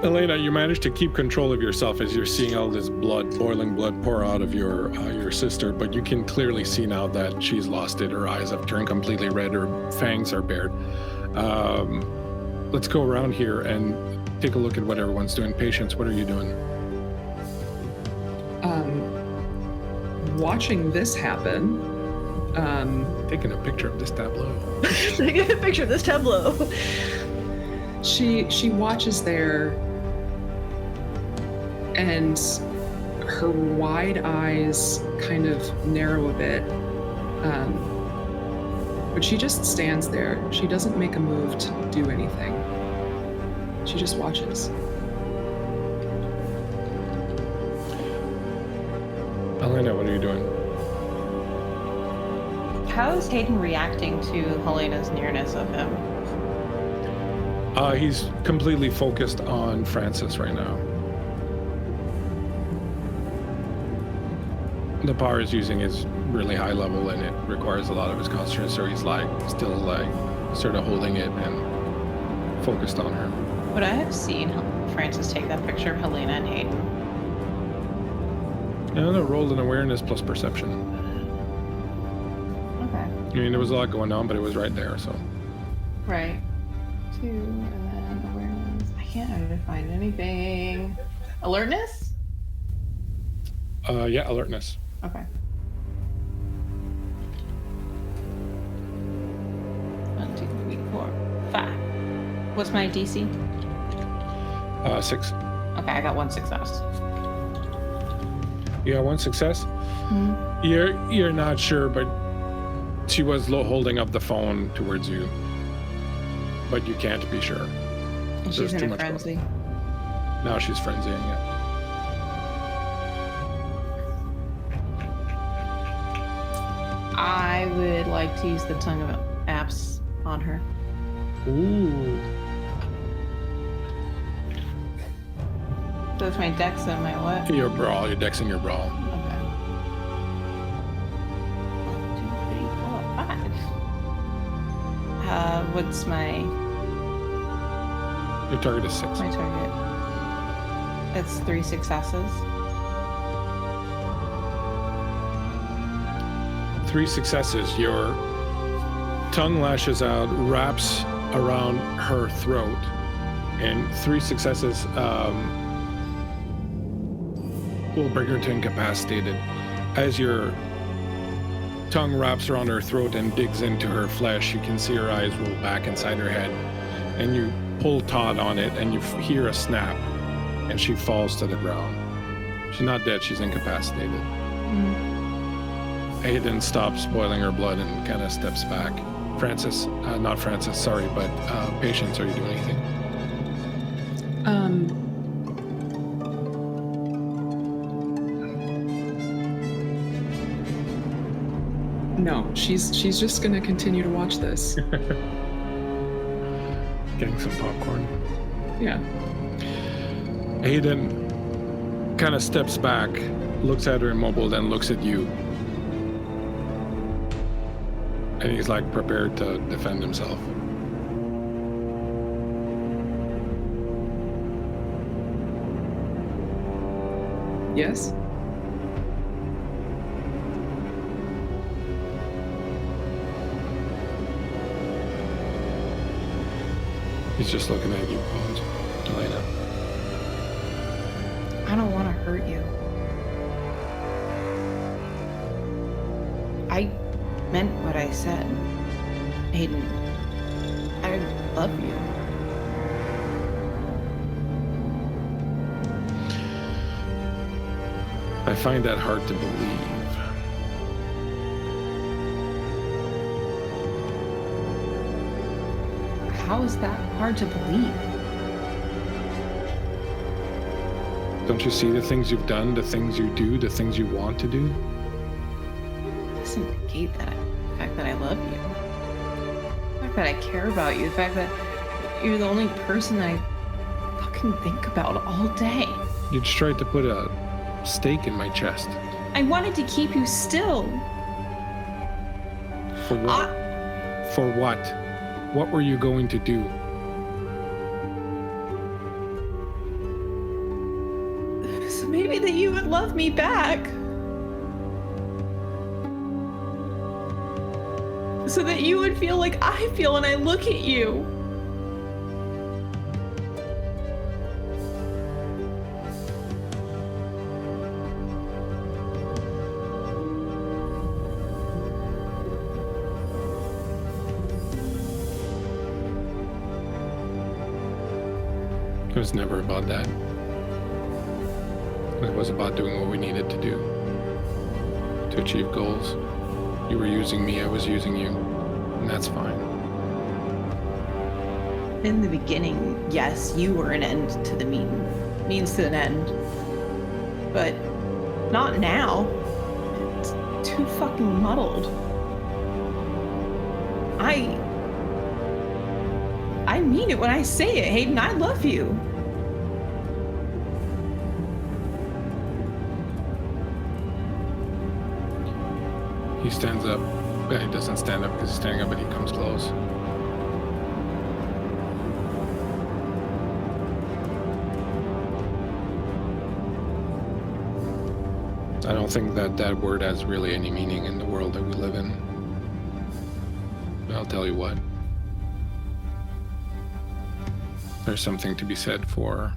Helena, you managed to keep control of yourself as you're seeing all this blood, boiling blood, pour out of your sister, but you can clearly see now that she's lost it. Her eyes have turned completely red. Her fangs are bared. Let's go around here and take a look at what everyone's doing. Patience, what are you doing? Watching this happen. Taking a picture of this tableau. Taking a picture of this tableau. She watches there, and her wide eyes kind of narrow a bit. But she just stands there. She doesn't make a move to do anything. She just watches. Helena, what are you doing? How is Hayden reacting to Helena's nearness of him? He's completely focused on Francis right now. The power he's using is really high level and it requires a lot of his concentration, so he's like still like sort of holding it and focused on her. Would I have seen Francis take that picture of Helena and Hayden? And I rolled an awareness plus perception. Okay. I mean, there was a lot going on, but it was right there, so. Right. 2, and then awareness. I can't find anything. Alertness? Yeah, alertness. Okay. 1, 2, 3, 4, 5. What's my DC? 6. Okay, I got 1 success. You got 1 success? Hmm. You're not sure, but she was holding up the phone towards you. But you can't be sure. And There's she's too in a much going frenzy. Now she's frenzying it. I would like to use the tongue of apps on her. Ooh. So it's my dex and my what? Your brawl, your dex and your brawl. Okay. 1, 2, 3, 4, 5. What's my Your target is 6. target? It's 3 successes. 3 successes. Your tongue lashes out, wraps around her throat, and 3 successes will bring her to incapacitated. As your tongue wraps around her throat and digs into her flesh, you can see her eyes roll back inside her head, and you pull taut on it, and you hear a snap, and she falls to the ground. She's not dead, she's incapacitated. Hayden stops boiling her blood and kind of steps back. Francis, not Francis, sorry, but Patience, are you doing anything? No, she's just gonna continue to watch this. Getting some popcorn. Yeah. Hayden kind of steps back, looks at her immobile, then looks at you. And he's like prepared to defend himself. Yes? He's just looking at you, Helena. I don't want to hurt you. I meant what I said. Hayden, I love you. I find that hard to believe. How is that hard to believe? Don't you see the things you've done, the things you do, the things you want to do? It doesn't negate the fact that I love you. The fact that I care about you. The fact that you're the only person that I fucking think about all day. You just tried to put a stake in my chest. I wanted to keep you still. For what? For what? What were you going to do? So maybe that you would love me back. So that you would feel like I feel when I look at you. It was never about that. It was about doing what we needed to do to achieve goals. You were using me, I was using you, and that's fine. In the beginning, yes, you were an end to the means to an end. But not now. It's too fucking muddled. I mean it when I say it, Hayden. I love you. He stands up. He doesn't stand up because he's standing up, but he comes close. I don't think that word has really any meaning in the world that we live in. But I'll tell you what. There's something to be said for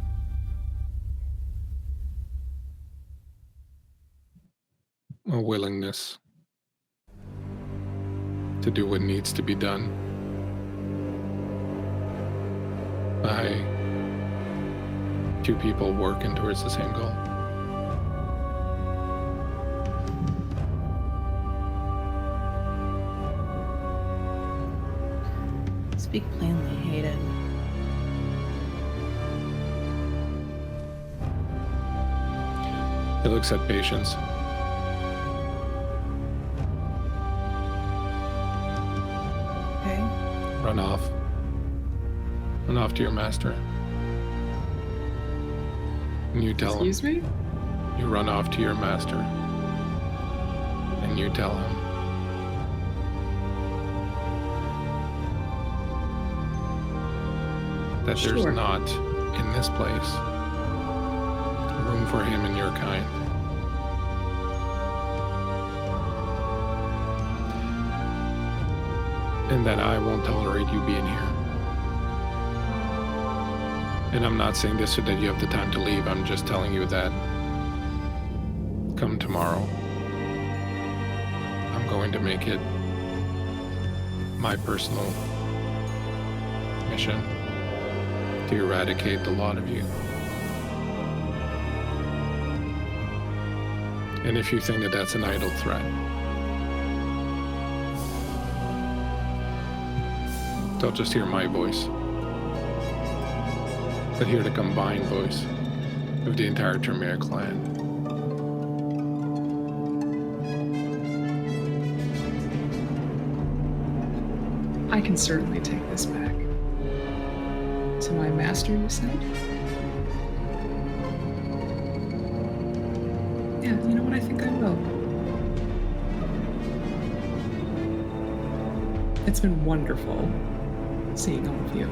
a willingness to do what needs to be done by two people working towards the same goal. Speak plainly, Hayden. He looks at Patience. Okay. Run off. Run off to your master. And you tell Excuse me? him. You run off to your master. And you tell him. That there's Sure. not, in this place, room for him and your kind. And that I won't tolerate you being here. And I'm not saying this so that you have the time to leave. I'm just telling you that come tomorrow, I'm going to make it my personal mission to eradicate the lot of you. And if you think that that's an idle threat, don't just hear my voice, but hear the combined voice of the entire Tremere clan. I can certainly take this back. To my master, you said? Yeah, you know what? I think I will. It's been wonderful seeing all of you.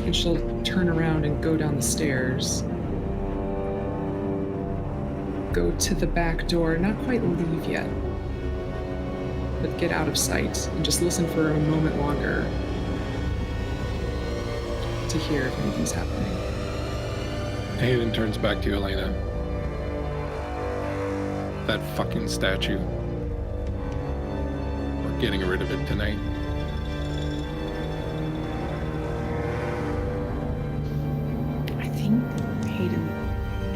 And she'll turn around and go down the stairs. Go to the back door, not quite leave yet, but get out of sight and just listen for a moment longer to hear if anything's happening. Hayden turns back to you, Helena. That fucking statue. We're getting rid of it tonight. I think Hayden,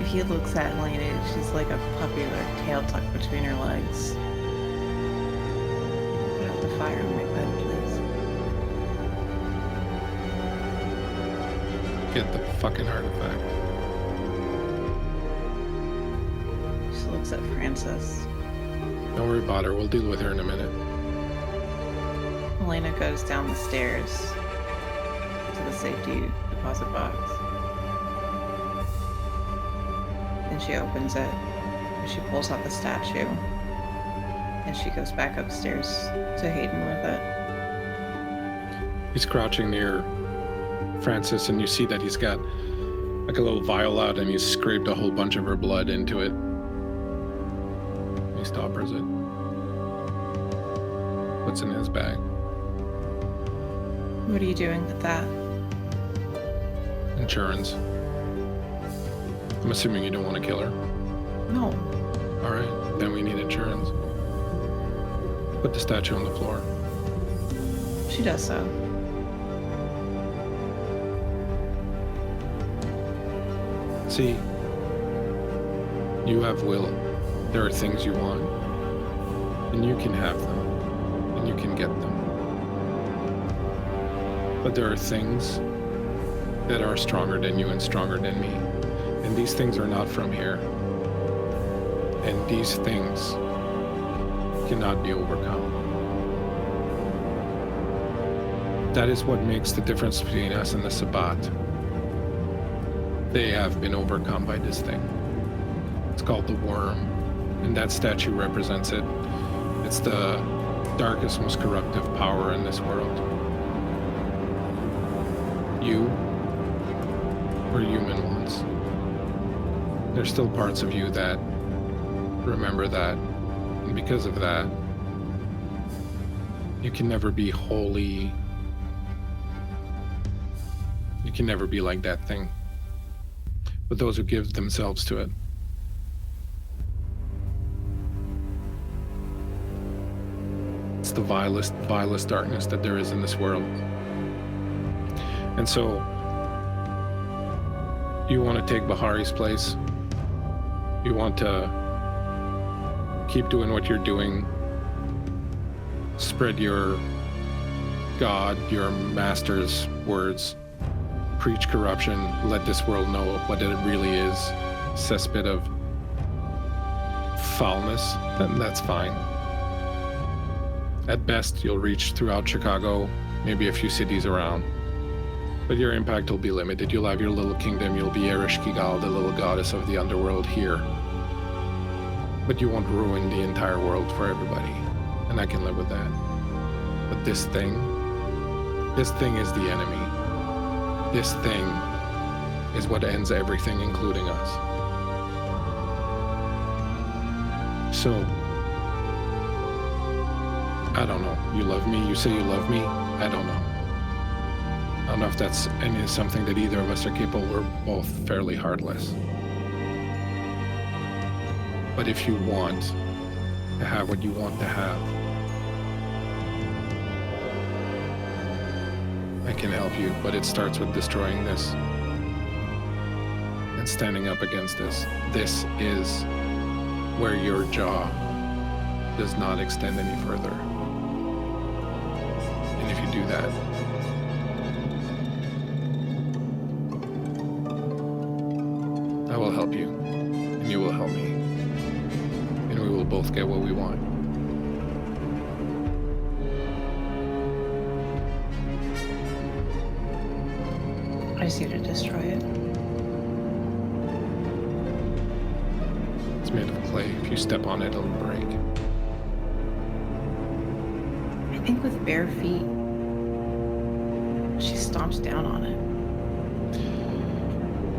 if he looks at Helena, she's like a puppy with her tail tucked between her legs. Put out the fire on my bed, please. Get the fucking artifact. She looks at Francis. Don't worry about her. We'll deal with her in a minute. Helena goes down the stairs to the safety deposit box. And she opens it. She pulls out the statue. And she goes back upstairs to Hayden with it. He's crouching near Francis, and you see that he's got like a little vial out, and he's scraped a whole bunch of her blood into it. He stoppers it. Puts it in his bag. What are you doing with that? Insurance. I'm assuming you don't want to kill her. No. All right, then we need insurance. Put the statue on the floor. She does so. See, you have will. There are things you want, and you can have them, and you can get them. But there are things that are stronger than you and stronger than me. And these things are not from here. And these things cannot be overcome. That is what makes the difference between us and the Sabbat. They have been overcome by this thing. It's called the Worm, and that statue represents it. It's the darkest, most corruptive power in this world. You were human once. there's still parts of you that remember that. And because of that, you can never be wholly... You can never be like that thing. But those who give themselves to it. It's the vilest darkness that there is in this world. And so, you want to take Bahari's place. You want to keep doing what you're doing. Spread your God, your master's words. Preach corruption. Let this world know what it really is. Cesspit of foulness. Then that's fine. At best, you'll reach throughout Chicago, maybe a few cities around. But your impact will be limited. You'll have your little kingdom. You'll be Ereshkigal, the little goddess of the underworld here. But you won't ruin the entire world for everybody. And I can live with that. But this thing is the enemy. This thing is what ends everything, including us. So, I don't know. You love me? You say you love me? I don't know. I don't know if that's something that either of us are capable. We're both fairly heartless. But if you want to have what you want to have, I can help you, but it starts with destroying this and standing up against this. This is where your jaw does not extend any further. And if you do that, I will help you, and you will help me, and we will both get what we want. I just need to destroy it. It's made of clay. If you step on it, it'll break. I think with bare feet, she stomps down on it.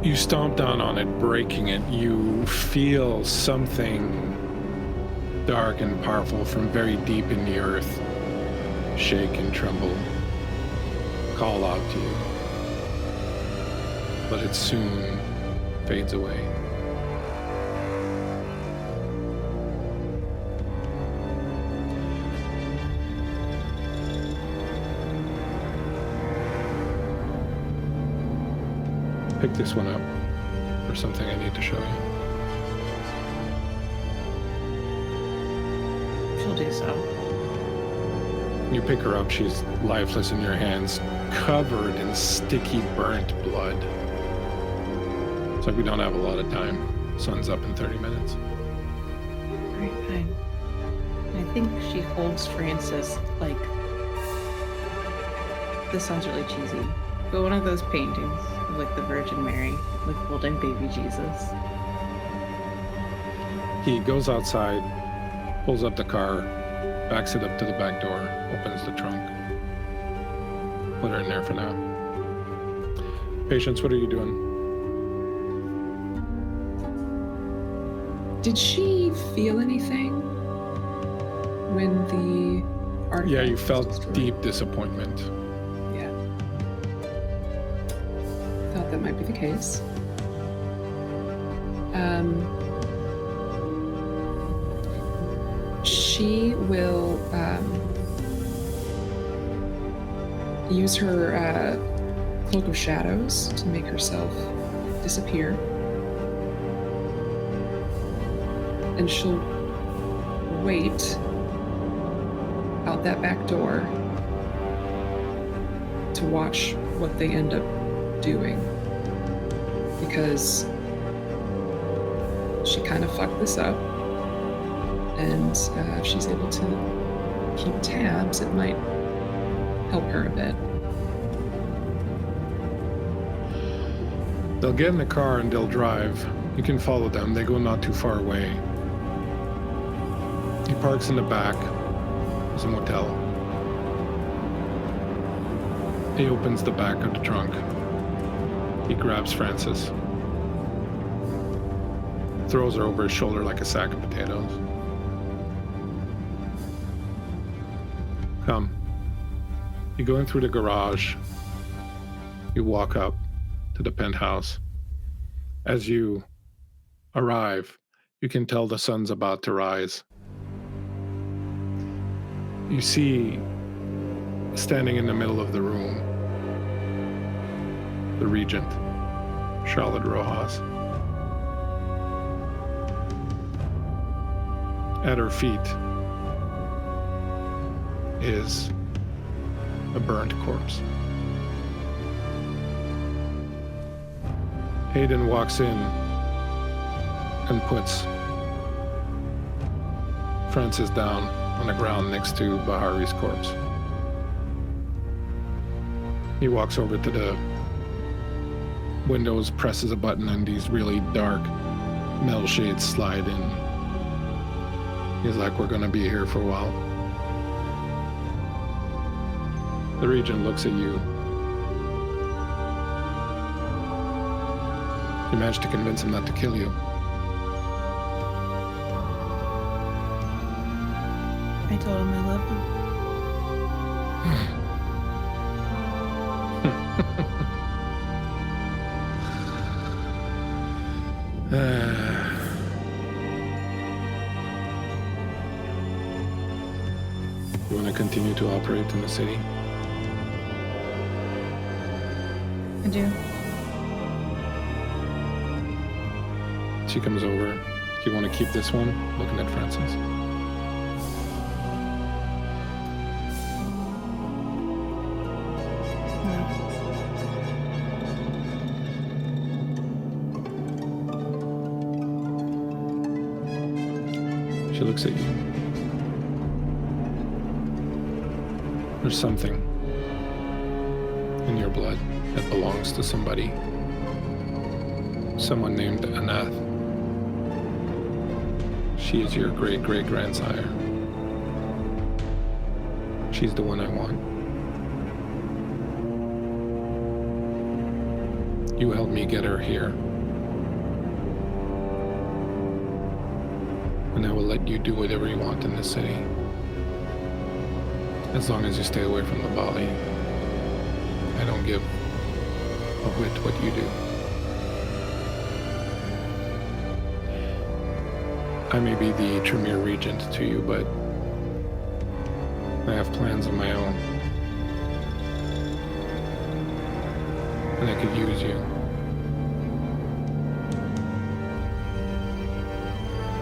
You stomp down on it, breaking it. You feel something dark and powerful from very deep in the earth shake and tremble, call out to you. But it soon fades away. Pick this one up for something I need to show you. She'll do so. You pick her up, she's lifeless in your hands, covered in sticky, burnt blood. It's like we don't have a lot of time. Sun's up in 30 minutes. Alright, fine. I think she holds Francis like... This sounds really cheesy, but one of those paintings of like the Virgin Mary, like holding baby Jesus. He goes outside, pulls up the car, backs it up to the back door, opens the trunk. Put her in there for now. Patience, what are you doing? Did she feel anything when the artifact Yeah, you was felt destroyed? deep disappointment. Yeah. Thought that might be the case. She will use her cloak of shadows to make herself disappear. And she'll wait out that back door to watch what they end up doing. Because she kind of fucked this up. And if she's able to keep tabs, it might help her a bit. They'll get in the car and they'll drive. You can follow them. They go not too far away. He parks in the back. There's a motel. He opens the back of the trunk. He grabs Francis. throws her over his shoulder like a sack of potatoes. Come. You go in through the garage. You walk up to the penthouse. As you arrive, you can tell the sun's about to rise. You see, standing in the middle of the room, the regent, Charlotte Rojas. At her feet is a burnt corpse. Hayden walks in and puts Francis down on the ground next to Bahari's corpse. He walks over to the windows, presses a button, and these really dark metal shades slide in. He's like, we're gonna be here for a while. The regent looks at you. You managed to convince him not to kill you. I told him I loved him. You want to continue to operate in the city? I do. She comes over. Do you want to keep this one? Looking at Francis. No. She looks at you. There's something in your blood that belongs to somebody. Someone named Anath. She is your great-great-grandsire. She's the one I want. You helped me get her here. And I will let you do whatever you want in this city. As long as you stay away from the Bali. I don't give a whit what you do. I may be the Tremere Regent to you, but I have plans of my own. And I could use you.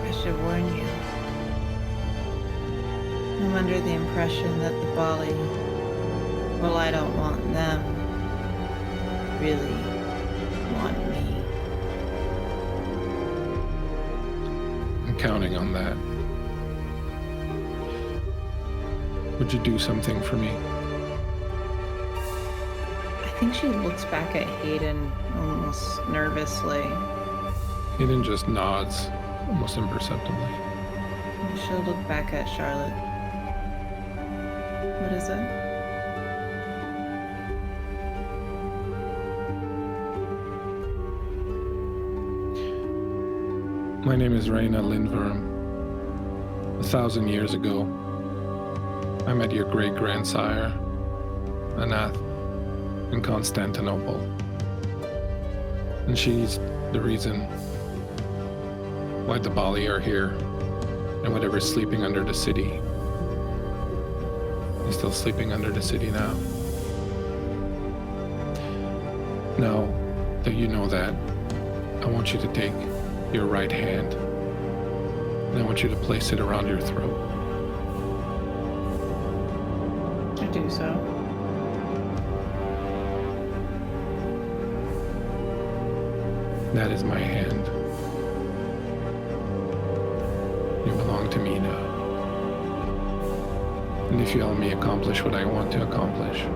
I should warn you. I'm under the impression that the Bali, well, I don't want them, really want me. I'm counting on that. Would you do something for me? I think she looks back at Hayden almost nervously. Hayden just nods, almost imperceptibly. She'll look back at Charlotte. What is it? My name is Raina Lindworm. 1,000 years ago, I met your great-grandsire, Anath, in Constantinople. And she's the reason why the Bali are here, and whatever's sleeping under the city is still sleeping under the city now. Now that you know that, I want you to take your right hand, and I want you to place it around your throat. I do so. That is my hand. You belong to me now. And if you help me accomplish what I want to accomplish,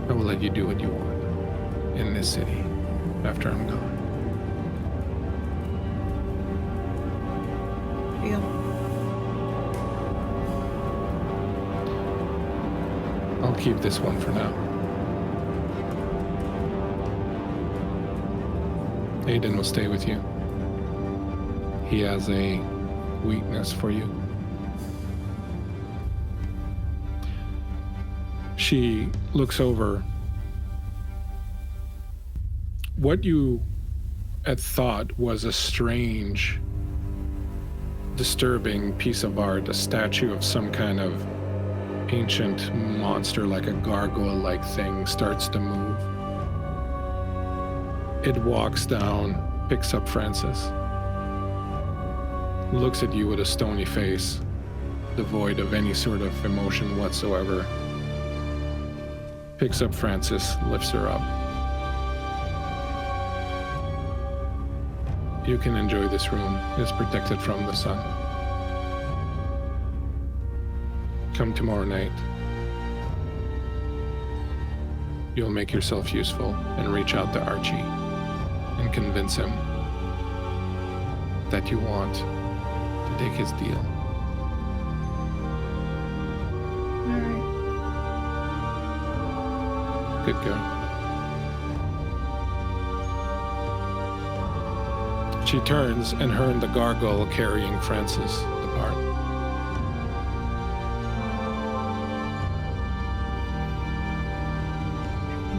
I will let you do what you want in this city after I'm gone. Deal. I'll keep this one for now. Aiden will stay with you. He has a weakness for you. She looks over. What you had thought was a strange, disturbing piece of art, a statue of some kind of ancient monster, like a gargoyle-like thing, starts to move. It walks down, picks up Francis, looks at you with a stony face, devoid of any sort of emotion whatsoever, picks up Francis, lifts her up. You can enjoy this room. It's protected from the sun. Come tomorrow night. You'll make yourself useful and reach out to Archie and convince him that you want to take his deal. All right. Good girl. She turns, and her and the gargoyle carrying Francis depart.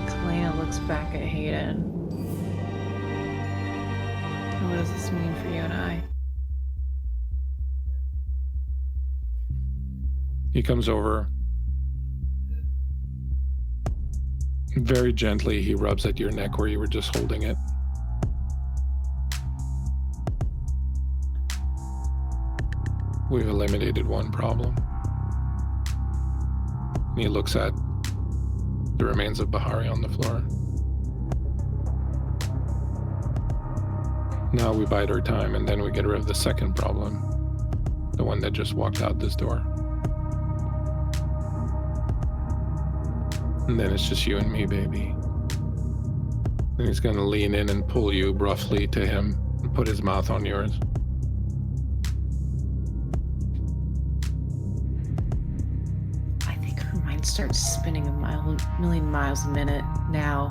Helena looks back at Hayden. What does this mean for you and I? He comes over. Very gently, he rubs at your neck where you were just holding it. We've eliminated one problem. And he looks at the remains of Bahari on the floor. Now we bide our time, and then we get rid of the second problem. The one that just walked out this door. And then it's just you and me, baby. And he's gonna lean in and pull you roughly to him and put his mouth on yours. I think her mind starts spinning a million miles a minute now.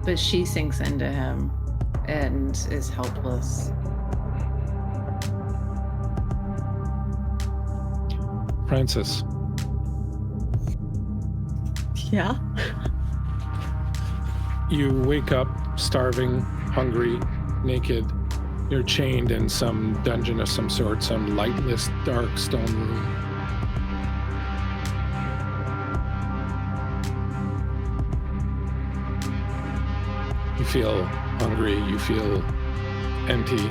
But she sinks into him and is helpless. Francis, Yeah. you wake up starving, hungry, naked. You're chained in some dungeon of some sort, some lightless, dark stone room. You feel hungry, you feel empty.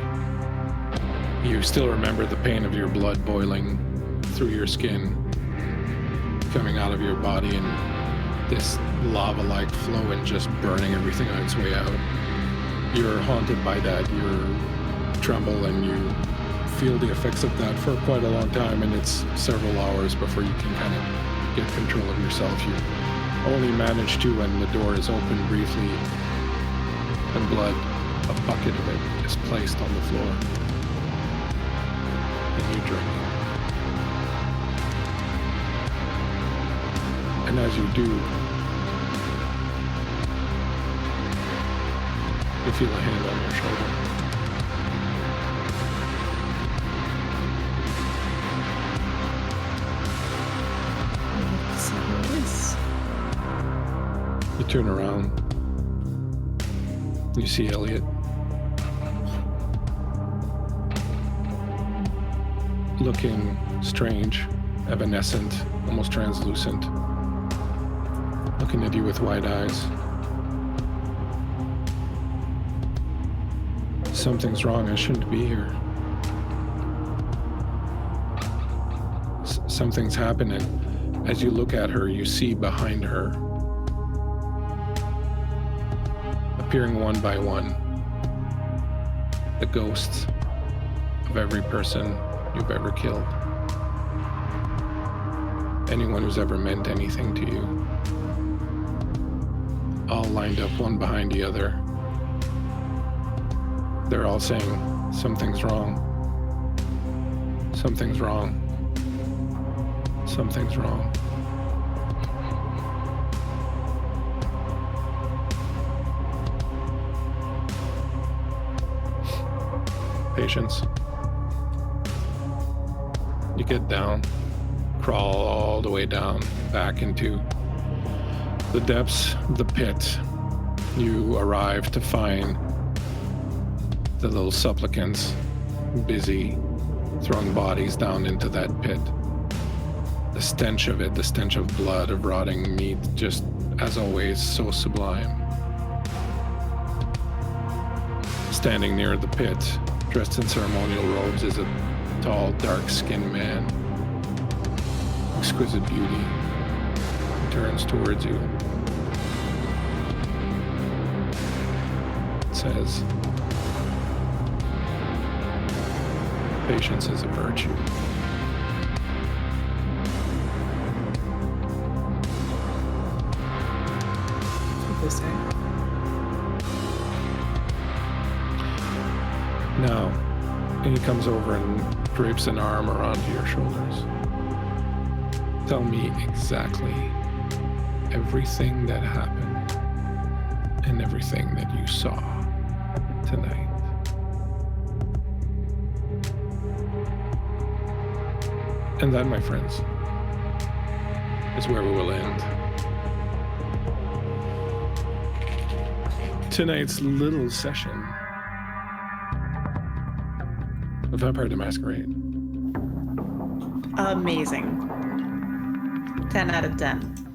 You still remember the pain of your blood boiling through your skin, coming out of your body, and this lava-like flow and just burning everything on its way out. You're haunted by that. You tremble and you feel the effects of that for quite a long time, and it's several hours before you can kind of get control of yourself. You only manage to when the door is open briefly and blood, a bucket of it, is placed on the floor. And you drink. And as you do, you feel a hand on your shoulder. You turn around. You see Elliot. Looking strange, evanescent, almost translucent. Looking at you with wide eyes. Something's wrong. I shouldn't be here. Something's happening. As you look at her, you see behind her, appearing one by one, the ghosts of every person you've ever killed. Anyone who's ever meant anything to you. All lined up one behind the other. They're all saying, something's wrong. Something's wrong. Something's wrong. Patience. You get down, crawl all the way down, back into the depths of the pit. You arrive to find the little supplicants busy throwing bodies down into that pit. The stench of it, the stench of blood, of rotting meat, just as always, so sublime. Standing near the pit, dressed in ceremonial robes, is a tall, dark-skinned man. Exquisite beauty. He turns towards you. Says, patience is a virtue. What they say. Now, and he comes over and drapes an arm around your shoulders. Tell me exactly everything that happened and everything that you saw tonight. And that, my friends, is where we will end tonight's little session of Vampire the Masquerade. Amazing. 10 out of 10.